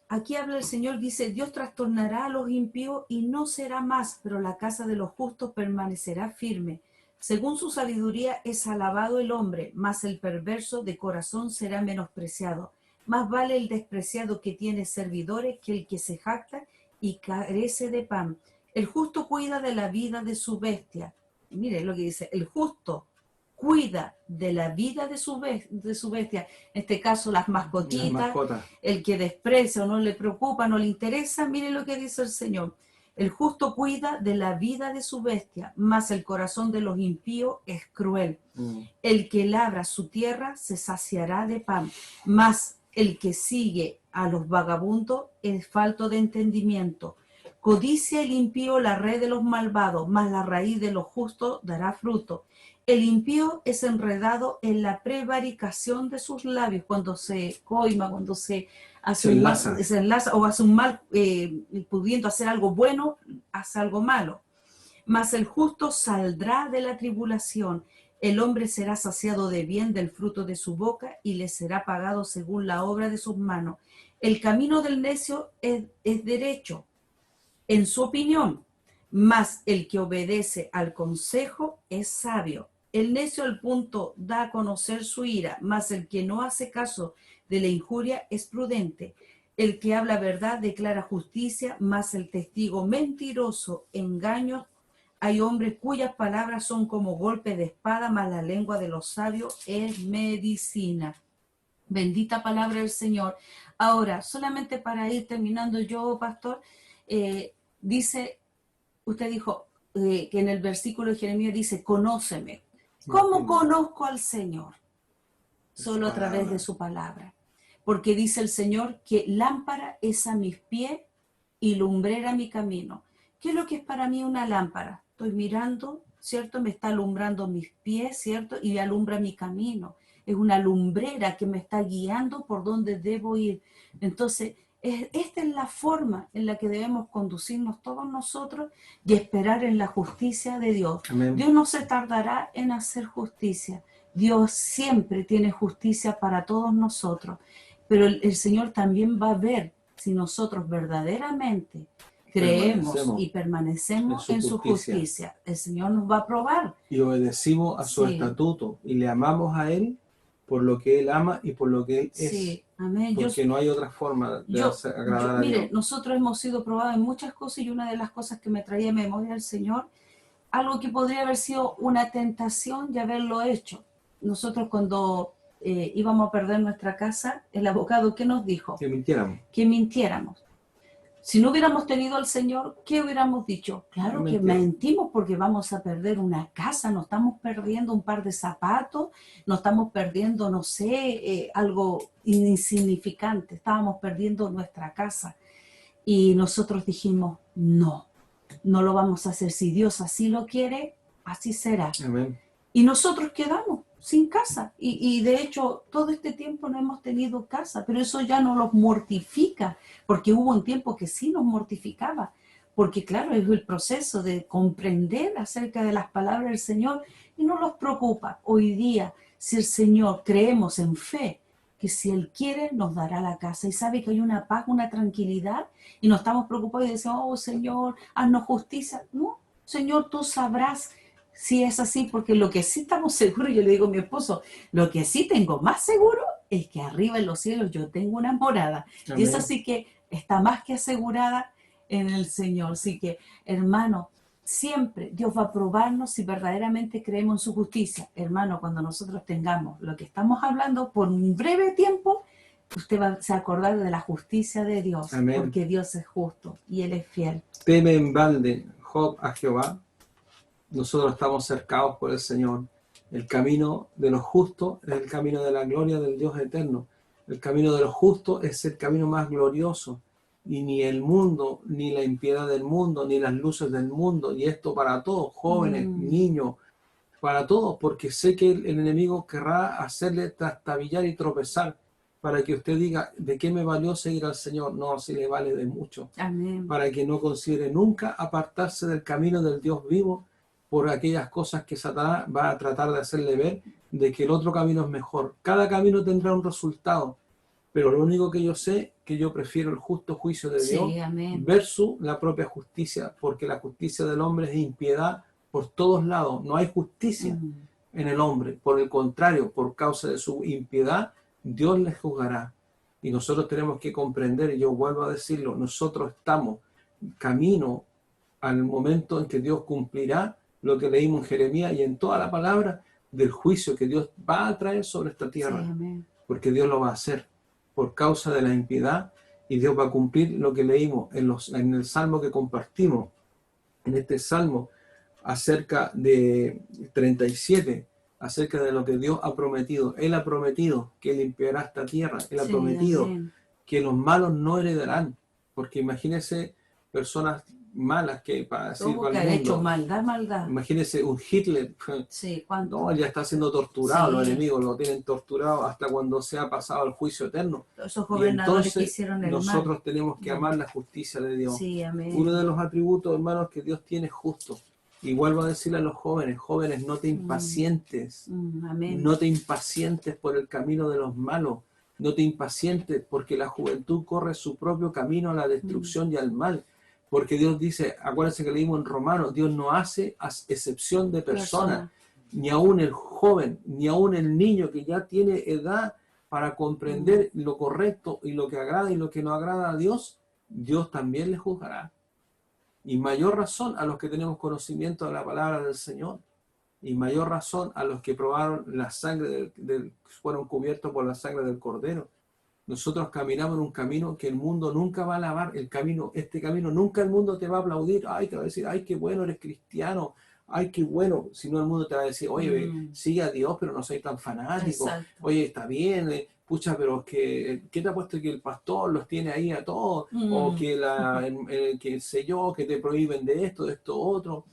Speaker 2: aquí habla el Señor, dice: Dios trastornará a los impíos y no será más, pero la casa de los justos permanecerá firme. Según su sabiduría es alabado el hombre, mas el perverso de corazón será menospreciado. Más vale el despreciado que tiene servidores que el que se jacta y carece de pan. El justo cuida de la vida de su bestia. Mire lo que dice: el justo cuida de la vida de su bestia. En este caso, las mascotitas. El que desprecia o no le preocupa, no le interesa. Mire lo que dice el Señor: el justo cuida de la vida de su bestia, mas el corazón de los impíos es cruel. El que labra su tierra se saciará de pan, mas el que sigue a los vagabundos es falto de entendimiento. Codicia el impío la red de los malvados, mas la raíz de los justos dará fruto. El impío es enredado en la prevaricación de sus labios, cuando se coima, cuando se enlaza o hace un mal, pudiendo hacer algo bueno, hace algo malo. Mas el justo saldrá de la tribulación. El hombre será saciado de bien del fruto de su boca y le será pagado según la obra de sus manos. El camino del necio es derecho en su opinión, mas el que obedece al consejo es sabio. El necio al punto da a conocer su ira, mas el que no hace caso de la injuria es prudente. El que habla verdad declara justicia, mas el testigo mentiroso engaño. Hay hombres cuyas palabras son como golpe de espada, mas la lengua de los sabios es medicina. Bendita palabra del Señor. Ahora, solamente para ir terminando yo, pastor, dice, usted dijo que en el versículo de Jeremías dice, conóceme. ¿Cómo conozco al Señor? Solo a través de su palabra. Porque dice el Señor que lámpara es a mis pies y lumbrera mi camino. ¿Qué es lo que es para mí una lámpara? Estoy mirando, ¿cierto? Me está alumbrando mis pies, ¿cierto? Y alumbra mi camino. Es una lumbrera que me está guiando por donde debo ir. Entonces, esta es la forma en la que debemos conducirnos todos nosotros y esperar en la justicia de Dios.
Speaker 1: Amén.
Speaker 2: Dios no se tardará en hacer justicia. Dios siempre tiene justicia para todos nosotros. Pero el Señor también va a ver si nosotros verdaderamente creemos y permanecemos en su justicia. El Señor nos va a probar.
Speaker 1: Y obedecimos a su estatuto y le amamos a Él por lo que Él ama y por lo que Él es.
Speaker 2: Sí, amén.
Speaker 1: Porque no hay otra forma de agradar a Dios.
Speaker 2: Mire, nosotros hemos sido probados en muchas cosas y una de las cosas que me traía a memoria el Señor, algo que podría haber sido una tentación de haberlo hecho. Nosotros cuando íbamos a perder nuestra casa, el abogado, ¿qué nos dijo?
Speaker 1: Que mintiéramos.
Speaker 2: Que mintiéramos. Si no hubiéramos tenido al Señor, ¿qué hubiéramos dicho? Claro que mentimos porque vamos a perder una casa, no estamos perdiendo un par de zapatos, no estamos perdiendo, no sé, algo insignificante, estábamos perdiendo nuestra casa. Y nosotros dijimos, no lo vamos a hacer. Si Dios así lo quiere, así será.
Speaker 1: Amén.
Speaker 2: Y nosotros quedamos sin casa. Y de hecho, todo este tiempo no hemos tenido casa, pero eso ya no los mortifica, porque hubo un tiempo que sí nos mortificaba, porque claro, es el proceso de comprender acerca de las palabras del Señor y no los preocupa. Hoy día, si el Señor creemos en fe, que si Él quiere, nos dará la casa. Y sabe que hay una paz, una tranquilidad, y no estamos preocupados y decimos, oh Señor, haznos justicia. No, Señor, tú sabrás si es así, porque lo que sí estamos seguros, yo le digo a mi esposo, lo que sí tengo más seguro es que arriba en los cielos yo tengo una morada. Amén. Y eso sí que está más que asegurada en el Señor. Así que, hermano, siempre Dios va a probarnos si verdaderamente creemos en su justicia. Hermano, cuando nosotros tengamos lo que estamos hablando por un breve tiempo, usted va a acordar de la justicia de Dios. Amén. Porque Dios es justo y Él es fiel.
Speaker 1: Teme en balde Job a Jehová. Nosotros estamos cercados por el Señor. El camino de los justos es el camino de la gloria del Dios eterno. El camino de los justos es el camino más glorioso. Y ni el mundo, ni la impiedad del mundo, ni las luces del mundo, y esto para todos, jóvenes, niños, para todos, porque sé que el enemigo querrá hacerle trastabillar y tropezar, para que usted diga, ¿de qué me valió seguir al Señor? No, si le vale de mucho.
Speaker 2: Amén.
Speaker 1: Para que no considere nunca apartarse del camino del Dios vivo, por aquellas cosas que Satanás va a tratar de hacerle ver de que el otro camino es mejor. Cada camino tendrá un resultado, pero lo único que yo sé que yo prefiero el justo juicio de Dios versus la propia justicia, porque la justicia del hombre es impiedad por todos lados. No hay justicia en el hombre. Por el contrario, por causa de su impiedad, Dios les juzgará. Y nosotros tenemos que comprender, y yo vuelvo a decirlo, nosotros estamos camino al momento en que Dios cumplirá lo que leímos en Jeremías y en toda la palabra del juicio que Dios va a traer sobre esta tierra.
Speaker 2: Sí,
Speaker 1: porque Dios lo va a hacer por causa de la impiedad, y Dios va a cumplir lo que leímos en el salmo que compartimos, en este salmo acerca de 37, acerca de lo que Dios ha prometido. Él ha prometido que limpiará esta tierra. Él ha prometido que los malos no heredarán, porque imagínense personas malas que para decir
Speaker 2: que han hecho maldad.
Speaker 1: Imagínense un Hitler.
Speaker 2: Sí,
Speaker 1: no, él ya está siendo torturado, los enemigos lo tienen torturado hasta cuando se ha pasado el juicio eterno.
Speaker 2: Esos gobernadores
Speaker 1: y entonces,
Speaker 2: que hicieron el
Speaker 1: nosotros
Speaker 2: mal.
Speaker 1: tenemos que amar la justicia de Dios.
Speaker 2: Sí, amén.
Speaker 1: Uno de los atributos, hermanos, que Dios tiene es justo. Y vuelvo a decirle a los jóvenes, no te impacientes.
Speaker 2: Amén.
Speaker 1: No te impacientes por el camino de los malos. No te impacientes porque la juventud corre su propio camino a la destrucción y al mal. Porque Dios dice, acuérdense que leímos en Romanos, Dios no hace excepción de personas, ni aún el joven, ni aún el niño que ya tiene edad para comprender lo correcto y lo que agrada y lo que no agrada a Dios, Dios también les juzgará. Y mayor razón a los que tenemos conocimiento de la palabra del Señor, y mayor razón a los que probaron la sangre fueron cubiertos por la sangre del Cordero. Nosotros caminamos en un camino que el mundo nunca va a alabar. Este camino nunca el mundo te va a aplaudir. Ay, te va a decir, ay, qué bueno, eres cristiano. Ay, qué bueno. Si no, el mundo te va a decir, oye, sigue a Dios, pero no soy tan fanático.
Speaker 2: Exacto.
Speaker 1: Oye, está bien, pucha, pero es que, ¿qué te ha puesto que el pastor los tiene ahí a todos? O que sé yo, que te prohíben de esto, otro.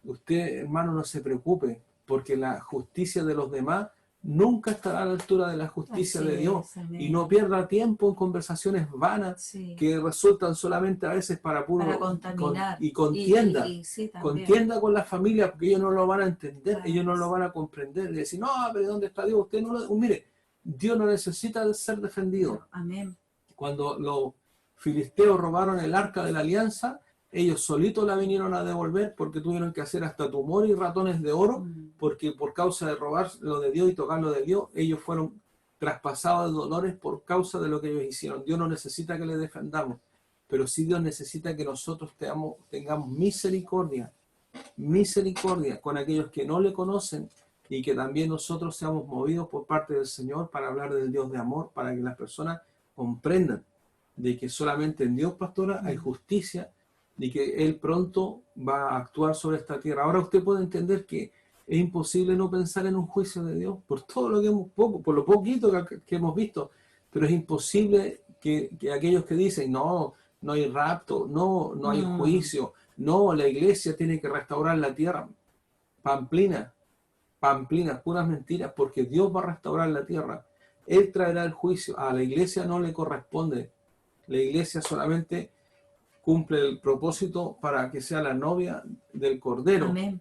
Speaker 1: Usted, hermano, no se preocupe, porque la justicia de los demás nunca estará a la altura de la justicia
Speaker 2: Así
Speaker 1: de Dios.
Speaker 2: es, amén.
Speaker 1: Y no pierda tiempo en conversaciones vanas
Speaker 2: Sí.
Speaker 1: que resultan solamente a veces para
Speaker 2: Para contaminar.
Speaker 1: y contienda.
Speaker 2: Sí, también.
Speaker 1: Contienda con la familia, porque ellos no lo van a entender,
Speaker 2: Claro,
Speaker 1: ellos no lo van a comprender. Y decir, no, pero ¿dónde está Dios? Usted no lo... Mire, Dios no necesita ser defendido.
Speaker 2: Amén.
Speaker 1: Cuando los filisteos robaron el arca de la alianza, ellos solitos la vinieron a devolver porque tuvieron que hacer hasta tumores y ratones de oro, porque por causa de robar lo de Dios y tocar lo de Dios, ellos fueron traspasados de dolores por causa de lo que ellos hicieron. Dios no necesita que le defendamos, pero sí Dios necesita que nosotros tengamos misericordia con aquellos que no le conocen, y que también nosotros seamos movidos por parte del Señor para hablar del Dios de amor, para que las personas comprendan de que solamente en Dios, pastora, hay justicia, y que Él pronto va a actuar sobre esta tierra. Ahora usted puede entender que es imposible no pensar en un juicio de Dios por todo lo que por lo poquito que hemos visto, pero es imposible que aquellos que dicen no hay rapto, no hay juicio, no, la iglesia tiene que restaurar la tierra. Pamplinas, puras mentiras, porque Dios va a restaurar la tierra. Él traerá el juicio. A la iglesia no le corresponde. La iglesia solamente cumple el propósito para que sea la novia del Cordero.
Speaker 2: Amén.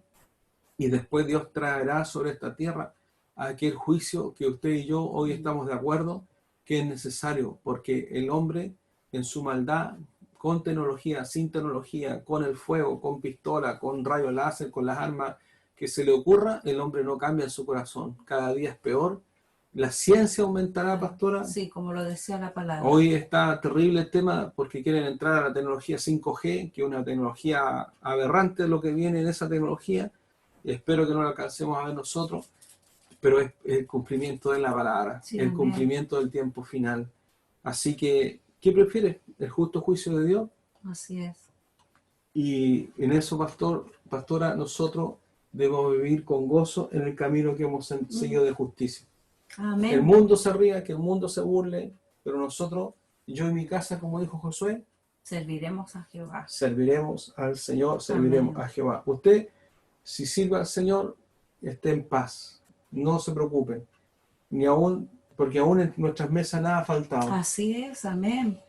Speaker 1: Y después Dios traerá sobre esta tierra aquel juicio que usted y yo hoy estamos de acuerdo que es necesario, porque el hombre en su maldad, con tecnología, sin tecnología, con el fuego, con pistola, con rayo láser, con las armas que se le ocurra, el hombre no cambia en su corazón. Cada día es peor. La ciencia aumentará, pastora.
Speaker 2: Sí, como lo decía la palabra.
Speaker 1: Hoy está terrible el tema porque quieren entrar a la tecnología 5G, que es una tecnología aberrante lo que viene en esa tecnología. Espero que no lo alcancemos a ver nosotros, pero es el cumplimiento de la palabra,
Speaker 2: Sí,
Speaker 1: el
Speaker 2: amén.
Speaker 1: cumplimiento del tiempo final. Así que, ¿qué prefieres? ¿El justo juicio de Dios?
Speaker 2: Así es.
Speaker 1: Y en eso, pastora, nosotros debemos vivir con gozo en el camino que hemos seguido de justicia.
Speaker 2: Amén.
Speaker 1: El mundo se ría, que el mundo se burle, pero nosotros, yo y mi casa, como dijo Josué,
Speaker 2: serviremos a Jehová.
Speaker 1: Serviremos al Señor, serviremos
Speaker 2: Amén.
Speaker 1: a Jehová. Usted, si sirve al Señor, esté en paz. No se preocupe. Porque aún en nuestras mesas nada ha faltado.
Speaker 2: Así es, amén.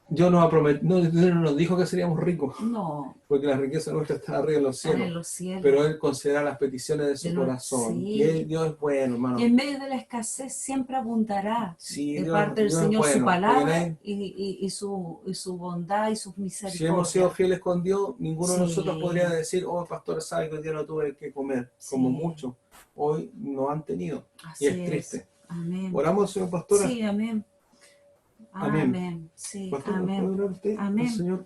Speaker 1: Dios nos ha prometido, no nos dijo que seríamos ricos.
Speaker 2: No.
Speaker 1: Porque la riqueza nuestra está arriba en los cielos.
Speaker 2: En los cielos.
Speaker 1: Pero Él considera las peticiones de su corazón.
Speaker 2: Sí.
Speaker 1: Y Dios es bueno, hermano.
Speaker 2: Y en medio de la escasez siempre abundará
Speaker 1: sí,
Speaker 2: de parte del
Speaker 1: Dios
Speaker 2: Señor
Speaker 1: es bueno,
Speaker 2: su palabra y su bondad y sus misericordias.
Speaker 1: Si hemos sido fieles con Dios, ninguno de
Speaker 2: Sí.
Speaker 1: nosotros podría decir, oh, pastor, sabe que hoy día no tuve que comer, como muchos. Hoy no han tenido.
Speaker 2: Así
Speaker 1: y es triste.
Speaker 2: Amén.
Speaker 1: Oramos, señor pastora.
Speaker 2: Sí, amén. Amén. Sí,
Speaker 1: Pastor,
Speaker 2: amén.
Speaker 1: ¿puede orar usted,
Speaker 2: amén.
Speaker 1: Señor?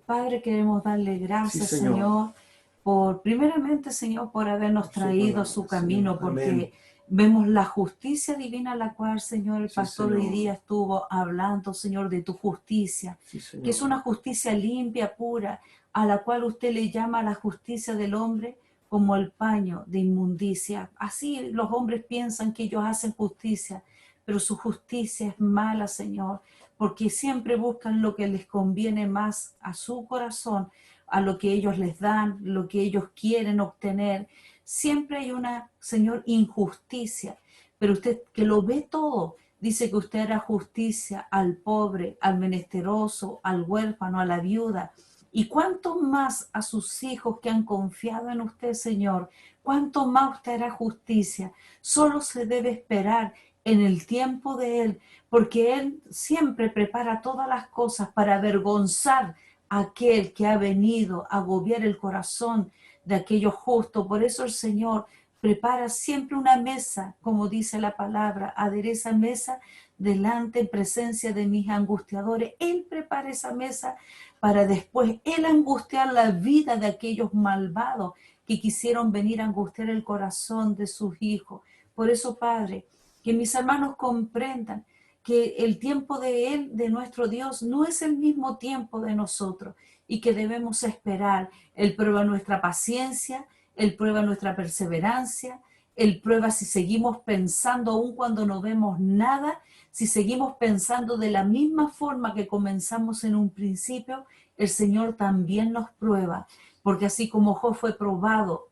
Speaker 2: Padre, queremos darle gracias,
Speaker 1: Sí, Señor.
Speaker 2: por primeramente, Señor, por habernos traído a su camino,
Speaker 1: Señor.
Speaker 2: porque
Speaker 1: Amén.
Speaker 2: vemos la justicia divina, la cual, Señor, el
Speaker 1: Sí,
Speaker 2: pastor
Speaker 1: Señor.
Speaker 2: hoy día estuvo hablando, Señor, de tu justicia,
Speaker 1: Sí, Señor.
Speaker 2: que es una justicia limpia, pura, a la cual usted le llama la justicia del hombre como el paño de inmundicia. Así los hombres piensan que ellos hacen justicia, pero su justicia es mala, Señor, porque siempre buscan lo que les conviene más a su corazón, a lo que ellos les dan, lo que ellos quieren obtener. Siempre hay una, Señor, injusticia, pero usted que lo ve todo, dice que usted hará justicia al pobre, al menesteroso, al huérfano, a la viuda. Y cuánto más a sus hijos que han confiado en usted, Señor, cuánto más usted hará justicia. Solo se debe esperar en el tiempo de Él, porque Él siempre prepara todas las cosas para avergonzar a aquel que ha venido a agobiar el corazón de aquellos justos. Por eso el Señor Prepara siempre una mesa, como dice la palabra, adereza mesa delante en presencia de mis angustiadores. Él prepara esa mesa para después Él angustiar la vida de aquellos malvados que quisieron venir a angustiar el corazón de sus hijos. Por eso, Padre, que mis hermanos comprendan que el tiempo de Él, de nuestro Dios, no es el mismo tiempo de nosotros y que debemos esperar. Él prueba nuestra paciencia, Él prueba nuestra perseverancia, Él prueba si seguimos pensando aun cuando no vemos nada, si seguimos pensando de la misma forma que comenzamos en un principio, el Señor también nos prueba, porque así como Job fue probado,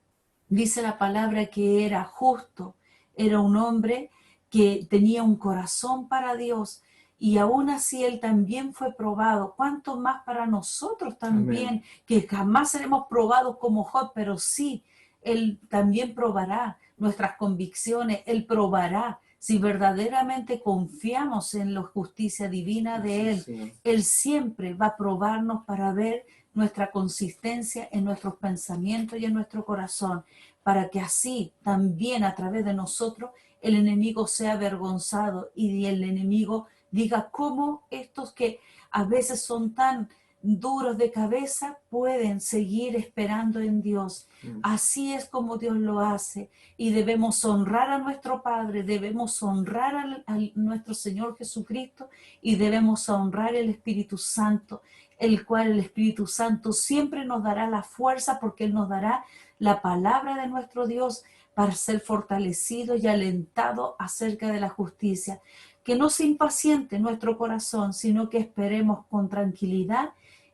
Speaker 2: dice la palabra que era justo, era un hombre que tenía un corazón para Dios y aún así él también fue probado. ¿Cuánto más para nosotros también?
Speaker 1: Amén.
Speaker 2: Que jamás seremos probados como Job, pero sí, él también probará nuestras convicciones, él probará si verdaderamente confiamos en la justicia divina de él.
Speaker 1: Sí.
Speaker 2: Él siempre va a probarnos para ver nuestra consistencia en nuestros pensamientos y en nuestro corazón, para que así también a través de nosotros el enemigo sea avergonzado y el enemigo diga cómo estos que a veces son tan duros de cabeza pueden seguir esperando en Dios. Así es como Dios lo hace y debemos honrar a nuestro Padre, debemos honrar a nuestro Señor Jesucristo y debemos honrar el Espíritu Santo, el cual el Espíritu Santo siempre nos dará la fuerza porque Él nos dará la palabra de nuestro Dios para ser fortalecido y alentado acerca de la justicia. Que no se impaciente nuestro corazón, sino que esperemos con tranquilidad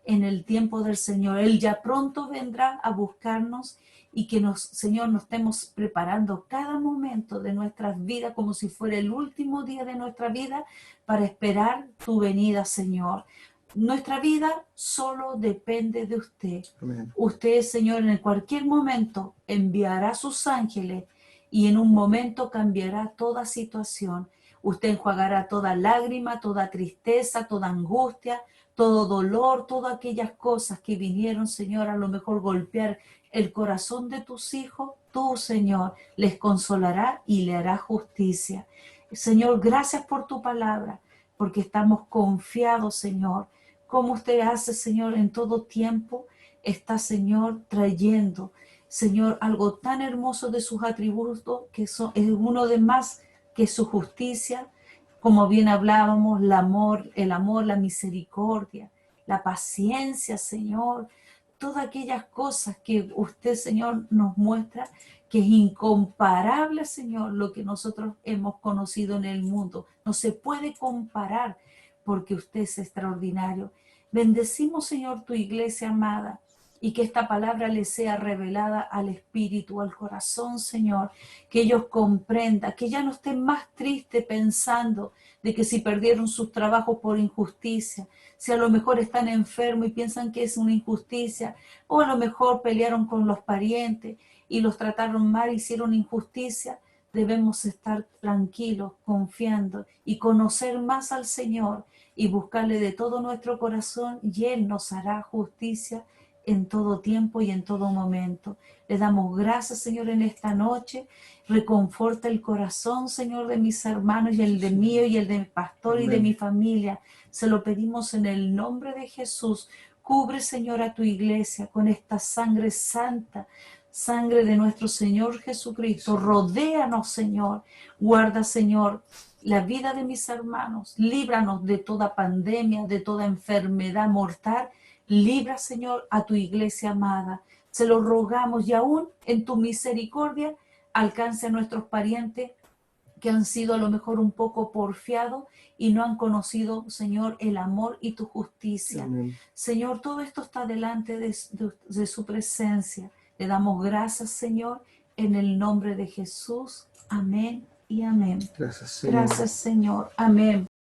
Speaker 2: en el tiempo del Señor. Él ya pronto vendrá a buscarnos y que Señor, nos estemos preparando cada momento de nuestras vidas como si fuera el último día de nuestra vida para esperar tu venida, Señor. Nuestra vida solo depende de usted.
Speaker 1: Amén.
Speaker 2: Usted, Señor, en cualquier momento enviará sus ángeles y en un momento cambiará toda situación. Usted enjuagará toda lágrima, toda tristeza, toda angustia, todo dolor, todas aquellas cosas que vinieron, Señor, a lo mejor golpear el corazón de tus hijos. Tú, Señor, les consolará y le hará justicia. Señor, gracias por tu palabra, porque estamos confiados, Señor. Como usted hace, Señor, en todo tiempo, está, Señor, trayendo, Señor, algo tan hermoso de sus atributos, que es uno de más que su justicia, como bien hablábamos, el amor, la misericordia, la paciencia, Señor, todas aquellas cosas que usted, Señor, nos muestra, que es incomparable, Señor, lo que nosotros hemos conocido en el mundo. No se puede comparar porque usted es extraordinario. Bendecimos, Señor, tu iglesia amada y que esta palabra le sea revelada al espíritu, al corazón, Señor, que ellos comprendan, que ya no estén más tristes pensando de que si perdieron sus trabajos por injusticia, si a lo mejor están enfermos y piensan que es una injusticia, o a lo mejor pelearon con los parientes y los trataron mal, hicieron injusticia. Debemos estar tranquilos, confiando y conocer más al Señor y buscarle de todo nuestro corazón y Él nos hará justicia en todo tiempo y en todo momento. Le damos gracias, Señor, en esta noche. Reconforta el corazón, Señor, de mis hermanos y el de mío y el de mi pastor y de mi familia. Se lo pedimos en el nombre de Jesús. Cubre, Señor, a tu iglesia con esta sangre santa, sangre de nuestro Señor Jesucristo. Rodéanos, Señor. Guarda, Señor, la vida de mis hermanos. Líbranos de toda pandemia, de toda enfermedad mortal. Libra, Señor, a tu iglesia amada. Se lo rogamos y aún en tu misericordia alcance a nuestros parientes que han sido a lo mejor un poco porfiados y no han conocido, Señor, el amor y tu justicia.
Speaker 1: Amén.
Speaker 2: Señor, todo esto está delante de su presencia. Le damos gracias, Señor, en el nombre de Jesús. Amén y amén.
Speaker 1: Gracias, Señor.
Speaker 2: Gracias, Señor. Amén.